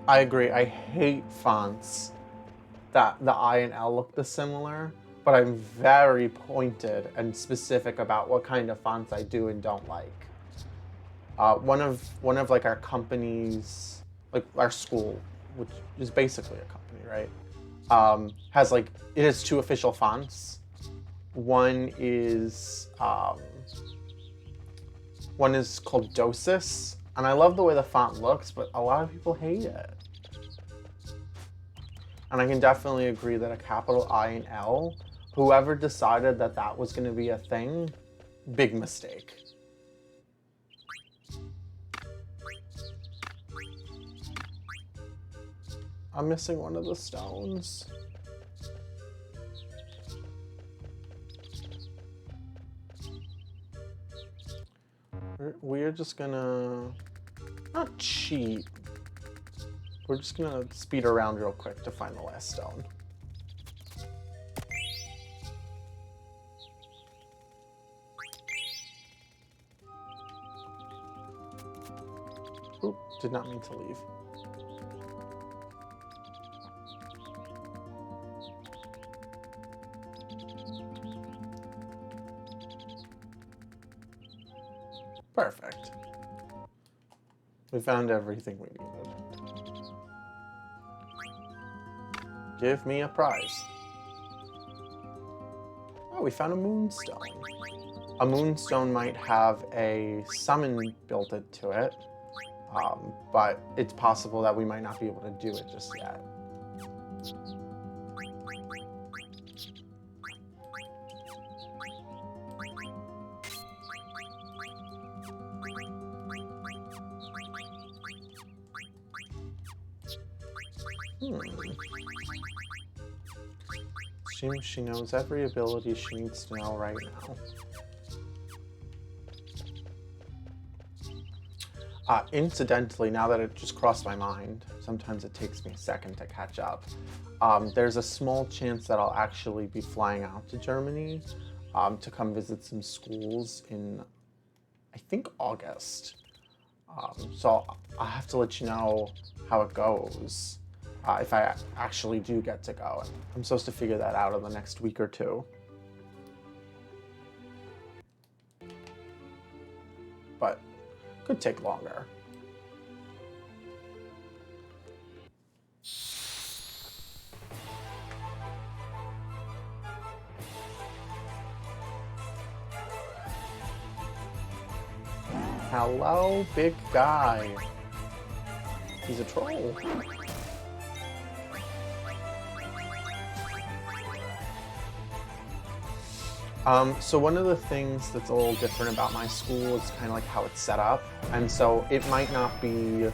I agree. I hate fonts that the I and L look dissimilar, but I'm very pointed and specific about what kind of fonts I do and don't like. One of like our companies, like our school, which is basically a company, right? Has like, it has two official fonts. One is called Dosis, and I love the way the font looks, but a lot of people hate it. And I can definitely agree that a capital I and L, whoever decided that that was going to be a thing, big mistake. I'm missing one of the stones. We're just gonna, not cheat, we're just gonna speed around real quick to find the last stone. Oop, did not mean to leave. Perfect. We found everything we needed. Give me a prize. Oh, we found a moonstone. A moonstone might have a summon built into it, but it's possible that we might not be able to do it just yet. Seems she knows every ability she needs to know right now. Incidentally, now that it just crossed my mind, sometimes it takes me a second to catch up. There's a small chance that I'll actually be flying out to Germany to come visit some schools in, I think, August. So I'll have to let you know how it goes. If I actually do get to go. I'm supposed to figure that out in the next week or two. But could take longer. Hello, big guy. He's a troll. So one of the things that's a little different about my school is kind of like how it's set up. And so it might not be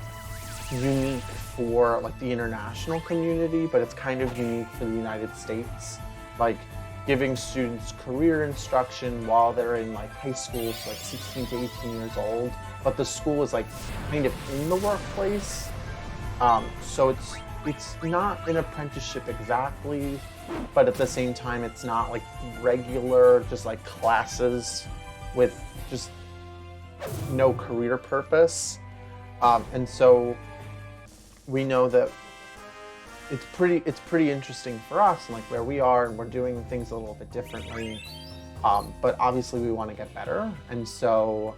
unique for like the international community, but it's kind of unique for the United States. like giving students career instruction while they're in like high school, so like 16 to 18 years old, but the school is like kind of in the workplace. So it's not an apprenticeship exactly, but at the same time, it's not like regular, just like classes with just no career purpose. And so we know that it's pretty interesting for us and like where we are, and we're doing things a little bit differently. But obviously we want to get better. And so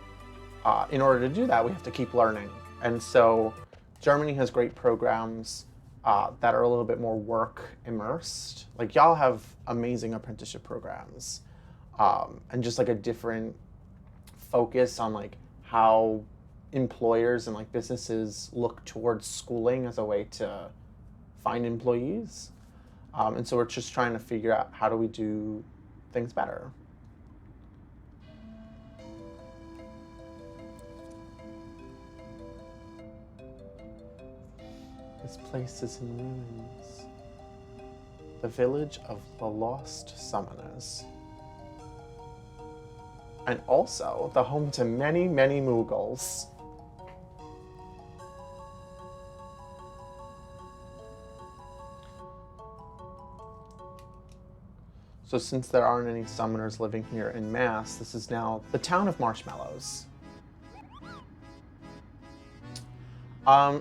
in order to do that, we have to keep learning. And so Germany has great programs that are a little bit more work immersed. Like y'all have amazing apprenticeship programs, and just like a different focus on like how employers and like businesses look towards schooling as a way to find employees. And so we're just trying to figure out how do we do things better. This place is in ruins. The village of the Lost Summoners. And also the home to many, many Mughals. So since there aren't any summoners living here en masse, this is now the town of Marshmallows.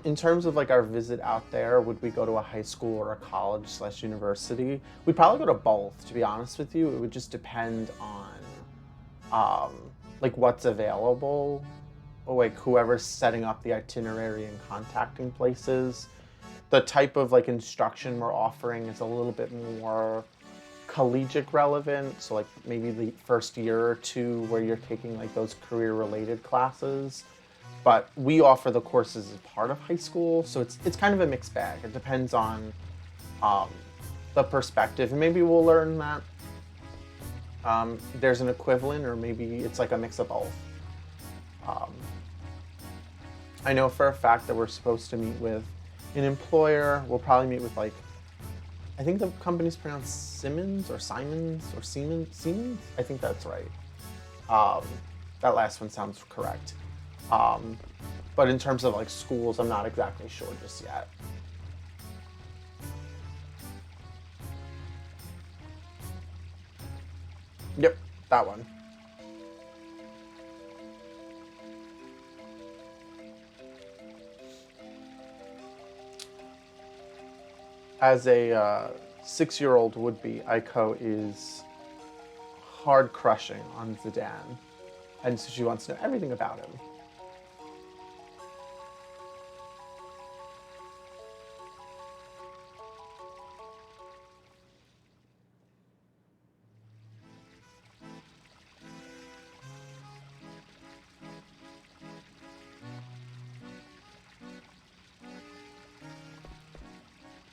In terms of like our visit out there, would we go to a high school or a college/university? We'd probably go to both, to be honest with you. It would just depend on like what's available, or like whoever's setting up the itinerary and contacting places. The type of like instruction we're offering is a little bit more collegiate relevant, so like maybe the first year or two where you're taking like those career related classes. But we offer the courses as part of high school, so it's kind of a mixed bag. It depends on the perspective, and maybe we'll learn that there's an equivalent, or maybe it's like a mix of both. I know for a fact that we're supposed to meet with an employer. We'll probably meet with like, I think the company's pronounced Siemens or Simons or Siemens. I think that's right. That last one sounds correct. But in terms of like schools, I'm not exactly sure just yet. Yep, that one. As a 6-year-old would-be, Aiko is hard crushing on Zidane, and so she wants to know everything about him.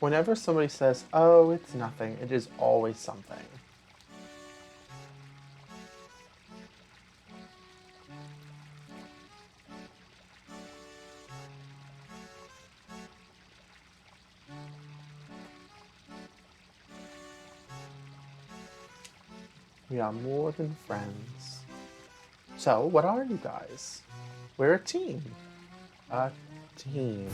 Whenever somebody says, oh, it's nothing, it is always something. We are more than friends. So, what are you guys? We're a team. A team.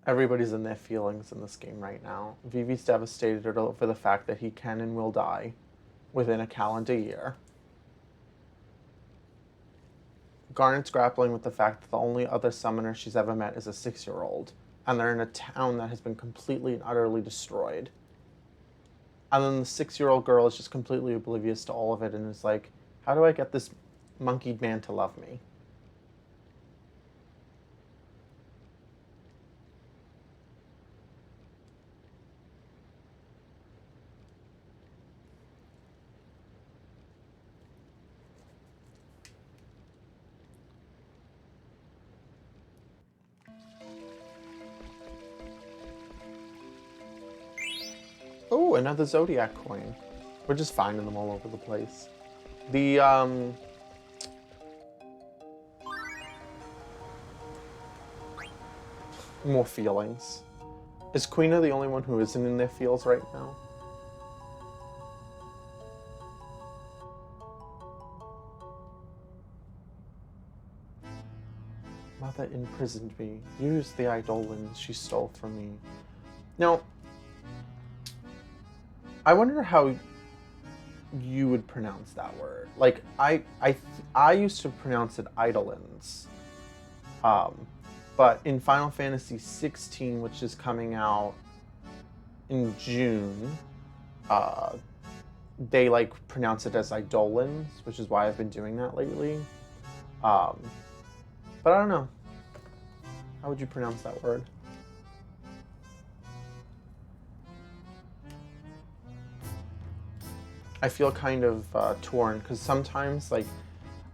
Everybody's in their feelings in this game right now. Vivi's devastated over the fact that he can and will die within a calendar year. Garnet's grappling with the fact that the only other summoner she's ever met is a 6-year-old, and they're in a town that has been completely and utterly destroyed. And then the 6-year-old girl is just completely oblivious to all of it and is like, how do I get this monkeyed man to love me? Oh, another Zodiac coin. We're just finding them all over the place. The, more feelings. Is Queena the only one who isn't in their feels right now? Mother imprisoned me, used the eidolons she stole from me. Now, I wonder how you would pronounce that word. Like, I used to pronounce it eidolons. But in Final Fantasy 16, which is coming out in June, they like pronounce it as eidolons, which is why I've been doing that lately. But I don't know. How would you pronounce that word? I feel kind of torn because sometimes like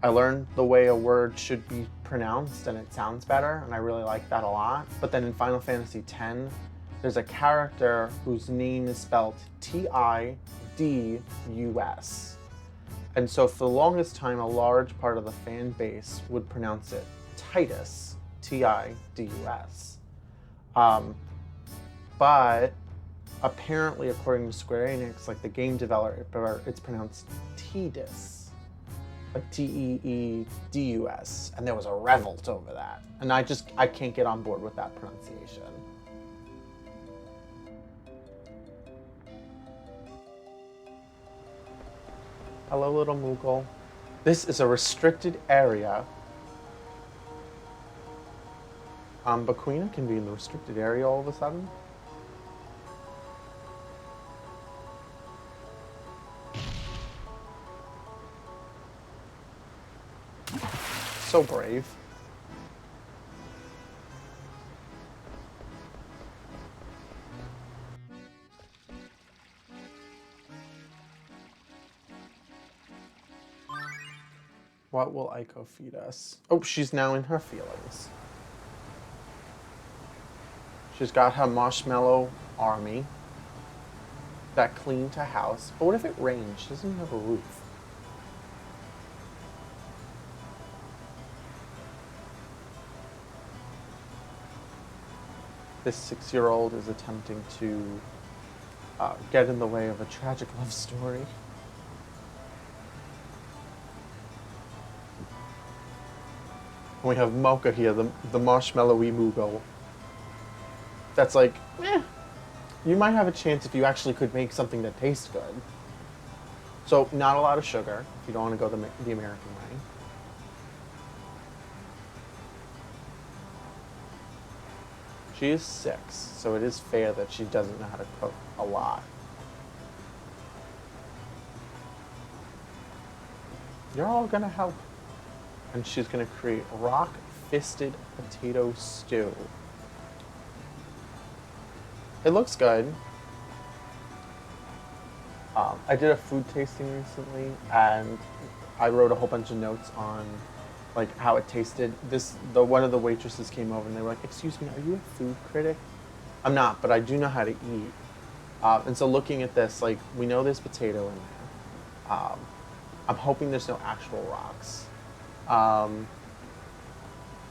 I learned the way a word should be pronounced and it sounds better, and I really like that a lot. But then in Final Fantasy X, there's a character whose name is spelled Tidus. And so for the longest time, a large part of the fan base would pronounce it Titus, Tidus. But apparently, according to Square Enix, like the game developer, it's pronounced Tidus, like Teedus, and there was a revolt over that. And I can't get on board with that pronunciation. Hello, little Moogle. This is a restricted area. But Queena can be in the restricted area all of a sudden. So brave. What will Aiko feed us? Oh, she's now in her feelings. She's got her marshmallow army that cleaned her house. But what if it rains? She doesn't even have a roof. This 6-year-old is attempting to get in the way of a tragic love story. We have Mocha here, the marshmallowy Moogle. That's like, you might have a chance if you actually could make something that tastes good. So, not a lot of sugar, if you don't want to go the American way. She is 6, so it is fair that she doesn't know how to cook a lot. You're all gonna help. And she's gonna create rock-fisted potato stew. It looks good. I did a food tasting recently, and I wrote a whole bunch of notes on like how it tasted. One of the waitresses came over and they were like, "Excuse me, are you a food critic?" I'm not, but I do know how to eat. And so looking at this, like we know there's potato in there. I'm hoping there's no actual rocks.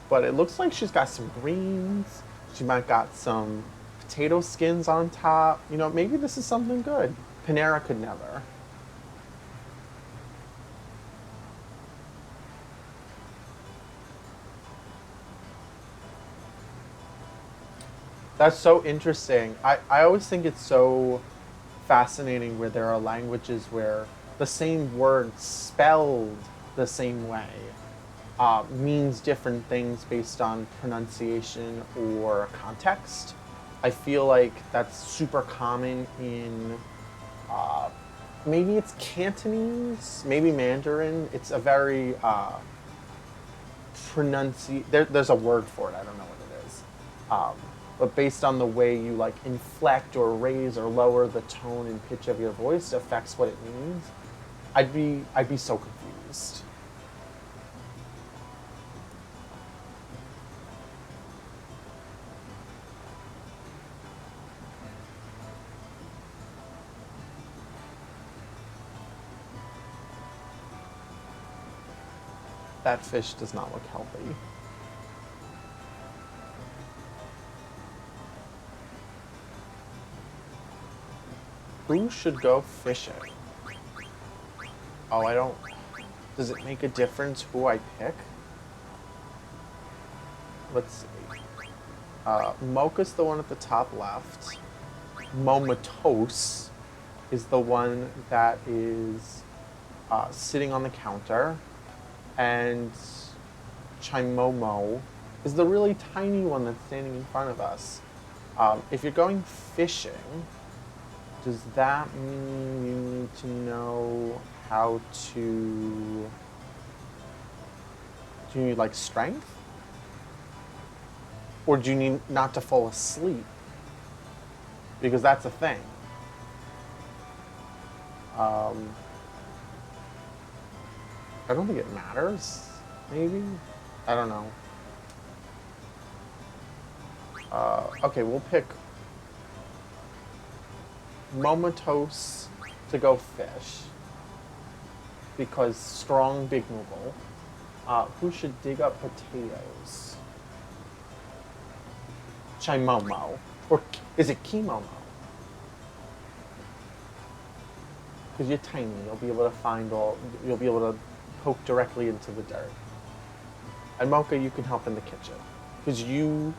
But it looks like she's got some greens. She might got some potato skins on top. You know, maybe this is something good. Panera could never. That's so interesting. I always think it's so fascinating where there are languages where the same word spelled the same way means different things based on pronunciation or context. I feel like that's super common in maybe it's Cantonese, maybe Mandarin. It's a very there's a word for it. I don't know what it is. But based on the way you like inflect or raise or lower the tone and pitch of your voice affects what it means. I'd be so confused. That fish does not look healthy. Who should go fishing? Oh, I don't... Does it make a difference who I pick? Let's see. Mocha's the one at the top left. Momatos is the one that is sitting on the counter. And Chimomo is the really tiny one that's standing in front of us. If you're going fishing, does that mean you need to know how to... Do you need, like, strength? Or do you need not to fall asleep? Because that's a thing. I don't think it matters, maybe? I don't know. Okay, we'll pick Momatos to go fish. Because strong Big Moogle. Who should dig up potatoes? Chimomo. Or is it Kimomo? Because you're tiny, you'll be able to find you'll be able to poke directly into the dirt. And Mocha, you can help in the kitchen. Because you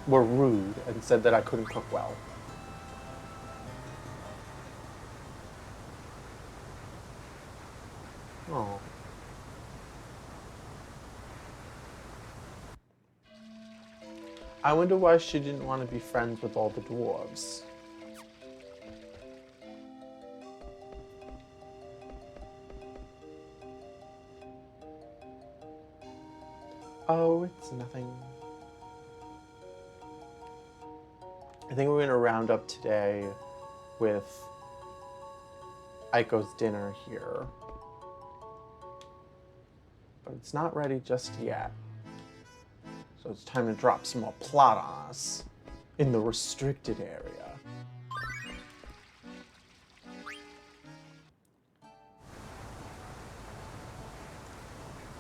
were rude and said that I couldn't cook well. Oh. I wonder why she didn't want to be friends with all the dwarves. Oh, it's nothing. I think we're going to round up today with Aiko's dinner here. But it's not ready just yet. So it's time to drop some more plot on us in the restricted area.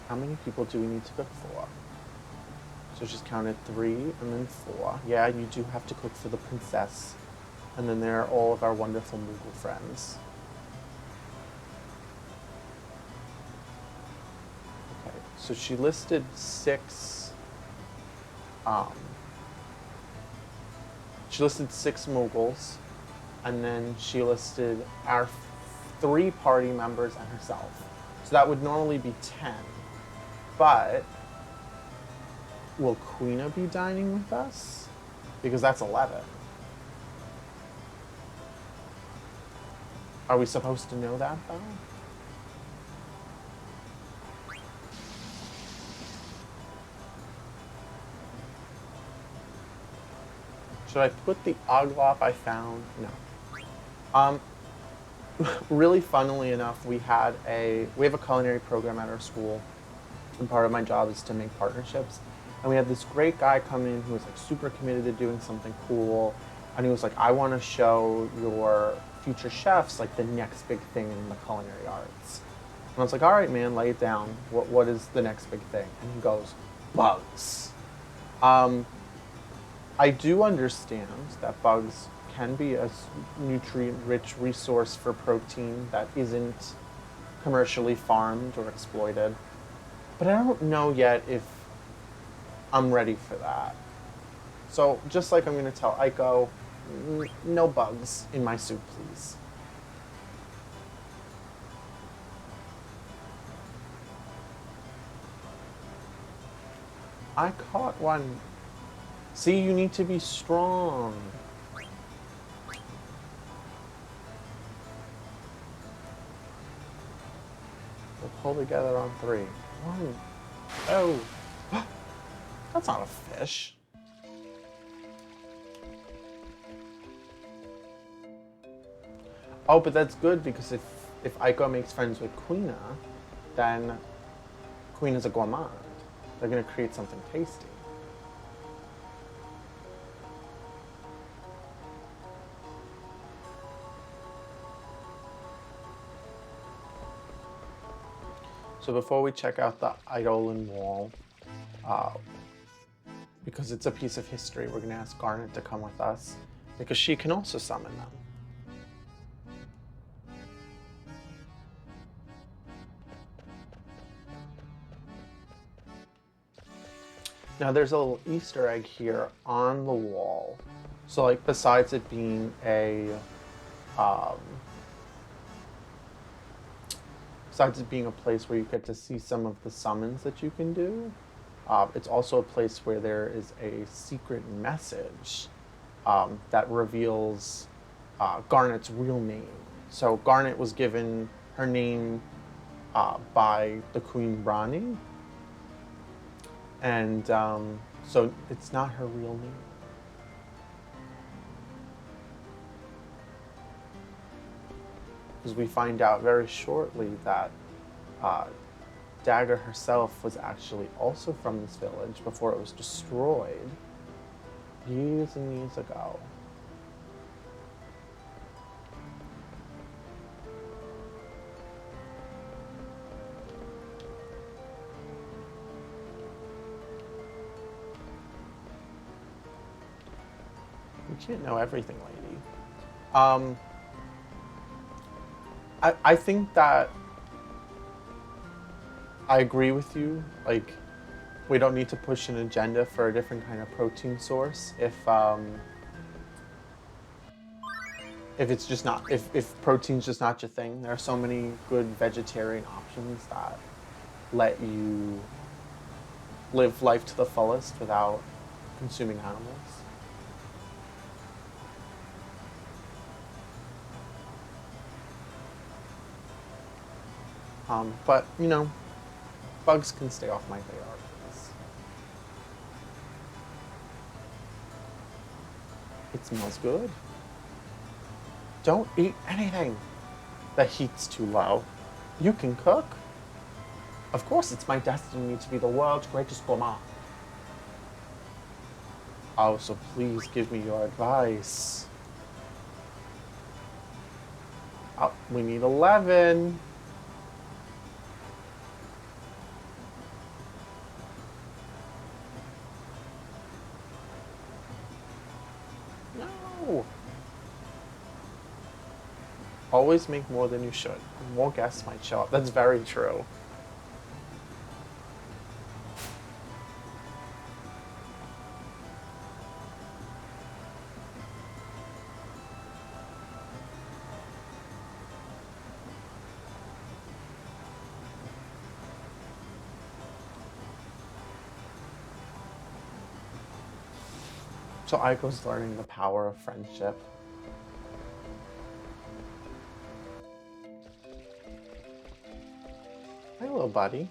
How many people do we need to cook for? So just counted 3 and then 4. Yeah, you do have to cook for the princess. And then there are all of our wonderful Moogle friends. Okay, so she listed 6... she listed 6 Moogles, and then she listed our 3 party members and herself. So that would normally be 10. But will Queena be dining with us? Because that's 11. Are we supposed to know that, though? Should I put the Oglop I found? No. Really funnily enough, we have a culinary program at our school, and part of my job is to make partnerships. And we had this great guy come in who was like super committed to doing something cool, and he was like, "I want to show your future chefs like the next big thing in the culinary arts." And I was like, "All right, man, lay it down. What is the next big thing?" And he goes, "Bugs." I do understand that bugs can be a nutrient-rich resource for protein that isn't commercially farmed or exploited. But I don't know yet if I'm ready for that. So just like I'm going to tell Aiko, no bugs in my soup, please. I caught one. See, you need to be strong. We'll pull together on 3. 1. Oh. That's not a fish. Oh, but that's good because if Aiko makes friends with Queena, then Queena's a gourmand. They're going to create something tasty. So before we check out the Eidolon Wall, uh, because it's a piece of history, we're going to ask Garnet to come with us, because she can also summon them. Now there's a little Easter egg here on the wall. So like besides it being a place where you get to see some of the summons that you can do, it's also a place where there is a secret message that reveals Garnet's real name. So Garnet was given her name by the Queen Rani, and so it's not her real name. Because we find out very shortly that Dagger herself was actually also from this village before it was destroyed years and years ago. You can't know everything, lady. I think that I agree with you. Like, we don't need to push an agenda for a different kind of protein source if it's just not, if protein's just not your thing. There are so many good vegetarian options that let you live life to the fullest without consuming animals. But, you know, bugs can stay off my priorities. It smells good. Don't eat anything. The heat's too low. You can cook. Of course, it's my destiny to be the world's greatest gourmet. Oh, so please give me your advice. Oh, we need 11. No. Always make more than you should. More guests might show up. That's very true. So Aiko's learning the power of friendship. Hi, little buddy.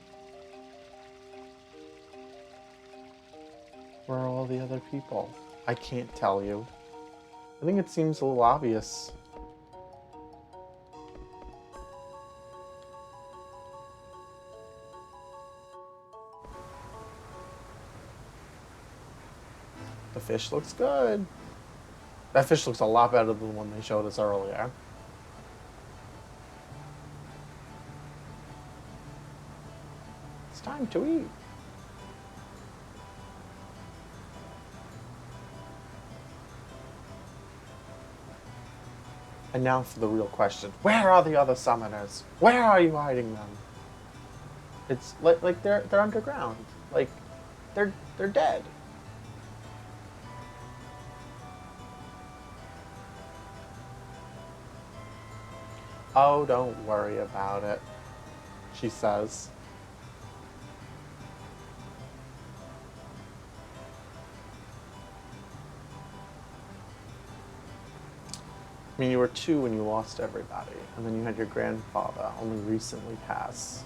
Where are all the other people? I can't tell you. I think it seems a little obvious. The fish looks good. That fish looks a lot better than the one they showed us earlier. It's time to eat. And now for the real question. Where are the other summoners? Where are you hiding them? It's like they're underground. Like they're dead. Oh, don't worry about it, she says. I mean, you were 2 when you lost everybody, and then you had your grandfather only recently pass.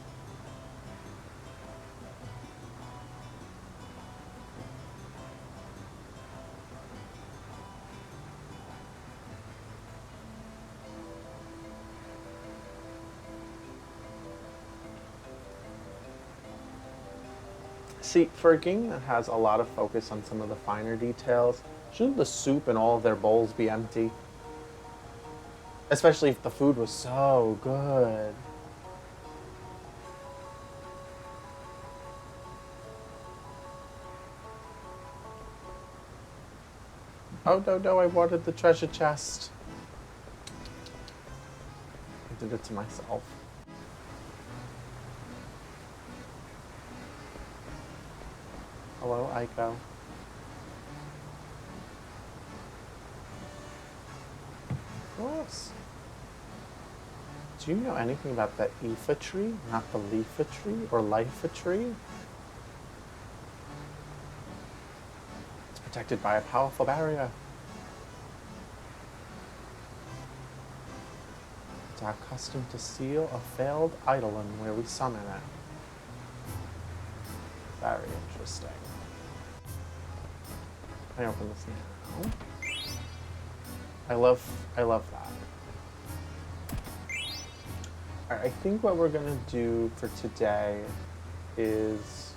See, for a game that has a lot of focus on some of the finer details, shouldn't the soup in all of their bowls be empty? Especially if the food was so good. Oh, no, I wanted the treasure chest. I did it to myself. Hello, Aiko. Gross. Do you know anything about the Aoife tree, not the Leafa tree or Lifa tree? It's protected by a powerful barrier. It's our custom to seal a failed eidolon where we summon it. Very interesting. Can I open this now? I love that. Alright, I think what we're gonna do for today is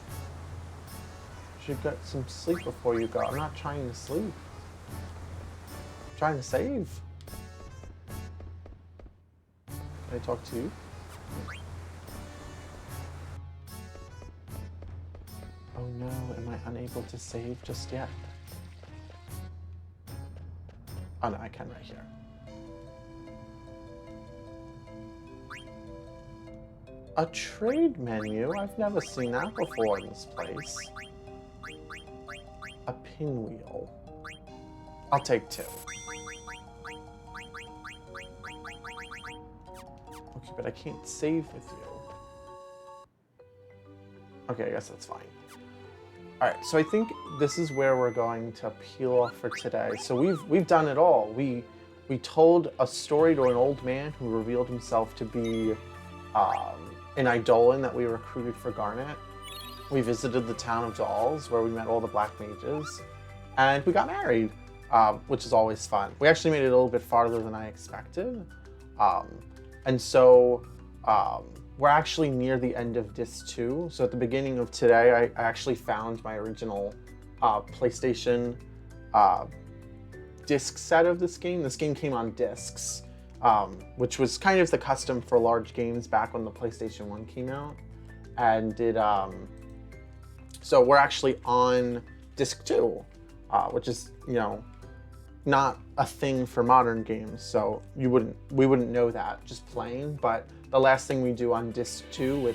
you should get some sleep before you go. I'm not trying to sleep. I'm trying to save. Can I talk to you? Oh no, am I unable to save just yet? Oh no, I can right here. A trade menu? I've never seen that before in this place. A pinwheel. I'll take 2. Okay, but I can't save with you. Okay, I guess that's fine. Alright, so I think this is where we're going to peel off for today. So we've done it all. We told a story to an old man who revealed himself to be an Eidolon that we recruited for Garnet. We visited the town of Dolls, where we met all the black mages, and we got married, which is always fun. We actually made it a little bit farther than I expected, and so we're actually near the end of Disc 2. So at the beginning of today, I actually found my original PlayStation disc set of this game. This game came on discs. Which was kind of the custom for large games back when the PlayStation 1 came out. And so we're actually on disc 2, which is, you know, not a thing for modern games. So we wouldn't know that just playing. But the last thing we do on disc 2,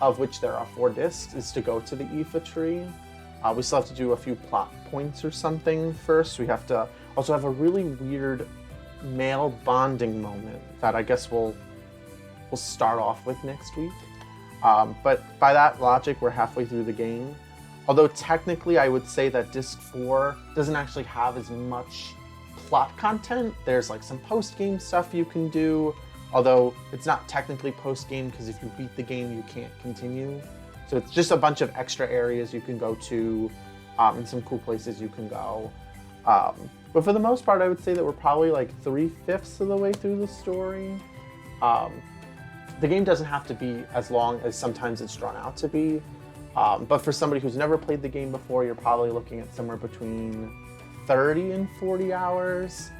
of which there are 4 discs, is to go to the Aoife tree. We still have to do a few plot points or something first. We have to also have a really weird male bonding moment that I guess we'll start off with next week. But by that logic, we're halfway through the game. Although technically I would say that Disc 4 doesn't actually have as much plot content. There's like some post-game stuff you can do, although it's not technically post-game because if you beat the game, you can't continue. So it's just a bunch of extra areas you can go to and some cool places you can go. But for the most part, I would say that we're probably like 3/5 of the way through the story. The game doesn't have to be as long as sometimes it's drawn out to be. But for somebody who's never played the game before, you're probably looking at somewhere between 30 and 40 hours.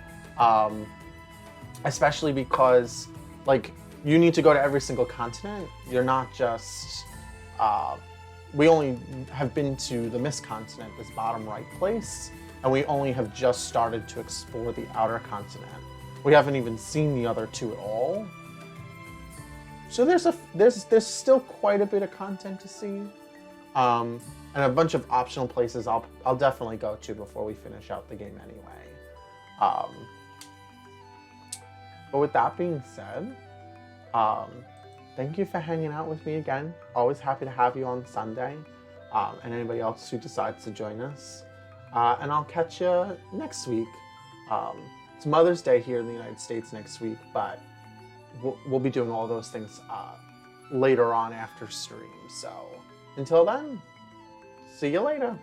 Especially because like you need to go to every single continent. You're not just, we only have been to the Mist continent, this bottom right place. And we only have just started to explore the outer continent. We haven't even seen the other 2 at all. So there's still quite a bit of content to see, and a bunch of optional places I'll definitely go to before we finish out the game anyway. But with that being said, thank you for hanging out with me again. Always happy to have you on Sunday, and anybody else who decides to join us. And I'll catch you next week. It's Mother's Day here in the United States next week, but we'll be doing all those things later on after stream. So until then, see you later.